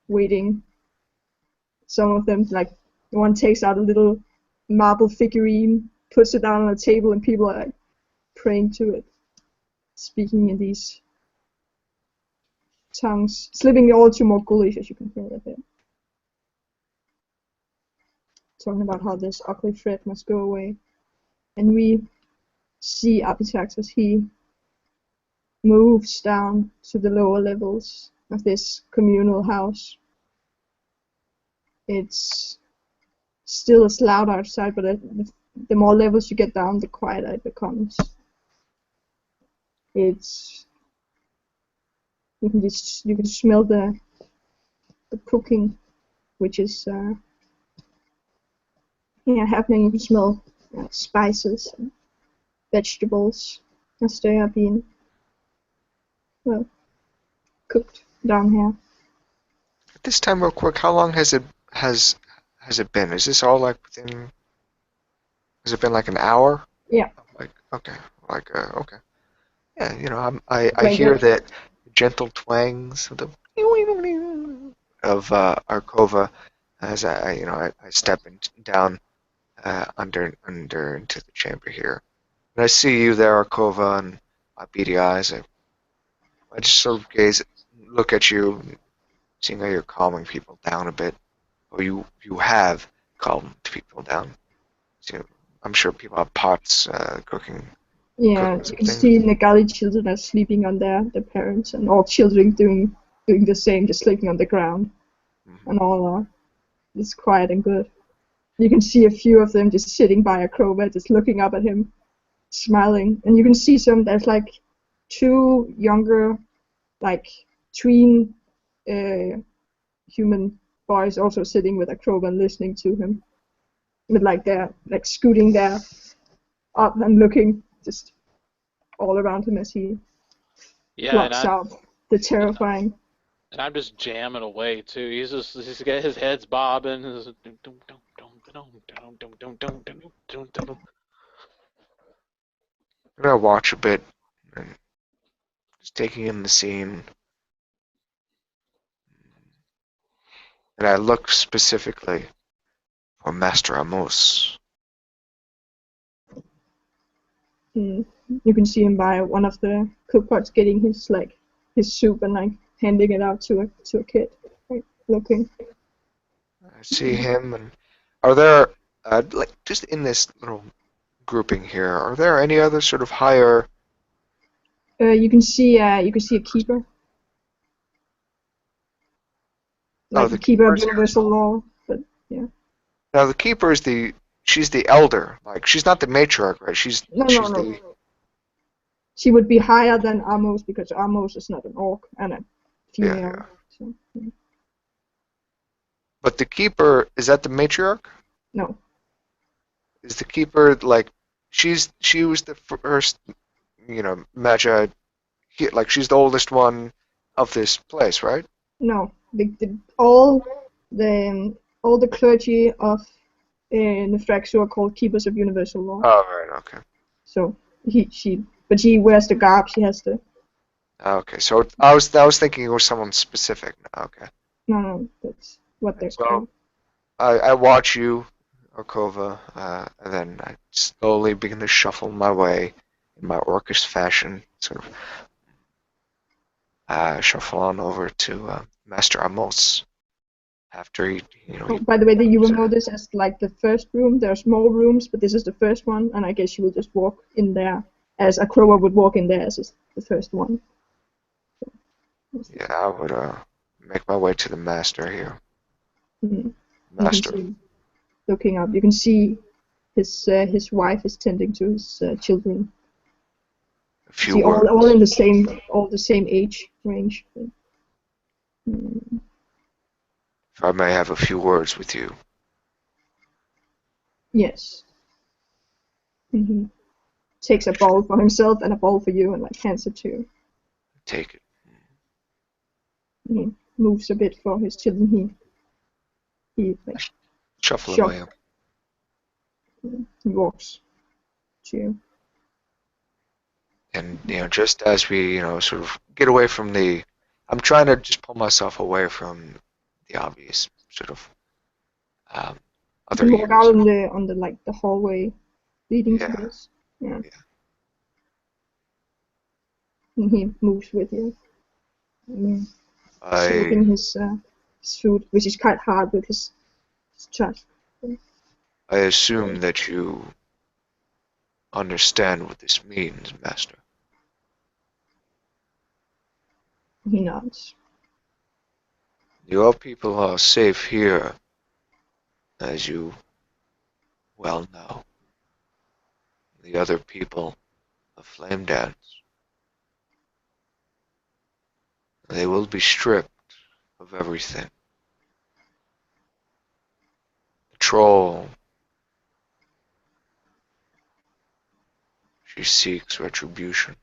Speaker 1: waiting. Some of them, like one takes out a little marble figurine, puts it down on a table, and people are like praying to it, speaking in these tongues, slipping all to more ghoulish, as you can hear it there. Talking about how this ugly threat must go away. And we see Arpitax as he moves down to the lower levels of this communal house. It's still as loud outside, but the more levels you get down, the quieter it becomes. It's you can smell the cooking, which is happening. You can smell spices and vegetables as they are being cooked down here.
Speaker 3: At this time, real quick, how long has it been? Is this all like within? Has it been like an hour?
Speaker 1: Yeah.
Speaker 3: Okay. Yeah, I hear that gentle twangs of the of Arkova as I step down under into the chamber here, and I see you there, Arkova, and my beady eyes. I just sort of look at you, seeing how you're calming people down a bit, or you have calmed people down. So I'm sure people have pots cooking.
Speaker 1: Yeah, you can see Nagali children are sleeping on their parents, and all children doing the same, just sleeping on the ground, and all are just quiet and good. You can see a few of them just sitting by Arkova, just looking up at him, smiling, and you can see there's like two younger, like tween human boys also sitting with Arkova and listening to him, with like they're like scooting there up and looking just all around him as he blocks out the terrifying.
Speaker 5: And I'm just jamming away too. He's got his head's bobbing.
Speaker 3: I'm gonna watch a bit and just taking in the scene. And I look specifically for Master Amos.
Speaker 1: You can see him by one of the cookpots getting his soup and like handing it out to a kid, like looking.
Speaker 3: I see him, and are there like just in this little grouping here, are there any other sort of higher?
Speaker 1: You can see a keeper. Like the keeper of universal law, but yeah.
Speaker 3: Now the keeper is she's the elder, like she's not the matriarch, right? She's
Speaker 1: no. She would be higher than Amos because Amos is not an orc and a female.
Speaker 3: Yeah.
Speaker 1: So, yeah.
Speaker 3: But the keeper, is that the matriarch?
Speaker 1: No,
Speaker 3: is the keeper like she was the first, Magi. Like she's the oldest one of this place, right?
Speaker 1: No, all the clergy of Nefraxu are called keepers of universal law.
Speaker 3: Oh, right. Okay.
Speaker 1: So she wears the garb. She has the
Speaker 3: Okay. So I was thinking it was someone specific. Okay.
Speaker 1: no, that's what they're
Speaker 3: So
Speaker 1: called.
Speaker 3: I watch you, Orkova, and then I slowly begin to shuffle my way in my orcish fashion, sort of shuffle on over to Master Amos. After
Speaker 1: Oh, by the way, you will know this as like the first room. There are small rooms, but this is the first one, and I guess you will just walk in there as a crower would walk in there as is the first one.
Speaker 3: Yeah, I would make my way to the master here.
Speaker 1: Mhm.
Speaker 3: Master.
Speaker 1: You can see, looking up, you can see his wife is tending to his children.
Speaker 3: A few
Speaker 1: See,
Speaker 3: words.
Speaker 1: all in the same age range. Mm.
Speaker 3: If I may have a few words with you.
Speaker 1: Yes. And he takes a bowl for himself and a bowl for you, and like hands it to you.
Speaker 3: Take it.
Speaker 1: He moves a bit for his children. He like
Speaker 3: Shuffle
Speaker 1: Sure.
Speaker 3: away.
Speaker 1: he walks to you.
Speaker 3: And just as we sort of get away from I'm trying to just pull myself away from the obvious sort of other
Speaker 1: You walk
Speaker 3: ears.
Speaker 1: out on the like the hallway leading to
Speaker 3: Yeah.
Speaker 1: this. Yeah.
Speaker 3: Yeah.
Speaker 1: And he moves with you.
Speaker 3: I
Speaker 1: Smoking his food, which is quite hard with his chest.
Speaker 3: assume that you understand what this means, Master.
Speaker 1: He nods.
Speaker 3: Your people are safe here, as you well know. The other people of Flame Dance, they will be stripped of everything. The troll, she seeks retribution.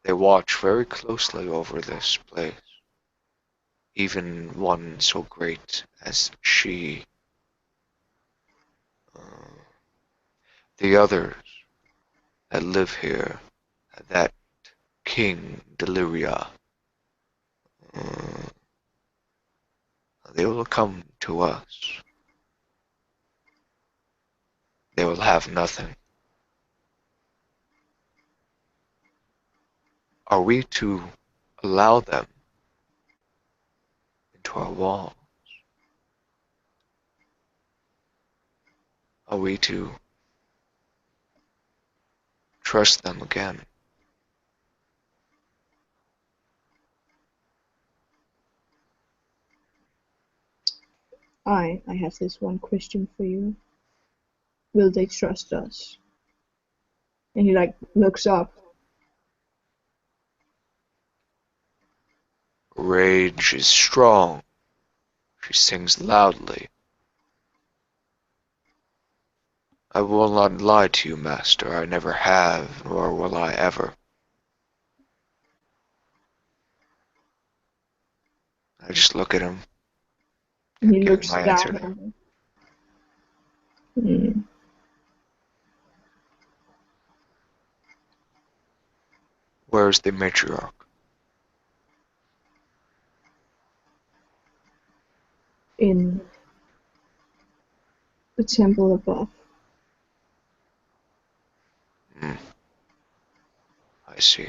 Speaker 3: They watch very closely over this place. Even one so great as she. Uh, the others that live here, that King Deliria, uh, they will come to us. They will have nothing. Are we to allow them into our walls? Are we to trust them again?
Speaker 1: I have this one question for you. Will they trust us? And he like looks up.
Speaker 3: Rage is strong. She sings loudly. I will not lie to you, Master. I never have, nor will I ever. I just look at him.
Speaker 1: And he
Speaker 3: Give
Speaker 1: looks
Speaker 3: my
Speaker 1: down
Speaker 3: answer.
Speaker 1: at him. Hmm.
Speaker 3: Where's the matriarch?
Speaker 1: In the temple above.
Speaker 3: I see.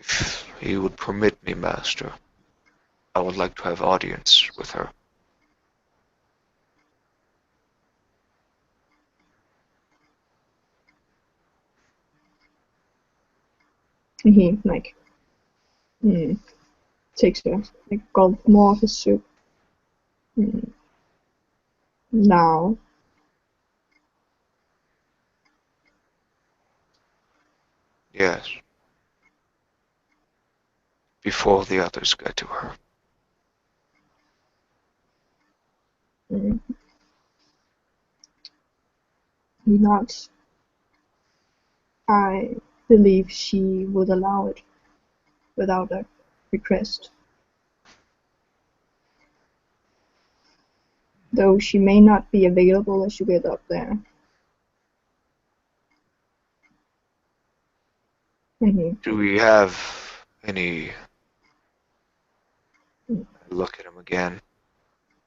Speaker 3: If he would permit me, Master, I would like to have audience with her.
Speaker 1: And he like takes a gulp more of his soup. Now.
Speaker 3: Yes. Before the others get to her.
Speaker 1: Mm. He nods. I believe she would allow it without a request. Though she may not be available as you get up there.
Speaker 3: Do we have any... Look at him again.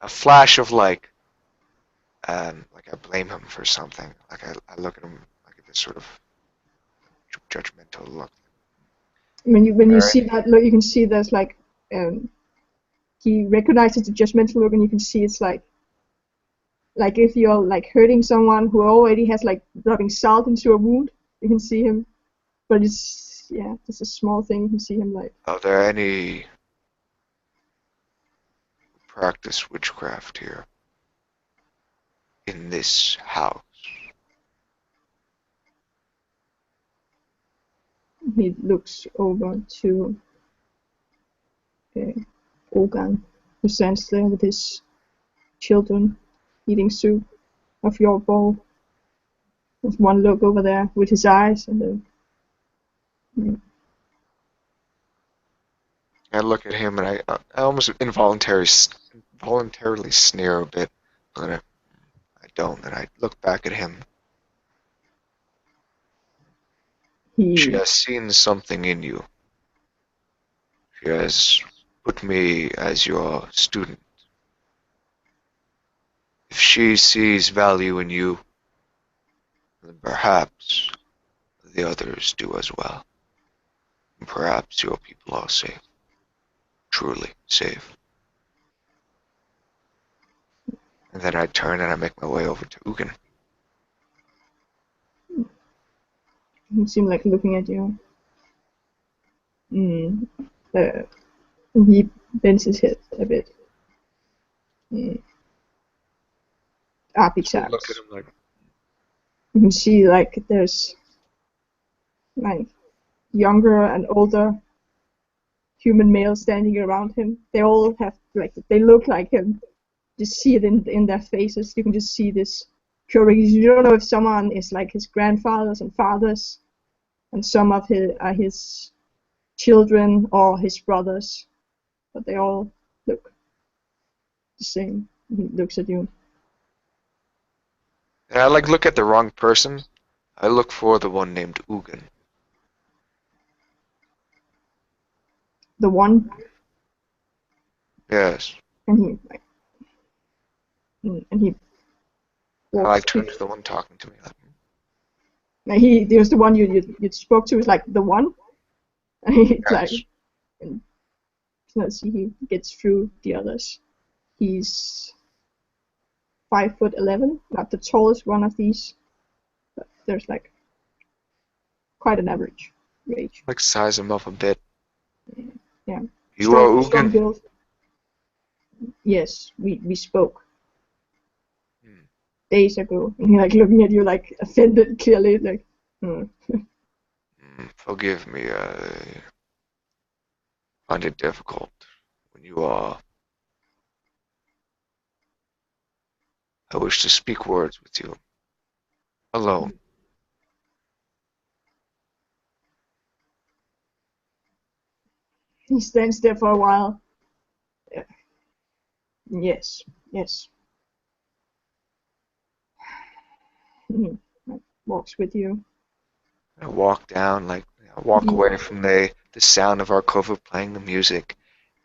Speaker 3: A flash of like I blame him for something. Like I look at him like this sort of judgmental look.
Speaker 1: When you
Speaker 3: Alright.
Speaker 1: see that look, you can see there's like he recognizes the judgmental look, and you can see it's like if you're like hurting someone who already has like rubbing salt into a wound, you can see him. But it's a small thing. You can see him like.
Speaker 3: Are there any practice witchcraft here in this house?
Speaker 1: He looks over to Ogan, who stands there with his children eating soup of your bowl. There's one look over there with his eyes, and then
Speaker 3: I look at him and I almost involuntarily sneer a bit, but I don't. And I look back at him. She has seen something in you. She has put me as your student. If she sees value in you, then perhaps the others do as well. And perhaps your people are safe. Truly safe. And then I turn and I make my way over to Ugin.
Speaker 1: he seemed like looking at you. He bends his head a bit. Architects.
Speaker 3: Look at him like,
Speaker 1: You can see like there's like younger and older human males standing around him. They all have like they look like him. Just see it in their faces. You can just see this pure recognition. You don't know if someone is like his grandfathers and fathers, and some of his are his children or his brothers, but they all look the same. He looks at you.
Speaker 3: and I look at the wrong person. I look for the one named Ugin.
Speaker 1: The one,
Speaker 3: Yes.
Speaker 1: and he like, and he
Speaker 3: I
Speaker 1: walks.
Speaker 3: turn to the one talking to me.
Speaker 1: There's the one you spoke to is like the one, and he's like,
Speaker 3: Yes.
Speaker 1: and let's see, he gets through the others. He's 5'11", not the tallest one of these, but there's like quite an average age.
Speaker 3: Like size him up a bit.
Speaker 1: Yeah.
Speaker 3: You are
Speaker 1: Strong
Speaker 3: Ugin?
Speaker 1: build. Yes, we spoke days ago, and he like looking at you like offended, clearly like.
Speaker 3: Forgive me, I find it difficult when you are. I wish to speak words with you. Alone.
Speaker 1: He stands there for a while. Yes. He walks with you.
Speaker 3: I walk down, I walk away from the sound of Arkova playing the music,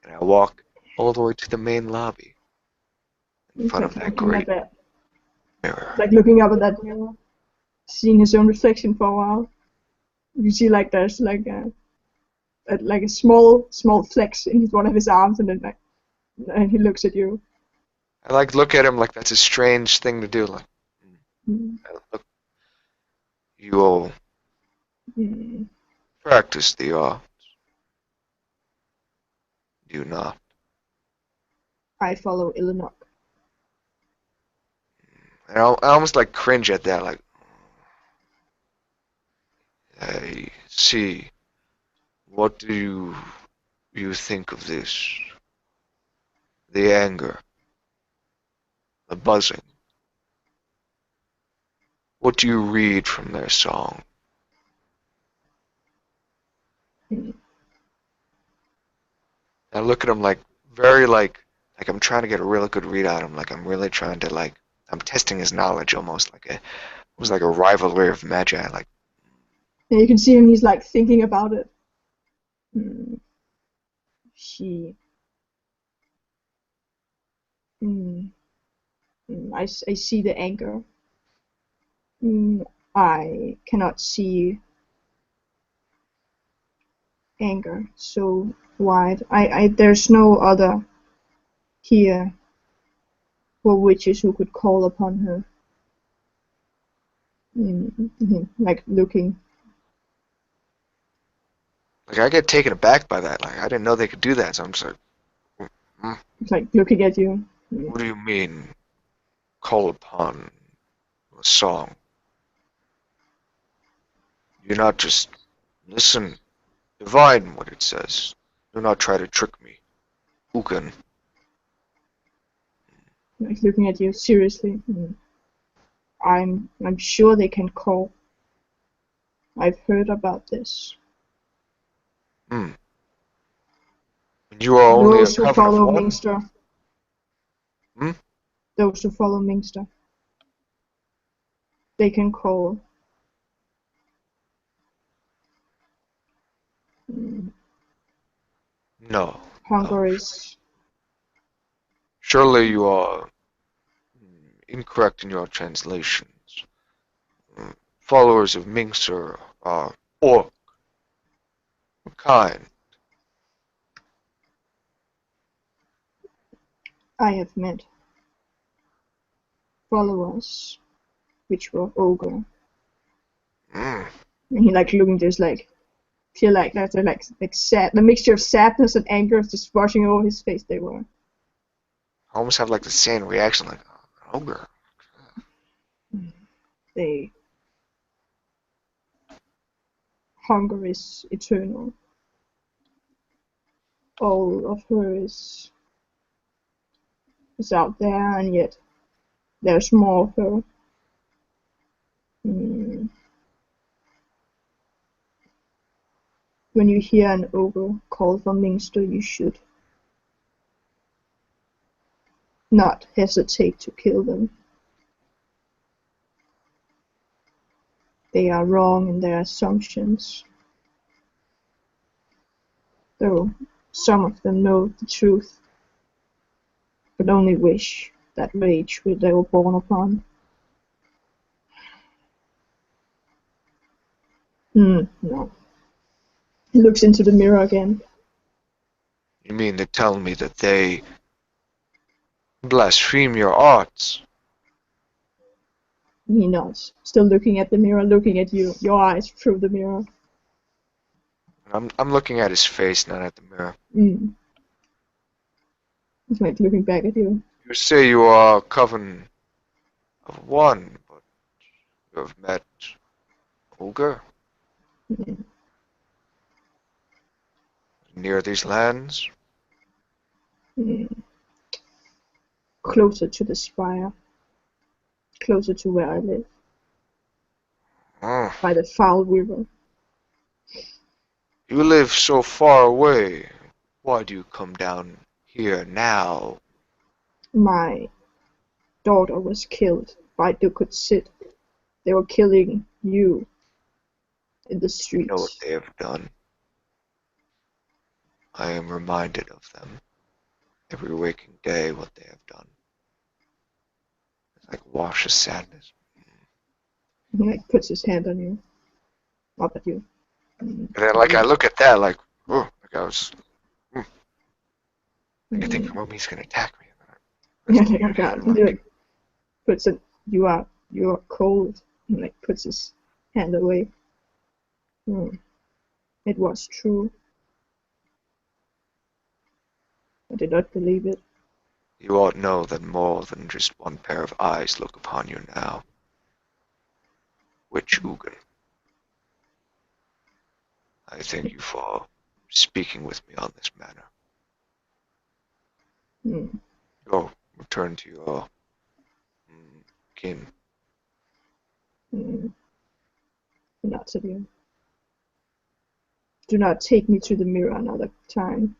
Speaker 3: and I walk all the way to the main lobby in front of that great mirror.
Speaker 1: Like looking up at that mirror, seeing his own reflection for a while. You see like there's like a small flex in one of his arms, and then and he looks at you.
Speaker 3: I look at him like that's a strange thing to do. Look, you all practice the arts. Do not.
Speaker 1: I follow Illinok.
Speaker 3: And I almost cringe at that, I see. What do you think of this? The anger. the buzzing. What do you read from their song?
Speaker 1: Hmm.
Speaker 3: I look at him like very like I'm trying to get a really good read on him. Like I'm really trying to like I'm testing his knowledge almost like it was like a rivalry of magi. Like
Speaker 1: And you can see him, he's like thinking about it. Hmm. She. Hmm. I see the anger. I cannot see anger so wide. There's no other here for witches who could call upon her. Like looking,
Speaker 3: like I get taken aback by that. Like I didn't know they could do that. So I'm just like,
Speaker 1: like looking at you.
Speaker 3: what do you mean? Call upon a song. You're not just listen, divine what it says. Do not try to trick me. Uken.
Speaker 1: Like looking at you seriously. I'm sure they can call. I've heard about this.
Speaker 3: Hmm. You are only a
Speaker 1: Those who
Speaker 3: coven of
Speaker 1: follow
Speaker 3: one?
Speaker 1: Minster.
Speaker 3: Hmm?
Speaker 1: Those who follow Minster. They can call.
Speaker 3: No.
Speaker 1: Hunger is.
Speaker 3: Surely you are incorrect in your translations. Followers of Mingser are orc. What kind?
Speaker 1: I have met followers which were ogre.
Speaker 3: Mm.
Speaker 1: And he like looking just like feel like that they're like sad, the mixture of sadness and anger is just washing over his face. They were.
Speaker 3: I almost have like the same reaction, like ogre.
Speaker 1: They hunger is eternal. All of her is out there, and yet there's more of her. Mm. When you hear an ogre call for Minster, you should not hesitate to kill them. They are wrong in their assumptions, though some of them know the truth, but only wish that rage they were born upon. No. He looks into the mirror again.
Speaker 3: You mean to tell me that they blaspheme your arts?
Speaker 1: He nods, still looking at the mirror, looking at you, your eyes through the mirror.
Speaker 3: I'm looking at his face, not at the mirror.
Speaker 1: He's like looking back at you.
Speaker 3: You say you are a coven of one, but you have met ogre
Speaker 1: Mm.
Speaker 3: near these lands?
Speaker 1: Mm. Closer to the spire. Closer to where I live.
Speaker 3: Oh,
Speaker 1: By the foul river.
Speaker 3: you live so far away. Why do you come down here now?
Speaker 1: My daughter was killed by Dukut Sid. They were killing you in the
Speaker 3: You know what
Speaker 1: streets.
Speaker 3: they have done. I am reminded of them every waking day, what they have done. It's like wash of sadness.
Speaker 1: He like puts his hand on you. Up at you.
Speaker 3: And then like I look at that like, oh, like I was, like I think Romi's gonna attack me.
Speaker 1: Yeah, like, oh god. He like puts it, you are cold. He like puts his hand away. It was true. I did not believe it.
Speaker 3: You ought know that more than just one pair of eyes look upon you now. Witch Ugin. I thank you for speaking with me on this matter.
Speaker 1: Hmm.
Speaker 3: Go return to your kin.
Speaker 1: Mm, not of you. Do not take me to the mirror another time.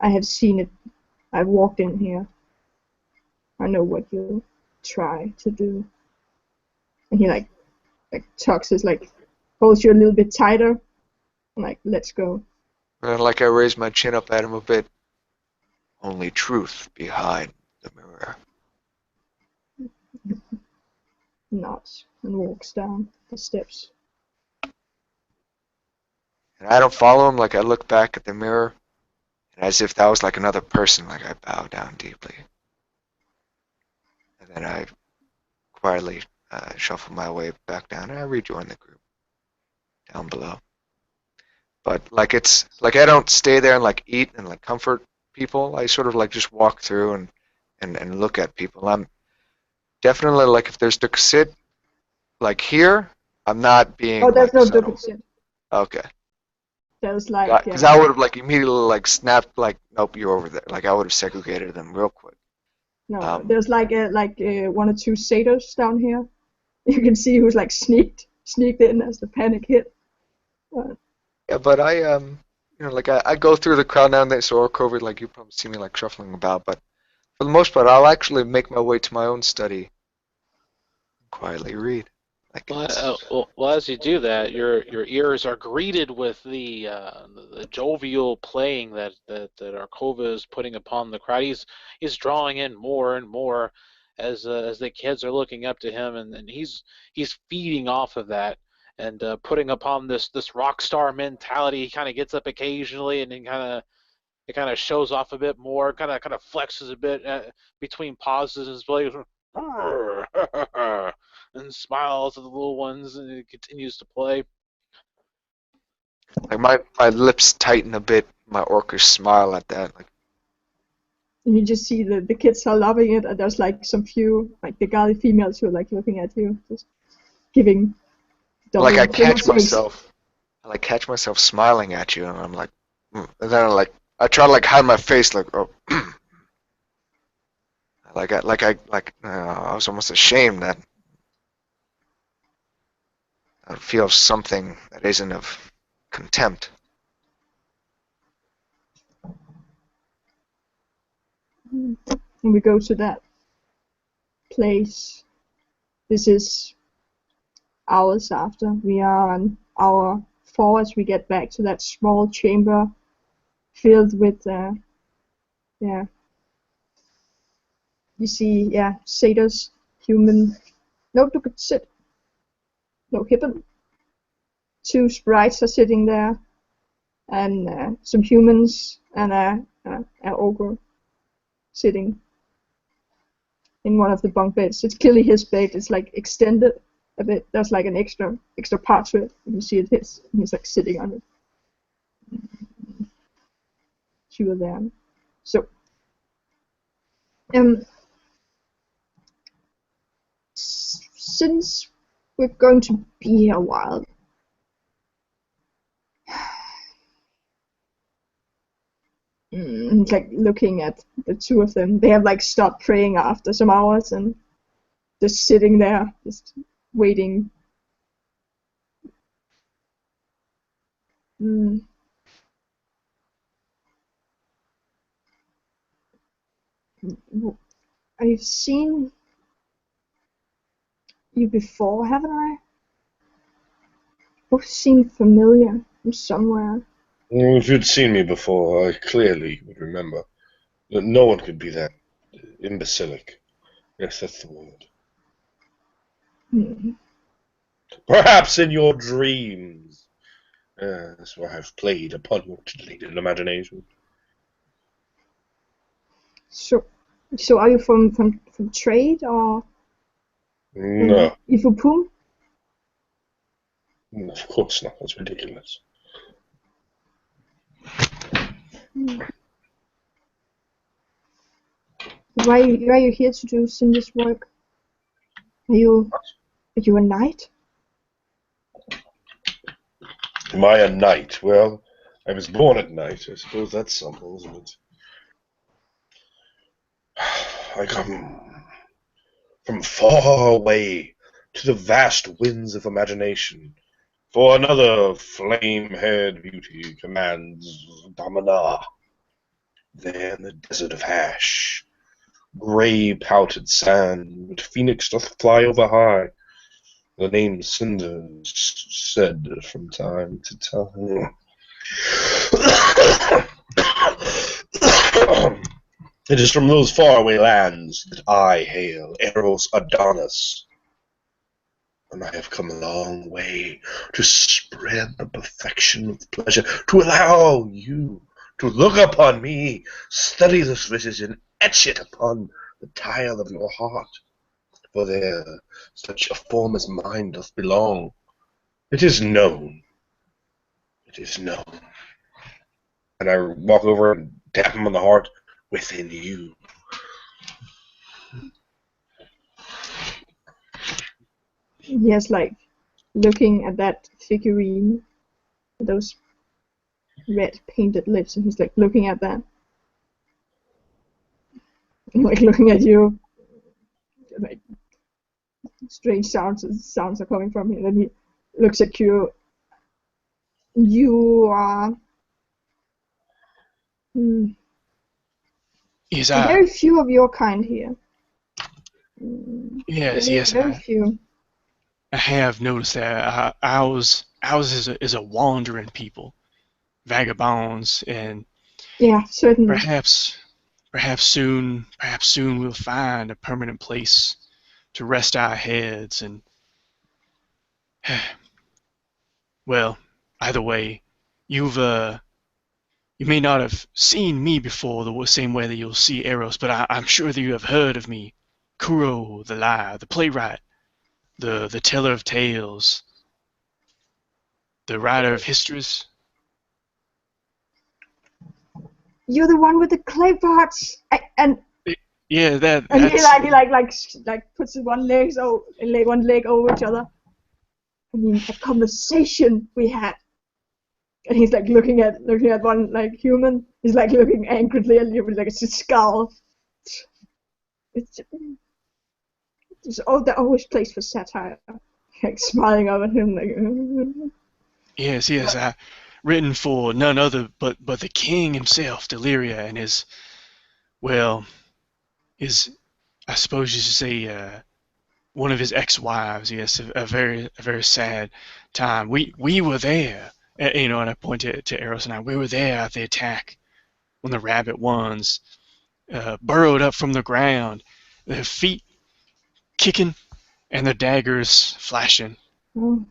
Speaker 1: I have seen it. I've walked in here. I know what you try to do. And he like tucks his holds you a little bit tighter. And let's go.
Speaker 3: And like I raise my chin up at him a bit. Only truth behind the mirror.
Speaker 1: Nods and walks down the steps.
Speaker 3: And I don't follow him, like I look back at the mirror, and as if that was like another person, like I bow down deeply. And then I quietly shuffle my way back down, and I rejoin the group down below. But like it's like I don't stay there and like eat and like comfort people. I sort of like just walk through and look at people. I'm definitely like if there's Duksit like here, I'm not being
Speaker 1: Oh, there's
Speaker 3: like
Speaker 1: no
Speaker 3: subtle.
Speaker 1: duplicate.
Speaker 3: Okay.
Speaker 1: There's
Speaker 3: Because I would have like immediately like snapped like nope, you're over there. Like I would have segregated them real quick.
Speaker 1: no, there's one or two satyrs down here. You can see who's like sneaked in as the panic hit.
Speaker 3: Yeah, but I like I go through the crowd now and then, so COVID, like you probably see me like shuffling about, but for the most part, I'll actually make my way to my own study, quietly read. Like
Speaker 5: Well, as you do that, your ears are greeted with the jovial playing that Arkova is putting upon the crowd. He's drawing in more and more as the kids are looking up to him, and he's feeding off of that and putting upon this rock star mentality. He kind of gets up occasionally and then kind of shows off a bit more, kind of flexes a bit between pauses and plays. And smiles at the little ones, and it continues to play.
Speaker 3: my lips tighten a bit, my orcish smile at that. Like
Speaker 1: And you just see the kids are loving it, and there's like some few the girly females who are like looking at you, just giving.
Speaker 3: I catch myself, smiling at you, and I'm like, and then I try to like hide my face, like oh. I was almost ashamed that I feel something that isn't of contempt.
Speaker 1: And we go to that place. This is hours after. We are an hour forward. We get back to that small chamber filled with you see satyrs, human. No, look at sit. No, Hippen. Two sprites are sitting there, and some humans and an ogre sitting in one of the bunk beds. It's clearly his bed. It's like extended a bit. There's like an extra part to it. You see it his. He's like sitting on it. Two of them. So, since we're going to be here a while, like looking at the two of them, they have like stopped praying after some hours and just sitting there, just waiting. I've seen you before, haven't I? Both seem familiar from somewhere.
Speaker 4: Well, if you'd seen me before, I clearly would remember. That no one could be that imbecilic. Yes, that's the word. Perhaps in your dreams. That's why I've played upon your titillated imagination.
Speaker 1: So are you from trade or?
Speaker 4: No.
Speaker 1: Ifupum?
Speaker 4: Of course not. That's ridiculous.
Speaker 1: Why are you here to do Cindy's work? Are you a knight?
Speaker 4: Am I a knight? Well, I was born at night. I suppose that's something, isn't it? I come from far away to the vast winds of imagination, for another flame-haired beauty commands Damana. There in the desert of Hash, grey-pouted sand, which Phoenix doth fly over high, the name Cinders said from time to time. It is from those faraway lands that I hail, Eros Adonis. And I have come a long way to spread the perfection of pleasure, to allow you to look upon me, study this visage, and etch it upon the tile of your heart. For there such a form as mine doth belong. It is known. It is known. And I walk over and tap him on the heart. Within you.
Speaker 1: Yes, like looking at that figurine, those red painted lips, and he's like looking at that, and like looking at you. Like strange sounds are coming from him, and then he looks at you. You are.
Speaker 2: Yes,
Speaker 1: Very few of your kind here.
Speaker 2: yes,
Speaker 1: very few.
Speaker 2: I have noticed that. Ours is a wandering people, vagabonds, and
Speaker 1: Yeah, certainly.
Speaker 2: perhaps soon we'll find a permanent place to rest our heads. And well, either way, you may not have seen me before the same way that you'll see Eros, but I'm sure that you have heard of me, Kuro the liar, the playwright, the teller of tales, the writer of histories.
Speaker 1: You're the one with the clay pots, and
Speaker 2: Yeah,
Speaker 1: and
Speaker 2: that's
Speaker 1: he like puts one leg over each other. I mean, a conversation we had, and he's like looking at one like human. He's like looking angrily at you with like a scowl. It's they're always place for satire. Like smiling up at him like.
Speaker 2: yes. Written for none other but the king himself, Deliria, and his I suppose you should say one of his ex-wives. Yes, a very sad time. We were there, and I pointed to Eros and I. We were there at the attack when the rabbit ones burrowed up from the ground, their feet kicking and their daggers flashing.
Speaker 1: Oh.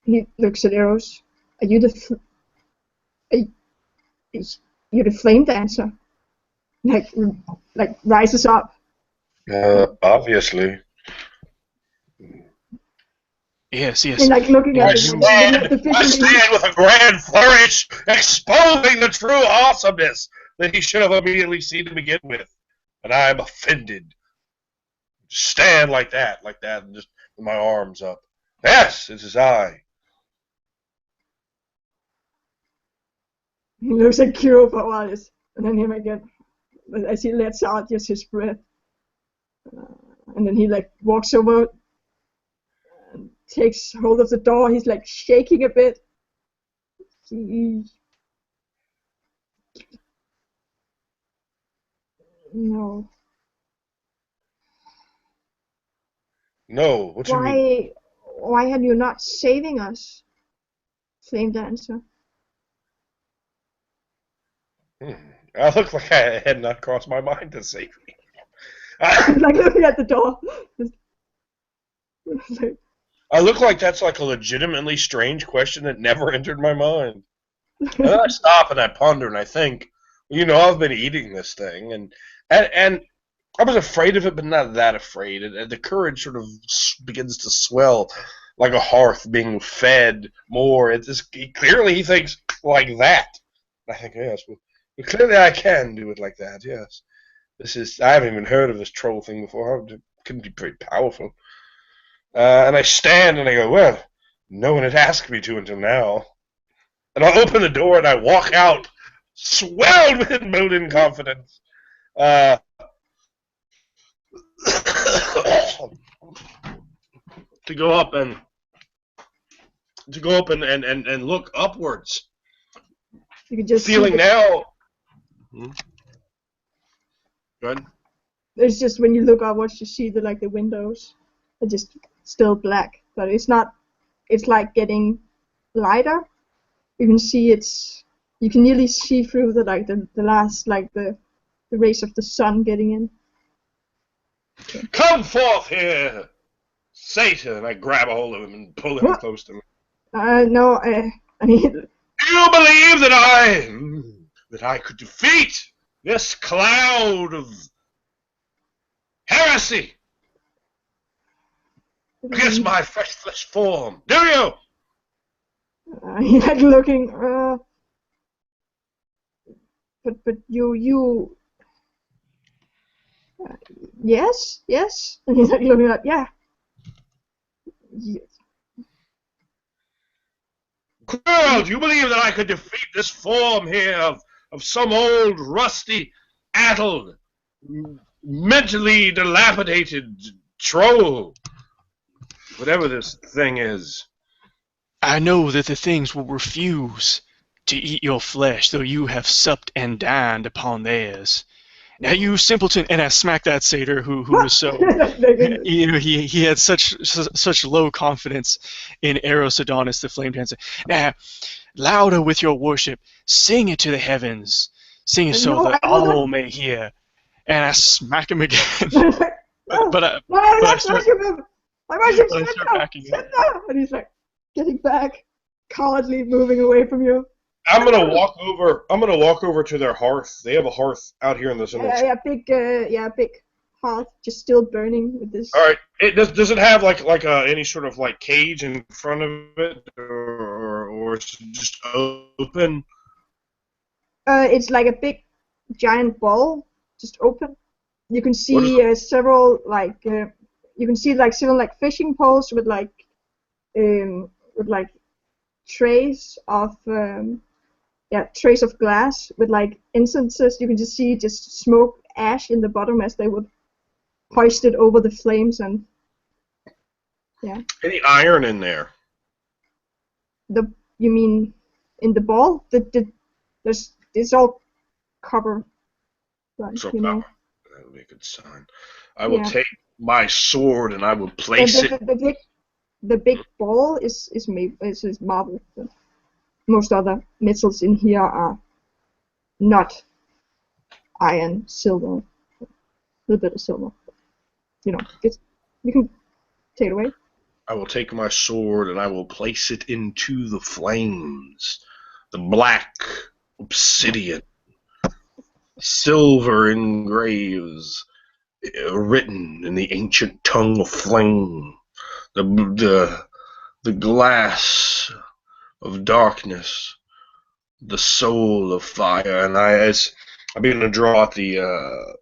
Speaker 1: He looks at Eros. Are you you're the flame dancer? Like rises up.
Speaker 4: Obviously.
Speaker 2: Yes.
Speaker 1: And like looking at the
Speaker 4: I stand with a grand flourish, exposing the true awesomeness that he should have immediately seen to begin with. And I am offended. Stand like that, and just with my arms up. Yes, it is I.
Speaker 1: He looks at Kuro for a while, and then him again, as he lets out just his breath. And then he like walks over and takes hold of the door. He's like shaking a bit. No.
Speaker 4: No, what you mean?
Speaker 1: Why are you not saving us, Flame Dancer?
Speaker 4: I look like I had not crossed my mind to save me.
Speaker 1: Like looking at the door.
Speaker 4: I look like that's like a legitimately strange question that never entered my mind. And then I stop and I ponder and I think, I've been eating this thing and I was afraid of it, but not that afraid. And the courage sort of begins to swell like a hearth being fed more. Clearly he thinks like that. I think, yes, well, clearly I can do it like that, yes. I haven't even heard of this troll thing before. It couldn't be very powerful. And I stand and I go, well, no one had asked me to until now. And I open the door and I walk out, swelled with mood and confidence. to go up and look upwards,
Speaker 1: You can just
Speaker 4: feeling
Speaker 1: see
Speaker 4: now. Good.
Speaker 1: it's just when you look upwards, you see the windows are just still black, but it's not. It's like getting lighter. You can see you can nearly see through the last the rays of the sun getting in.
Speaker 4: Come forth here, Satan! I grab a hold of him and pull him
Speaker 1: What?
Speaker 4: close to me.
Speaker 1: No, I mean,
Speaker 4: Do you believe that I could defeat this cloud of heresy against my flesh form? Do you?
Speaker 1: he's looking, but you, yes, and he's looking at, yeah. Yes.
Speaker 4: Girl, do you believe that I could defeat this form here of some old, rusty, addled, mentally dilapidated troll? Whatever this thing is.
Speaker 2: I know that the things will refuse to eat your flesh, though you have supped and dined upon theirs. Now you simpleton, and I smacked that satyr who was so, he had such low confidence in Eros Adonis, the flame dancer. Now, louder with your worship, sing it to the heavens, sing it so that all may hear. And I smack him again. but I start backing up.
Speaker 1: And he's getting back, cowardly, moving away from you.
Speaker 4: I'm gonna walk over to their hearth. They have a hearth out here in the center.
Speaker 1: Big hearth, just still burning with this.
Speaker 4: All right. Does it have any sort of cage in front of it, or is it just open?
Speaker 1: It's like a big giant ball, just open. You can see several several fishing poles with trays of trays of glass with incenses. You can just see smoke, ash in the bottom as they would hoist it over the flames, and
Speaker 4: Any iron in there?
Speaker 1: You mean in the ball? It's all copper.
Speaker 4: So that would be a good sign. I will take my sword and I will place it.
Speaker 1: The big ball is marble. Most other metals in here are not iron, silver, a little bit of silver. You can take it away.
Speaker 4: I will take my sword and I will place it into the flames. The black obsidian, silver engraves written in the ancient tongue of flame. The glass of darkness, the soul of fire, and I begin to draw out the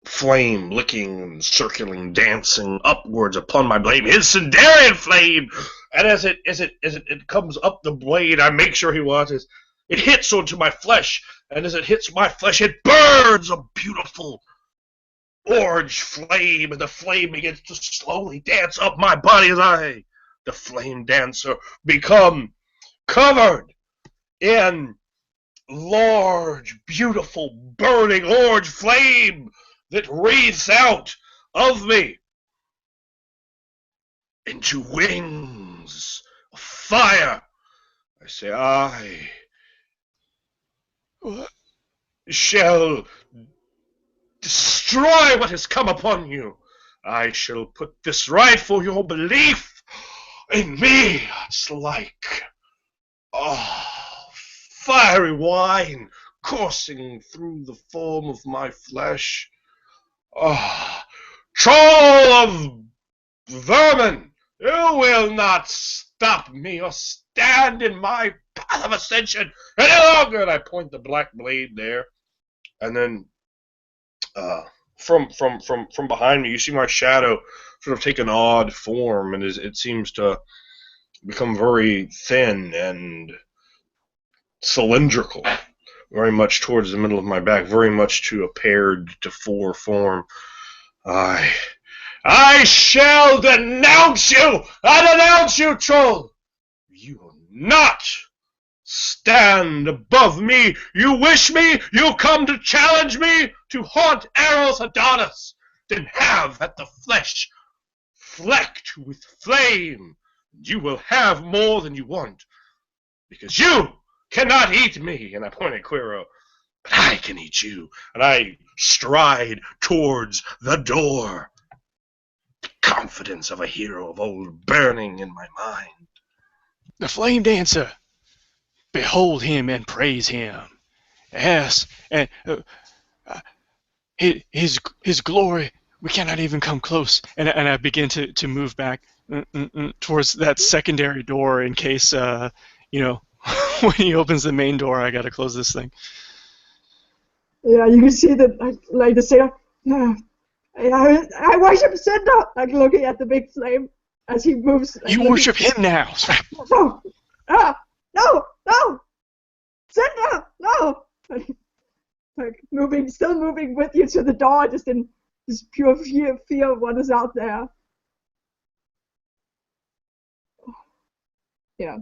Speaker 4: flame, licking, circling, dancing upwards upon my blade. His Sindarian flame, and as it comes up the blade, I make sure he watches. It hits onto my flesh, and as it hits my flesh, it burns a beautiful orange flame, and the flame begins to slowly dance up my body as I, the flame dancer, become covered in large, beautiful, burning orange flame that wreathes out of me into wings of fire. I say, I shall destroy what has come upon you. I shall put this right for your belief in me. It's like fiery wine coursing through the form of my flesh. Troll of vermin, you will not stop me or stand in my path of ascension any longer. And I point the black blade there, and then from behind me, you see my shadow sort of take an odd form, and it seems to become very thin and cylindrical, very much towards the middle of my back, very much to a paired to four form. I shall denounce you! I denounce you, troll! You will not stand above me! You wish me? You come to challenge me to haunt Eros Adonis? Then have at the flesh flecked with flame. You will have more than you want, because you cannot eat me. And I point at Quiro, but I can eat you. And I stride towards the door. The confidence of a hero of old burning in my mind.
Speaker 2: The Flame Dancer! Behold him and praise him. Yes, and his glory, we cannot even come close. And I begin to move back towards that secondary door in case, when he opens the main door, I gotta close this thing.
Speaker 1: Yeah, you can see that, like the singer, I worship Cinder, like looking at the big flame as he moves. Like,
Speaker 2: you worship him now.
Speaker 1: No, no, Cinder, no. Like still moving with you to the door, just in this pure fear of what is out there. Yeah.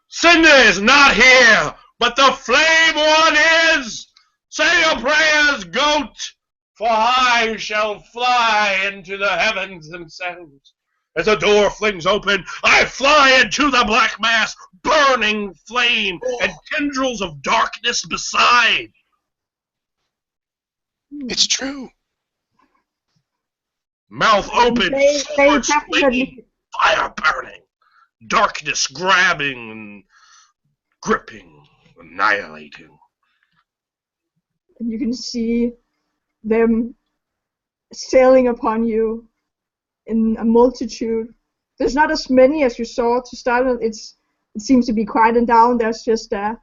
Speaker 4: Cinder is not here, but the Flame One is. Say your prayers, goat, for I shall fly into the heavens themselves. As the door flings open, I fly into the black mass, burning flame, and tendrils of darkness beside.
Speaker 2: It's true.
Speaker 4: Mouth open, sword swinging, fire burning, darkness grabbing and gripping, annihilating.
Speaker 1: And you can see them sailing upon you in a multitude. There's not as many as you saw to start with. It seems to be quieted down. There's just a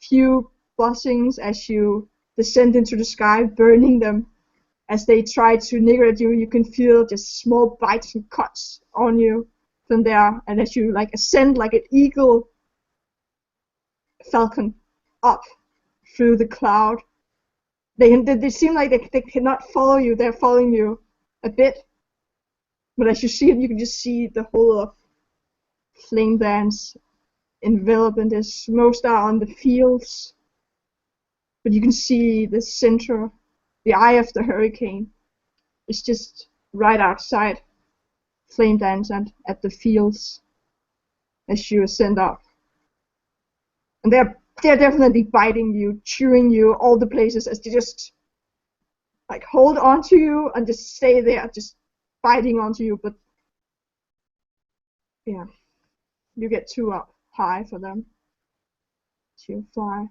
Speaker 1: few buzzings as you descend into the sky, burning them. As they try to nigger at you, you can feel just small bites and cuts on you from there. And as you ascend like an eagle falcon up through the cloud, they seem like they cannot follow you. They're following you a bit. But as you see it, you can just see the whole of Flame Dance enveloped in this. Most are on the fields. But you can see the center, the eye of the hurricane, is just right outside Flame Dance and at the fields as you ascend up. And they're definitely biting you, chewing you, all the places as they just hold on to you and just stay there, just biting onto you. But yeah, you get too up high for them to fly.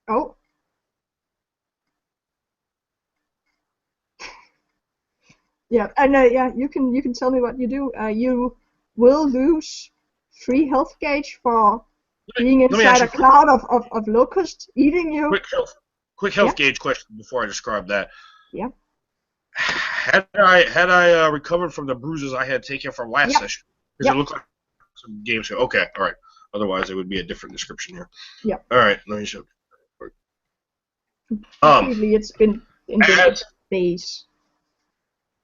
Speaker 1: Oh. Yeah, and you can tell me what you do. You will lose 3 health gauge for being inside a cloud of locusts eating you.
Speaker 4: Quick health gauge question before I describe that.
Speaker 1: Yeah.
Speaker 4: Had I recovered from the bruises I had taken from last session? Because it looked like some game show. Okay, all right. Otherwise, it would be a different description here.
Speaker 1: Yeah.
Speaker 4: All right, let me show.
Speaker 1: It's been in the days.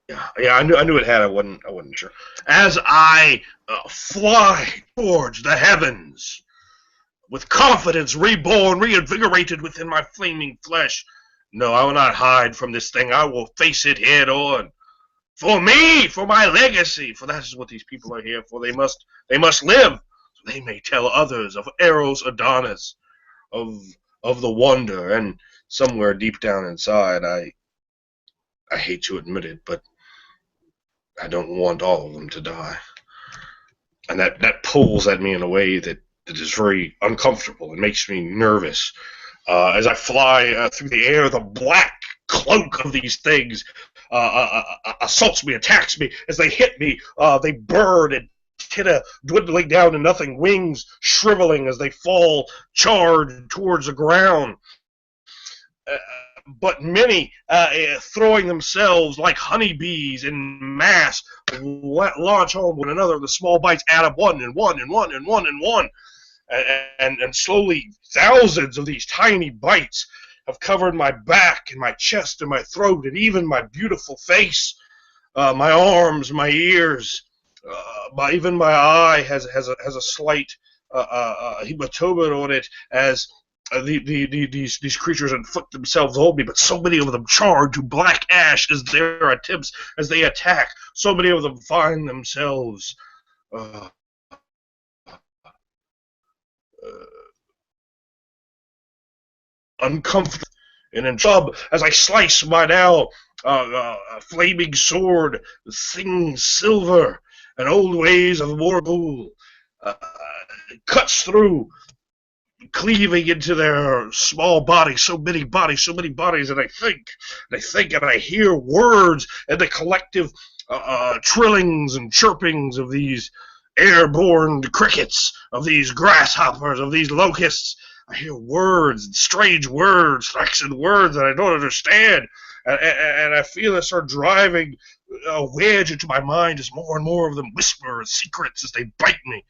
Speaker 4: Yeah, I knew it had. I wasn't sure. As I fly towards the heavens, with confidence reborn, reinvigorated within my flaming flesh, no, I will not hide from this thing. I will face it head on. For me, for my legacy, for that is what these people are here for. They must live, so they may tell others of Eros Adonis, of the wonder. And somewhere deep down inside, I hate to admit it, but I don't want all of them to die. And that pulls at me in a way that is very uncomfortable and makes me nervous. As I fly through the air, the black cloak of these things assaults me, attacks me. As they hit me, they burn and dwindling down to nothing, wings shriveling as they fall charred towards the ground. But many throwing themselves like honeybees in mass, launch home one another. The small bites add up one and one and one and one and one. and slowly thousands of these tiny bites have covered my back and my chest and my throat and even my beautiful face, my arms, my ears, even my eye has a slight hematoma on it as these creatures inflict themselves on me, but so many of them charge to black ash as their attempts as they attack. So many of them find themselves uh, uncomfortable and in trouble as I slice my now flaming sword, singing silver and old ways of Morgul, cuts through, cleaving into their small bodies, so many bodies, and I think, and I hear words and the collective trillings and chirpings of these airborne crickets, of these grasshoppers, of these locusts. I hear words, strange words, Thraxian words that I don't understand, and I feel it start driving a wedge into my mind as more and more of them whisper secrets as they bite me,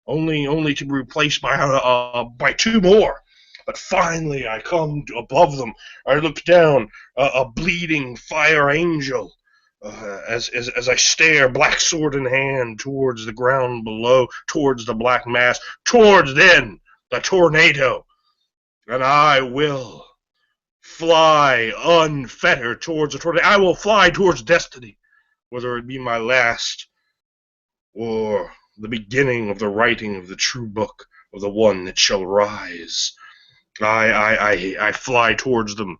Speaker 4: only to be replaced by two more. But finally, I come above them. I look down, a bleeding fire angel, as I stare, black sword in hand, towards the ground below, towards the black mass, towards then the tornado, and I will fly unfettered towards the tornado. I will fly towards destiny, whether it be my last or the beginning of the writing of the true book of the one that shall rise. I fly towards them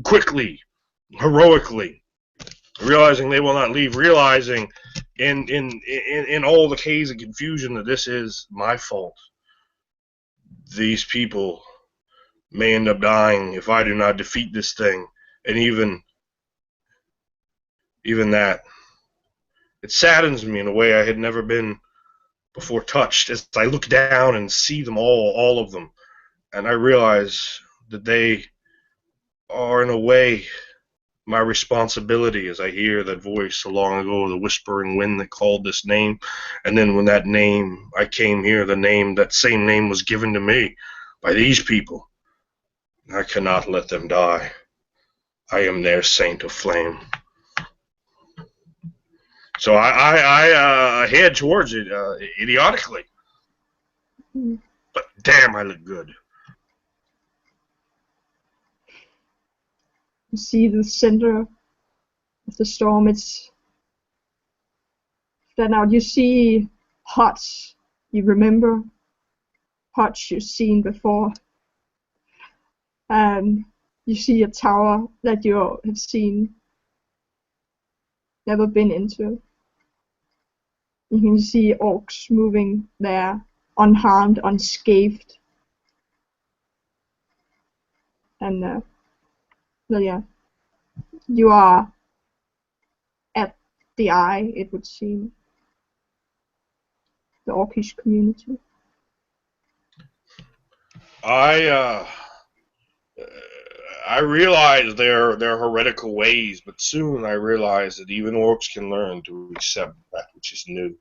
Speaker 4: quickly, heroically, realizing they will not leave, realizing in all the haze and confusion that this is my fault. These people may end up dying if I do not defeat this thing, and even that, it saddens me in a way I had never been before touched, as I look down and see them all of them, and I realize that they are in a way my responsibility, as I hear that voice so long ago, the whispering wind that called this name, and then when that name, I came here, that same name was given to me by these people. I cannot let them die. I am their saint of flame. So I head towards it idiotically. But damn, I look good.
Speaker 1: You see the center of the storm, it's flattened out. You see huts you remember, huts you've seen before. And you see a tower that you have seen, never been into. You can see orcs moving there, unharmed, unscathed. And, well, yeah, you are at the eye, it would seem, the orcish community.
Speaker 4: I realize their heretical ways, but soon I realize that even orcs can learn to accept that which is new.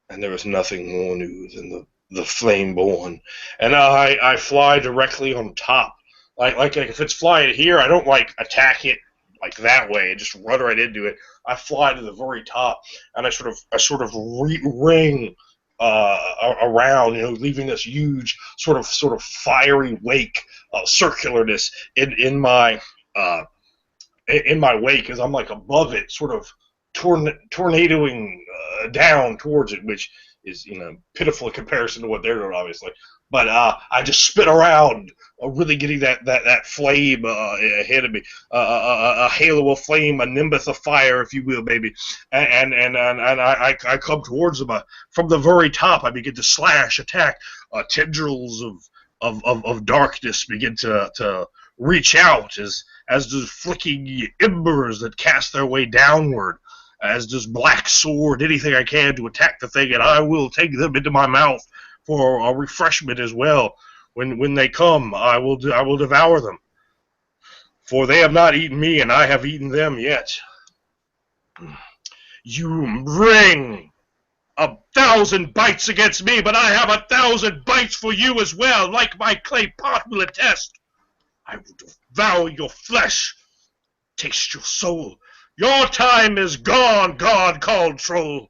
Speaker 4: And there is nothing more new than the Flameborn. And I fly directly on top. Like if it's flying here, I don't attack it like that way and just run right into it. I fly to the very top, and I sort of ring around, leaving this huge sort of fiery wake, circularness in my wake, as I'm above it, sort of tornadoing down towards it, which is pitiful in comparison to what they're doing, obviously. But I just spin around, really getting that flame ahead of me, a halo of flame, a nimbus of fire, if you will, baby. And I come towards them from the very top. I begin to slash, attack. Tendrils of darkness begin to reach out as does flicking embers that cast their way downward, as does black sword, anything I can to attack the thing, and I will take them into my mouth for a refreshment as well. When they come, I will devour them, for they have not eaten me, and I have eaten them yet. You ring 1,000 bites against me, but I have 1,000 bites for you as well, like my clay pot will attest. I will devour your flesh, taste your soul. Your time is gone, God-called troll.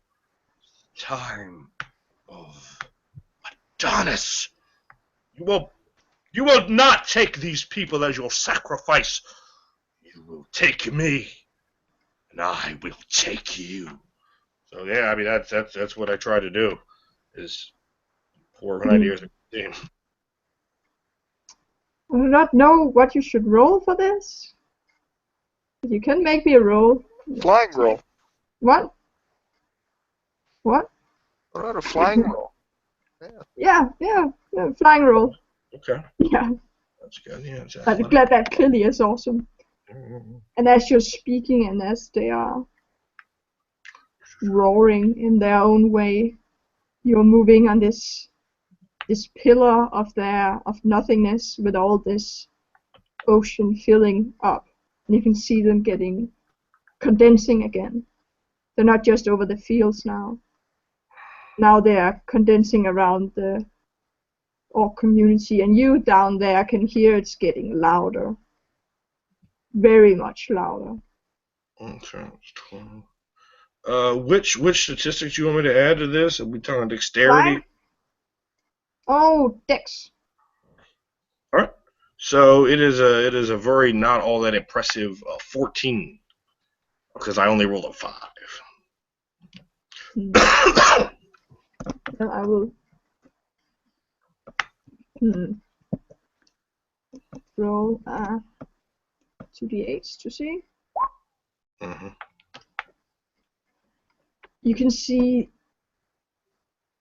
Speaker 4: Time of Adonis. You will not take these people as your sacrifice. You will take me, and I will take you. So yeah, I mean that's what I try to do, is pour my ideas in the game.
Speaker 1: I do not know what you should roll for this. You can make me a roll.
Speaker 3: Flying roll.
Speaker 1: What? What?
Speaker 3: What about a flying roll?
Speaker 1: Yeah, flying roll.
Speaker 4: Okay,
Speaker 1: Yeah,
Speaker 4: that's good. Yeah, it's
Speaker 1: I'm
Speaker 4: athletic.
Speaker 1: glad that clearly is awesome.
Speaker 4: Mhm.
Speaker 1: And as you're speaking and as they are roaring in their own way, you're moving on this pillar of nothingness with all this ocean filling up. And you can see them condensing again. They're not just over the fields now. Now they're condensing around the orc community, and you down there can hear it's getting louder. Very much louder.
Speaker 4: Okay, it's 12. Which statistics do you want me to add to this? Are we talking dexterity?
Speaker 1: Flying? Oh, Dex.
Speaker 4: All right. So it is a very not all that impressive 14, because I only rolled a 5.
Speaker 1: I will roll 2d8s to see.
Speaker 4: Mm-hmm.
Speaker 1: You can see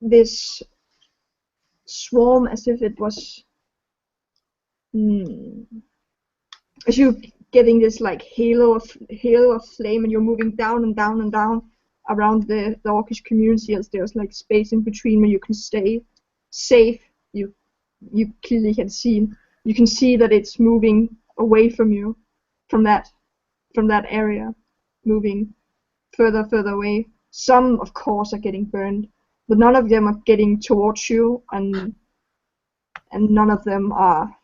Speaker 1: this swarm as if it was as you getting this like halo of flame, and you're moving down and down and down around the orcish community, as there's like space in between where you can stay safe. You clearly can see that it's moving away from you, from that area, moving further away. Some of course are getting burned, but none of them are getting towards you, and none of them are.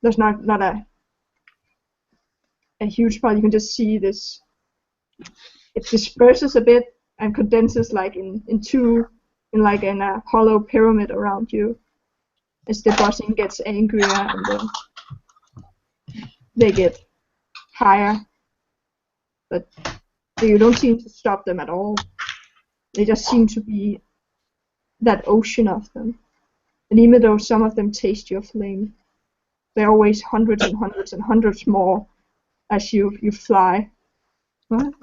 Speaker 1: There's not a huge part. You can just see this. It disperses a bit and condenses like in a hollow pyramid around you, as the buzzing gets angrier and then they get higher. But you don't seem to stop them at all. They just seem to be that ocean of them. And even though some of them taste your flame, there are always hundreds and hundreds and hundreds more as you fly. What?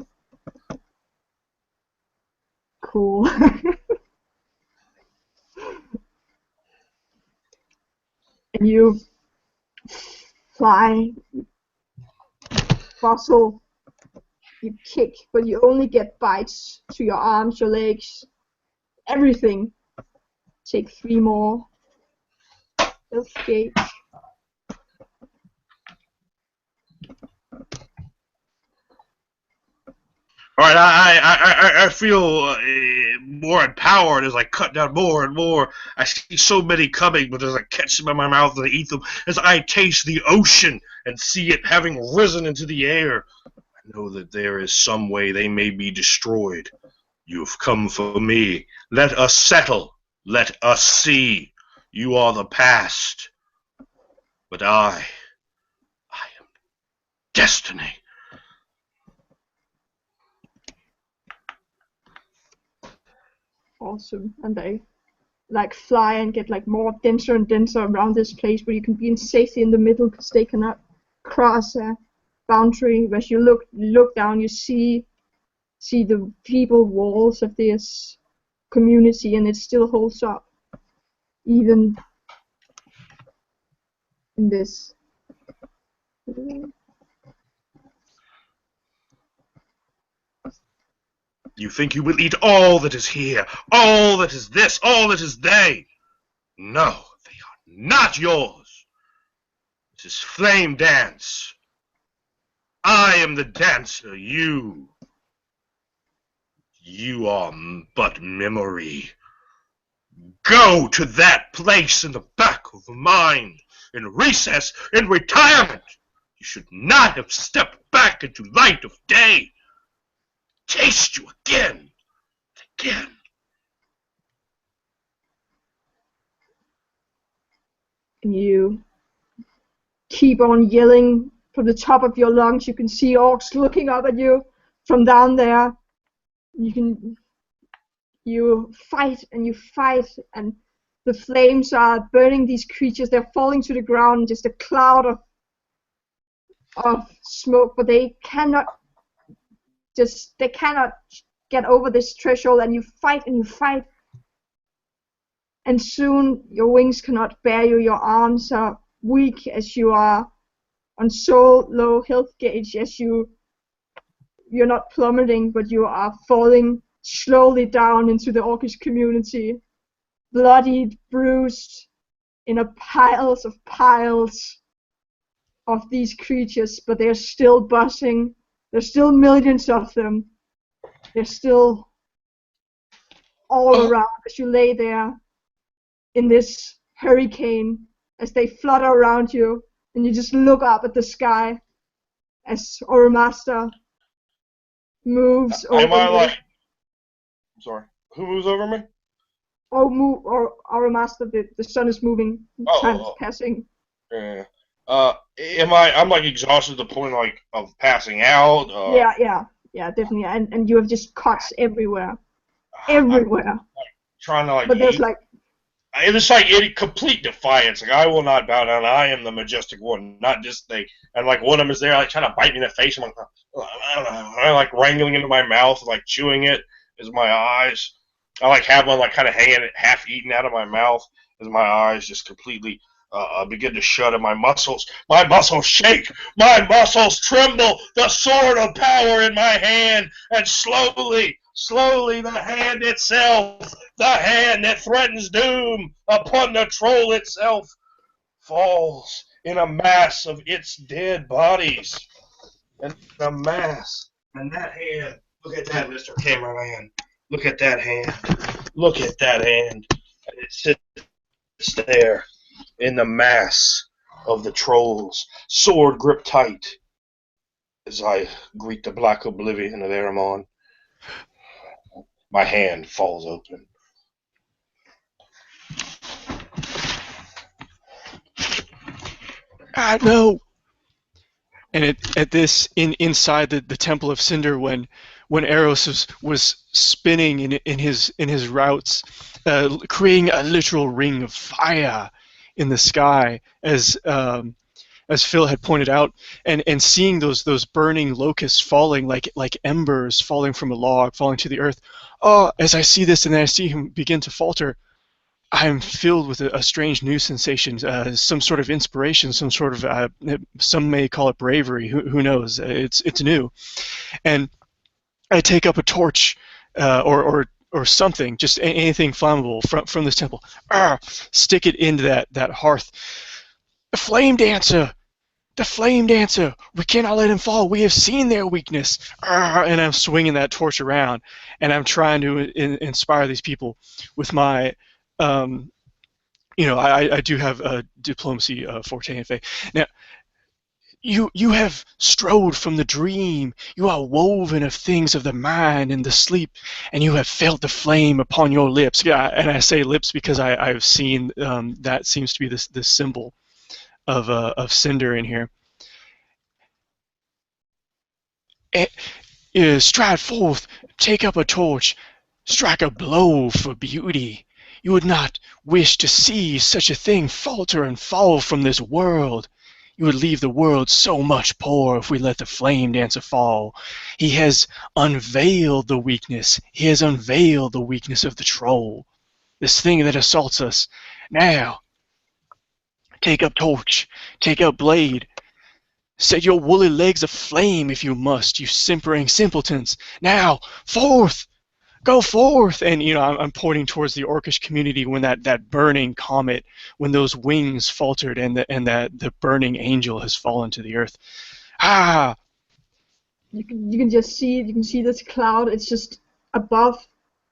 Speaker 1: Cool. And you fly, bustle, you kick, but you only get bites to your arms, your legs, everything. Take 3 more. Health gauge.
Speaker 4: All right, I feel more empowered as I cut down more and more. I see so many coming, but as I catch them in my mouth and I eat them, as I taste the ocean and see it having risen into the air, I know that there is some way they may be destroyed. You've come for me. Let us settle. Let us see. You are the past, but I am destiny.
Speaker 1: Awesome. And they like fly and get like more denser and denser around this place where you can be in safety in the middle, because they cannot cross a boundary. As you look down, you see the feeble walls of this community, and it still holds up even in this.
Speaker 4: You think you will eat all that is here, all that is this, all that is they. No, they are not yours. This is flame dance. I am the dancer, you you are but memory. Go to that place in the back of the mind, in recess, in retirement. You should not have stepped back into light of day. Taste you again, again.
Speaker 1: And you keep on yelling from the top of your lungs. You can see orcs looking up at you from down there. You fight and you fight, and the flames are burning these creatures. They're falling to the ground, just a cloud of smoke, but they cannot get over this threshold, and you fight and you fight. And soon your wings cannot bear you, your arms are weak as you are on so low health gauge as you're not plummeting, but you are falling slowly down into the orcish community, bloodied, bruised, in a piles of these creatures, but they're still buzzing. There's still millions of them. They're still all around as you lay there in this hurricane, as they flutter around you, and you just look up at the sky as Oromaster moves over
Speaker 4: Am I
Speaker 1: you.
Speaker 4: like... I'm sorry. Who moves over me?
Speaker 1: Oromaster, the sun is moving, time is passing.
Speaker 4: Yeah. I'm like exhausted to the point like of passing out.
Speaker 1: Yeah, definitely. And you have just cuts everywhere. Everywhere.
Speaker 4: Trying to like.
Speaker 1: But there's like.
Speaker 4: It's like complete defiance. Like, I will not bow down. I am the majestic one, not this thing. And like one of them is there, like trying to bite me in the face. I'm like, I like wrangling into my mouth, like chewing it as my eyes. I like have one like kind of hanging, half eaten out of my mouth as my eyes just completely begin to shut, and my muscles shake, my muscles tremble. The sword of power in my hand, and slowly, the hand itself, the hand that threatens doom upon the troll itself, falls in a mass of its dead bodies. And the mass, and that hand, look at that, Mr. Cameraman. Look at that hand. Look at that hand. And it sits there in the mass of the trolls, sword gripped tight, as I greet the black oblivion of Aramon. My hand falls open.
Speaker 2: No. And inside the Temple of Cinder, when Eros was spinning in his routes, creating a literal ring of fire in the sky, as Phil had pointed out, and seeing those burning locusts falling like embers falling from a log, falling to the earth. Oh, as I see this, and then I see him begin to falter, I'm filled with a strange new sensation, some sort of inspiration, some sort of some may call it bravery. Who knows? It's new, and I take up a torch or something, just anything flammable from this temple. Stick it into that hearth. The flame dancer. The flame dancer! We cannot let him fall. We have seen their weakness. And I'm swinging that torch around, and I'm trying to inspire these people with my, I do have a diplomacy forte and faith. Now, you have strode from the dream. You are woven of things of the mind and the sleep, and you have felt the flame upon your lips. Yeah, and I say lips because I've seen that seems to be this symbol of Cinder in here. Stride forth, take up a torch, strike a blow for beauty. You would not wish to see such a thing falter and fall from this world. You would leave the world so much poorer if we let the flame dancer fall. He has unveiled the weakness. He has unveiled the weakness of the troll, this thing that assaults us. Now, take up torch, take up blade. Set your woolly legs aflame if you must, you simpering simpletons. Now, forth! Go forth! And, I'm pointing towards the orcish community when that burning comet, when those wings faltered and the burning angel has fallen to the earth. Ah!
Speaker 1: You can just see, you can see this cloud. It's just above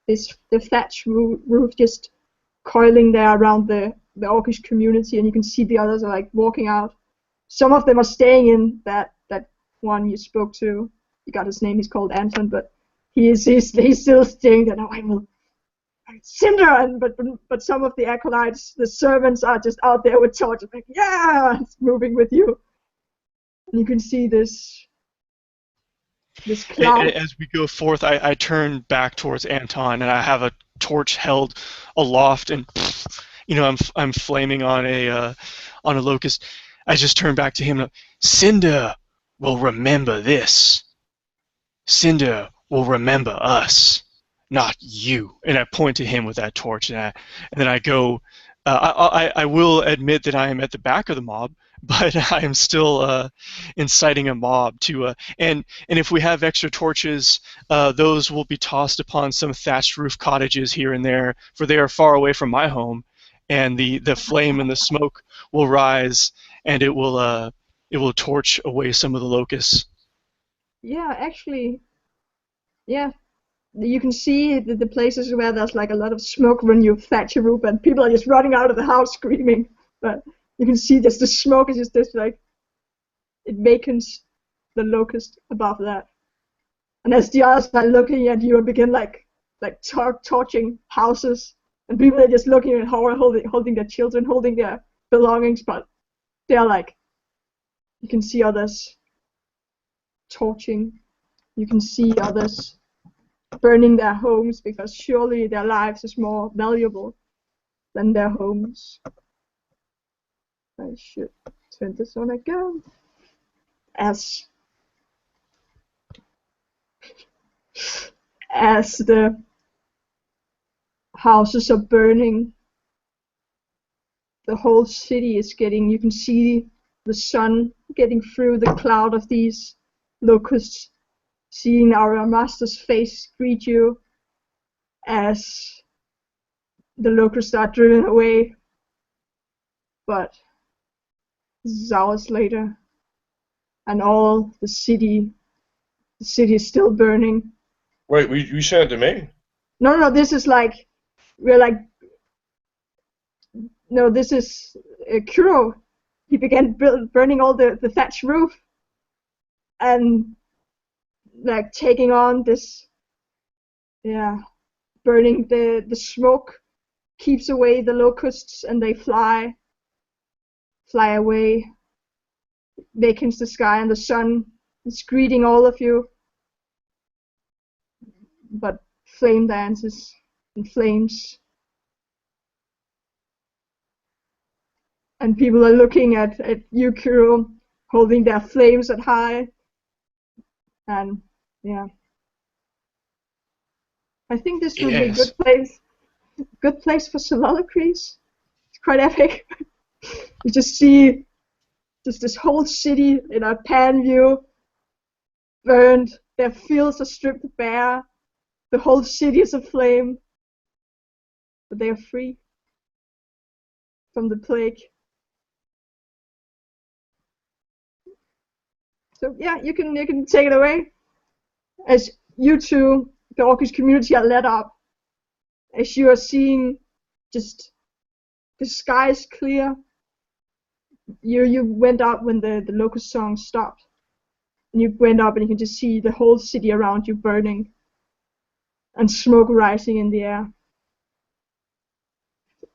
Speaker 1: the thatch roof just coiling there around the orcish community, and you can see the others are like walking out. Some of them are staying in that one you spoke to. You got his name. He's called Anton, but he's still staying there. No, I will. Cinder, but some of the acolytes, the servants, are just out there with torches, like, yeah, it's moving with you. And you can see this cloud.
Speaker 2: As we go forth, I turn back towards Anton, and I have a torch held aloft, and I'm flaming on a locust. I just turn back to him. Cinder will remember this. Cinder will remember us, not you. And I point to him with that torch, and then I go. I will admit that I am at the back of the mob, but I am still inciting a mob to. And if we have extra torches, those will be tossed upon some thatched roof cottages here and there, for they are far away from my home, and the flame and the smoke will rise, and it will torch away some of the locusts.
Speaker 1: Yeah, actually, yeah. You can see the places where there's like a lot of smoke when you thatch a roof, and people are just running out of the house screaming. But you can see just the smoke is just like, it wakens the locust above that. And as the others are looking at you and begin like torching houses, and people are just looking in horror, holding their children, holding their belongings, but they're like, you can see others torching. You can see others burning their homes, because surely their lives is more valuable than their homes. I should turn this on again. As the houses are burning, the whole city is getting, you can see the sun getting through the cloud of these locusts, seeing our master's face greet you as the locusts are driven away. But this is hours later, and all the city is still burning.
Speaker 4: Wait, you sent it to me?
Speaker 1: No, this is like, this is Kuro. He began burning all the thatch roof, and like taking on this, burning the smoke keeps away the locusts, and they fly away, wakens the sky, and the sun is greeting all of you. But flame dances in flames, and people are looking at you, Kuro, holding their flames at high. And I think this would be a good place for soliloquies. It's quite epic. You just see this whole city in a pan view, burned. Their fields are stripped bare. The whole city is aflame. But they are free from the plague. So yeah, you can take it away. As you two, the orcish community, are lit up. As you are seeing, just the sky is clear. You went up when the locust song stopped, and you went up, and you can just see the whole city around you burning, and smoke rising in the air.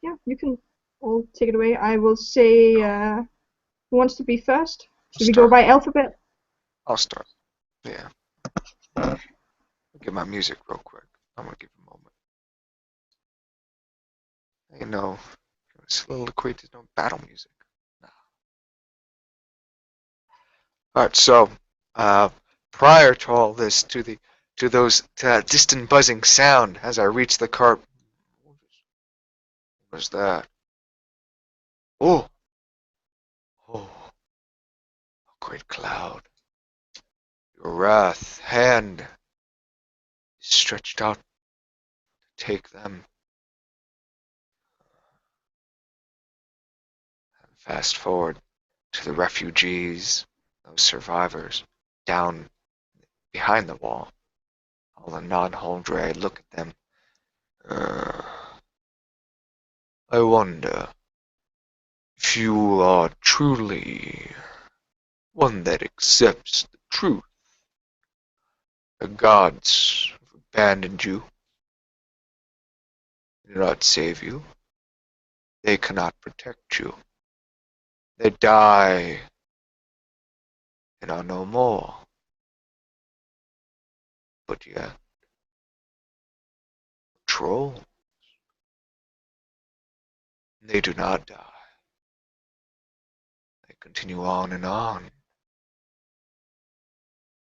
Speaker 1: Yeah, you can all take it away. I will say, who wants to be first? Should we go by alphabet?
Speaker 3: I'll start. Yeah. I'll get my music real quick. I'm gonna give a moment. You know, soliloquy, there's no battle music. No. Alright, so prior to all this, to those distant buzzing sound as I reached the cart. What was that? Oh, a great cloud. Your wrath hand is stretched out to take them. And fast forward to the refugees, those survivors, down behind the wall, I'll nod Holdray. I look at them. I wonder if you are truly one that accepts the truth. The gods have abandoned you. They do not save you. They cannot protect you. They die and are no more. But yet, trolls, they do not die. They continue on and on.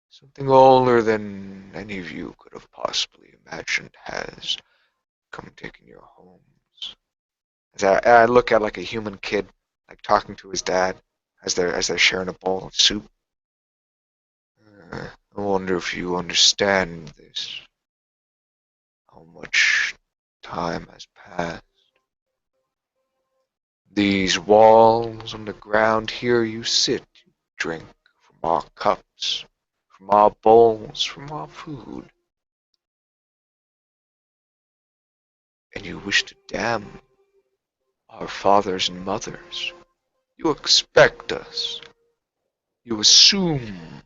Speaker 3: Something older than any of you could have possibly imagined has come taking your homes. As I look at like a human kid, like talking to his dad as they're sharing a bowl of soup. I wonder if you understand this. How much time has passed. These walls on the ground here you sit, you drink from our cups, from our bowls, from our food. And you wish to damn our fathers and mothers. You expect us. You assume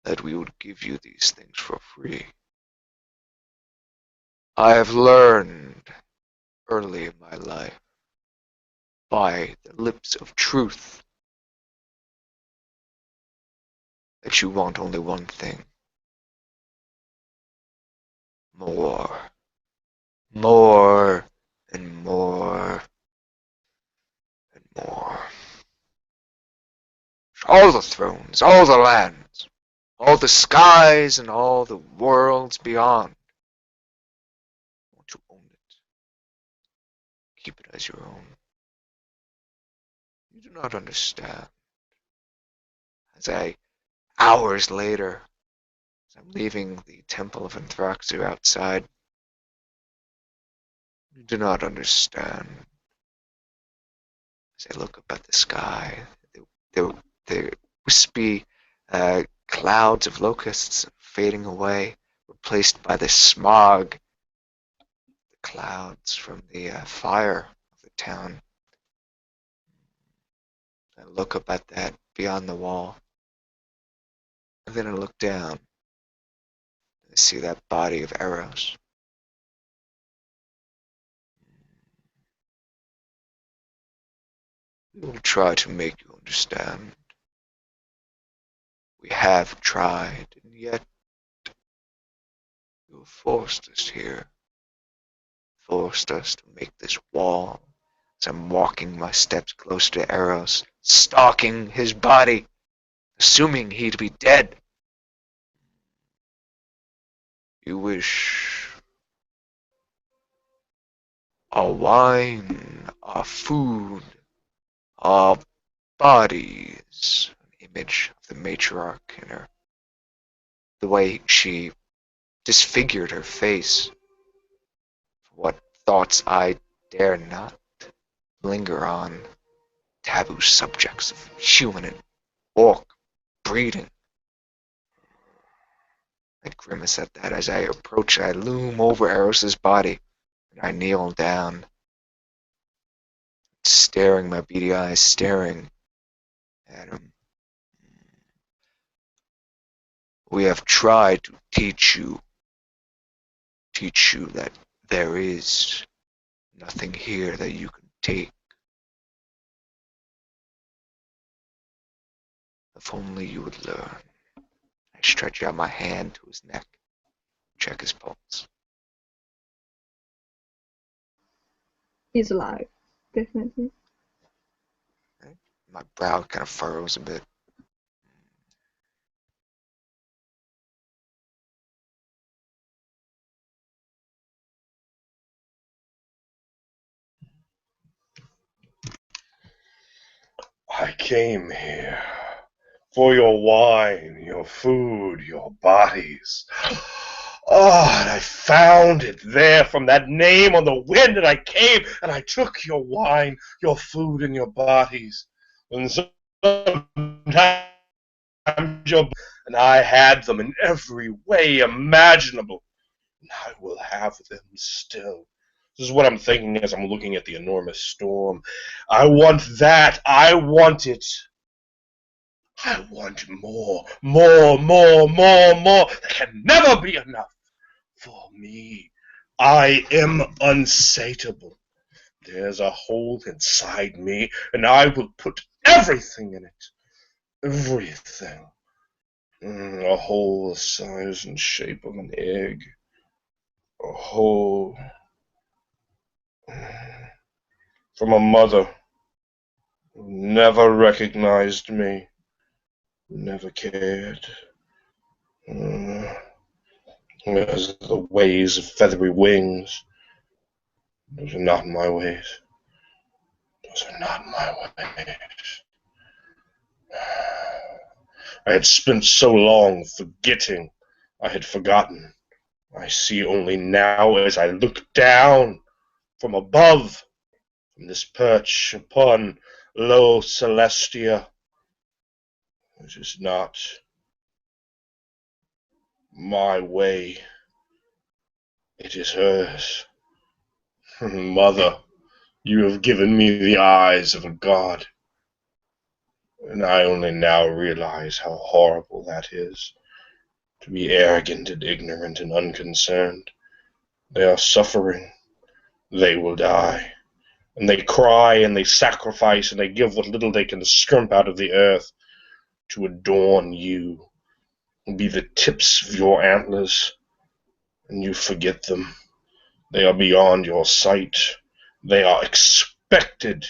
Speaker 3: that we would give you these things for free. I have learned early in my life by the lips of truth that you want only one thing. More. More and more and more. All the thrones, all the lands, all the skies and all the worlds beyond. You want to own it. Keep it as your own. You do not understand. Hours later, as I'm leaving the Temple of Anthraxu outside, you do not understand. As I look up at the sky, the wispy clouds of locusts fading away, replaced by the smog, the clouds from the fire of the town. I look up at that beyond the wall, and then I look down, and I see that body of Eros. We will try to make you understand. We have tried, and yet you have forced us here. Forced us to make this wall. As I'm walking my steps closer to Eros, stalking his body, assuming he to be dead. You wish our wine, our food, our bodies, an image of the matriarch in her, the way she disfigured her face, what thoughts I dare not linger on, taboo subjects of human and orc breeding. I grimace at that as I approach. I loom over Eros's body, and I kneel down, staring, my beady eyes staring at him. We have tried to teach you that there is nothing here that you can take. If only you would learn. I stretch out my hand to his neck, check his pulse.
Speaker 1: He's alive, definitely.
Speaker 3: My brow kind of furrows a bit.
Speaker 4: I came here for your wine, your food, your bodies. Oh, and I found it there from that name on the wind, and I came and I took your wine, your food, and your bodies. And sometimes your and I had them in every way imaginable, and I will have them still. This is what I'm thinking as I'm looking at the enormous storm. I want that. I want it. I want more, more, more, more, more. There can never be enough for me. I am unsatiable. There's a hole inside me, and I will put everything in it. Everything. A hole the size and shape of an egg. A hole from a mother who never recognized me, who never cared. As the ways of feathery wings. Those are not my ways. Those are not my ways. I had spent so long forgetting. I had forgotten. I see only now as I look down from above, from this perch upon low Celestia. It is not my way. It is hers. Mother, you have given me the eyes of a god. And I only now realize how horrible that is. To be arrogant and ignorant and unconcerned. They are suffering. They will die. And they cry and they sacrifice and they give what little they can scrimp out of the earth to adorn you and be the tips of your antlers. And you forget them. They are beyond your sight. They are expected.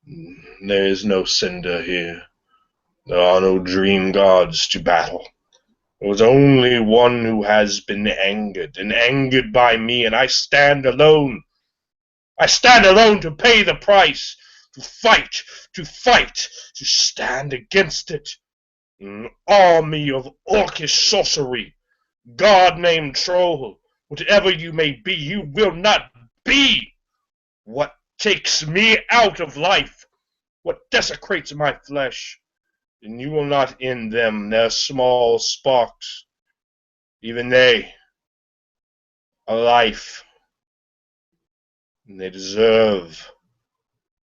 Speaker 4: There is no cinder here. There are no dream gods to battle. There was only one who has been angered, and angered by me, and I stand alone. I stand alone to pay the price, to fight, to stand against it. An army of orcish sorcery, god-named troll, whatever you may be, you will not be what takes me out of life, what desecrates my flesh. And you will not end them, their small sparks. Even they are life. And they deserve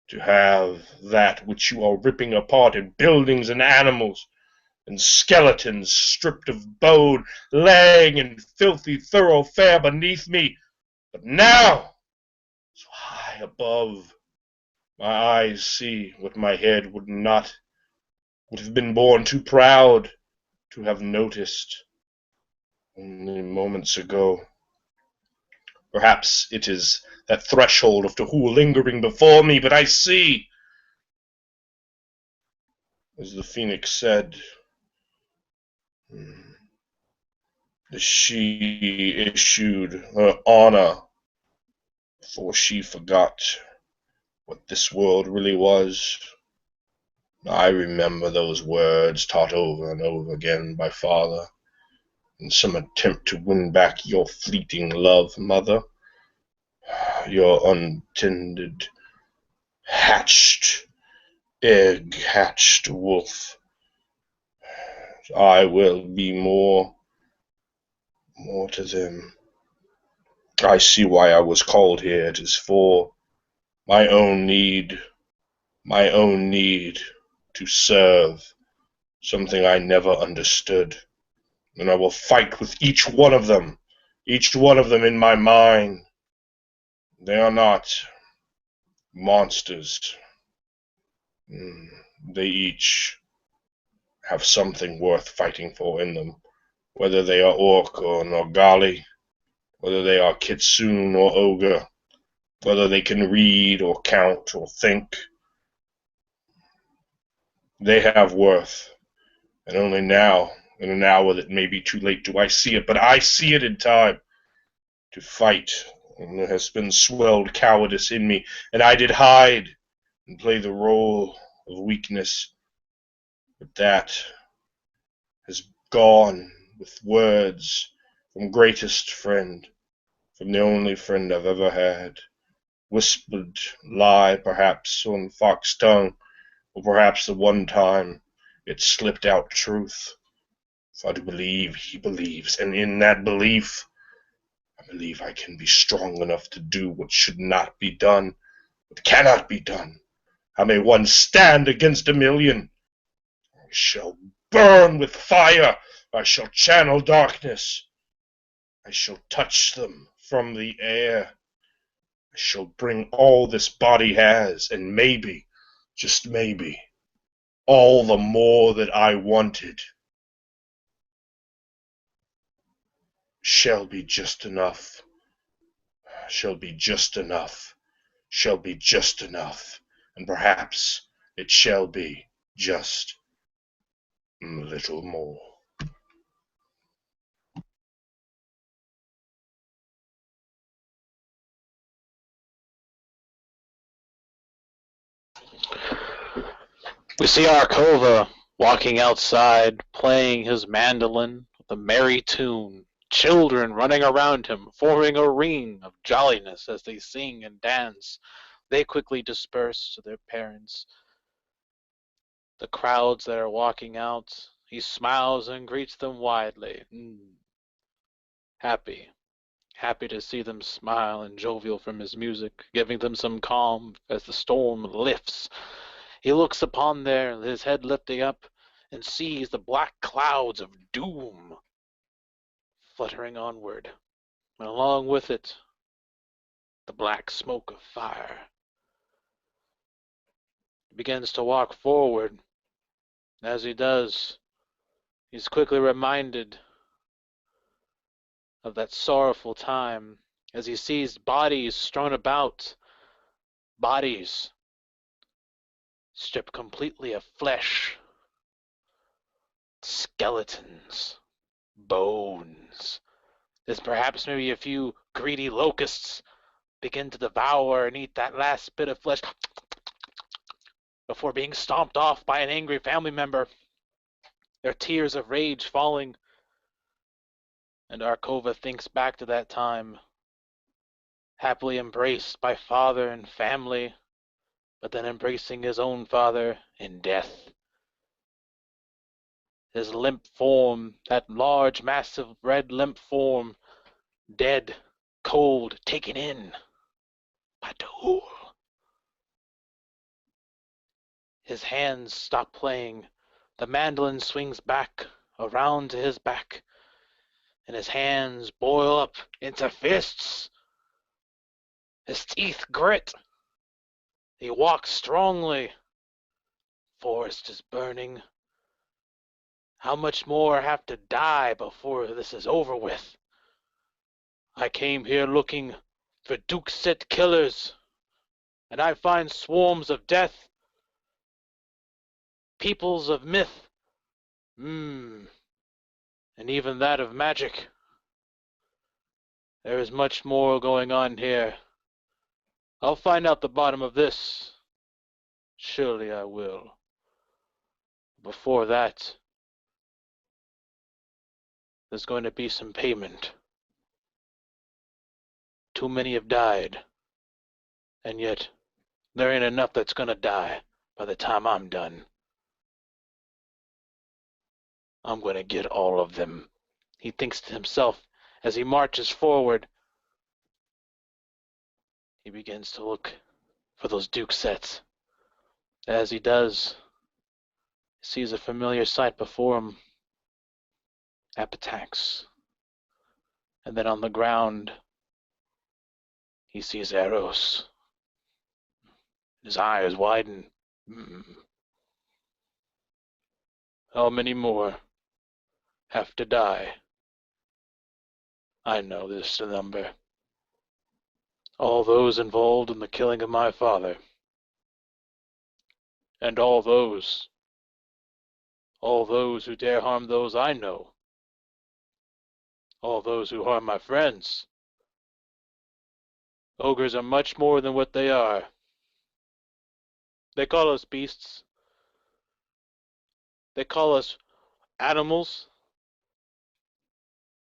Speaker 4: to have that which you are ripping apart in buildings and animals, and skeletons stripped of bone, laying in filthy thoroughfare beneath me. But now, so high above, my eyes see what my head would have been born too proud to have noticed only moments ago. Perhaps it is that threshold of Tahul lingering before me, but I see, as the Phoenix said, that she issued her honor before she forgot what this world really was. I remember those words taught over and over again by Father in some attempt to win back your fleeting love, Mother, your untended, egg-hatched wolf. I will be more to them. I see why I was called here. It is for my own need to serve something I never understood. And I will fight with each one of them in my mind. They are not monsters. They each have something worth fighting for in them, whether they are orc or Norgali, whether they are kitsune or ogre, whether they can read or count or think. They have worth, and only now, in an hour that may be too late, do I see it, but I see it in time to fight. And there has been swelled cowardice in me, and I did hide and play the role of weakness, but that has gone with words from greatest friend, from the only friend I've ever had. Whispered lie, perhaps, on fox tongue, or perhaps the one time it slipped out truth. If I do believe, he believes, and in that belief, I believe I can be strong enough to do what should not be done, what cannot be done. How may one stand against 1,000,000? I shall burn with fire. I shall channel darkness. I shall touch them from the air. I shall bring all this body has, and maybe, just maybe, all the more that I wanted. Shall be just enough. Shall be just enough. Shall be just enough. And perhaps it shall be just a little more.
Speaker 5: We see Arkova walking outside, playing his mandolin with a merry tune. Children running around him, forming a ring of jolliness as they sing and dance. They quickly disperse to their parents. The crowds that are walking out, he smiles and greets them widely. Happy. Happy to see them smile and jovial from his music, giving them some calm as the storm lifts. He looks upon there, his head lifting up, and sees the black clouds of doom fluttering onward, and along with it, the black smoke of fire. He begins to walk forward. As he does, he's quickly reminded of that sorrowful time as he sees bodies strewn about, bodies stripped completely of flesh, skeletons, bones, as perhaps maybe a few greedy locusts begin to devour and eat that last bit of flesh before being stomped off by an angry family member, their tears of rage falling. And Arkova thinks back to that time, happily embraced by father and family, but then embracing his own father in death. His limp form, that large, massive, red limp form, dead, cold, taken in by Da'ul. His hands stop playing. The mandolin swings back, around to his back, and his hands boil up into fists. His teeth grit. He walks strongly. Forest is burning. How much more have to die before this is over with? I came here looking for Dukeset killers, and I find swarms of death, peoples of myth, and even that of magic. There is much more going on here. I'll find out the bottom of this. Surely I will. Before that, there's going to be some payment. Too many have died, and yet there ain't enough that's gonna die by the time I'm done. I'm gonna get all of them, he thinks to himself as he marches forward. He begins to look for those Dukesets. As he does, he sees a familiar sight before him. Apatax. And then on the ground, he sees Eros. His eyes widen. How many more have to die? I know this number. All those involved in the killing of my father. And all those who dare harm those I know. All those who harm my friends. Ogres are much more than what they are. They call us beasts. They call us animals.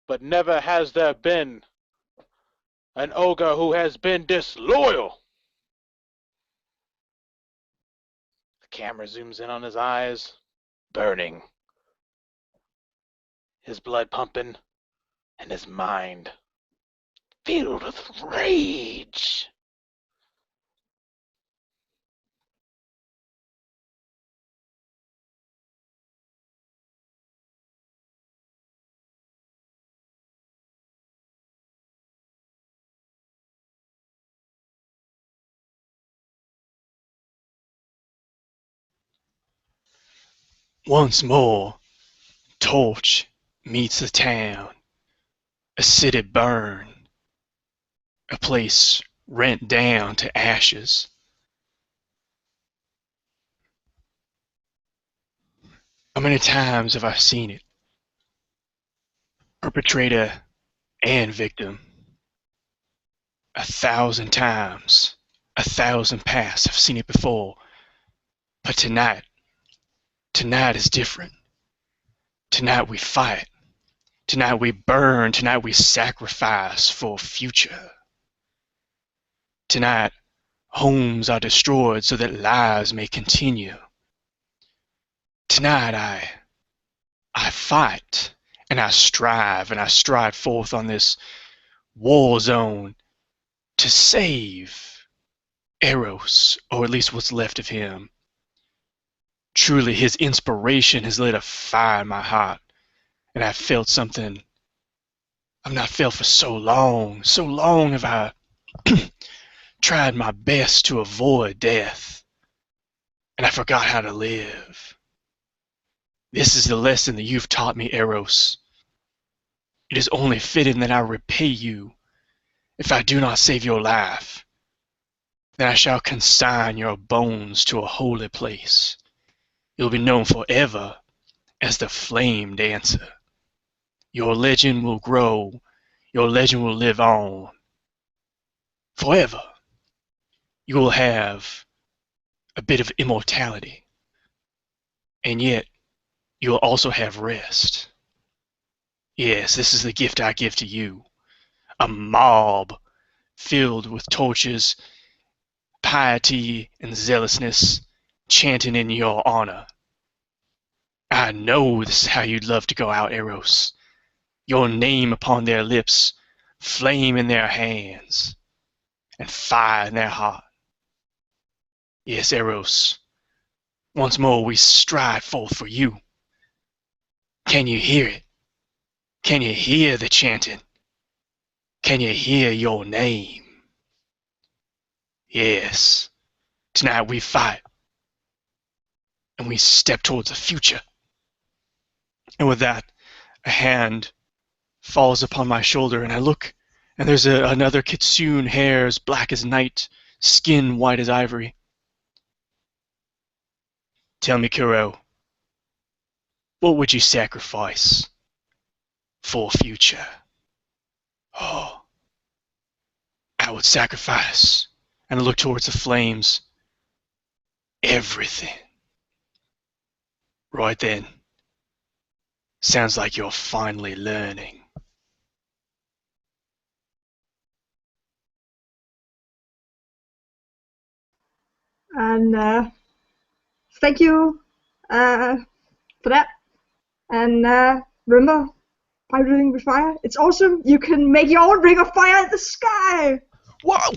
Speaker 5: But never has there been an ogre who has been disloyal. The camera zooms in on his eyes, burning. his blood pumping, and his mind filled with rage.
Speaker 2: Once more, torch meets the town, a city burned, a place rent down to ashes. How many times have I seen it? Perpetrator and victim. 1,000 times, 1,000 past have seen it before. But tonight is different. Tonight we fight. Tonight we burn. Tonight we sacrifice for future. Tonight, homes are destroyed so that lives may continue. Tonight I fight and I stride forth on this war zone to save Eros, or at least what's left of him. Truly, his inspiration has lit a fire in my heart, and I've felt something I've not felt for so long. So long have I tried my best to avoid death, and I forgot how to live. This is the lesson that you've taught me, Eros. It is only fitting that I repay you. If I do not save your life, then I shall consign your bones to a holy place. You'll be known forever as the Flame Dancer. Your legend will grow. Your legend will live on. Forever. You will have a bit of immortality. And yet, you will also have rest. Yes, this is the gift I give to you. A mob filled with torches, piety, and zealousness, chanting in your honor. I know this is how you'd love to go out, Eros. Your name upon their lips, flame in their hands, and fire in their heart. Yes, Eros, once more we stride forth for you. Can you hear it? Can you hear the chanting? Can you hear your name? Yes, tonight we fight, and we step towards the future. And with that, a hand falls upon my shoulder, and I look, and there's another Kitsune, hair as black as night, skin white as ivory. Tell me, Kuro, what would you sacrifice for future? Oh, I would sacrifice, and I look towards the flames, everything. Right then. Sounds like you're finally learning.
Speaker 1: And thank you for that. And remember, by Ring of Fire, it's awesome. You can make your own Ring of Fire in the sky.
Speaker 2: Whoa!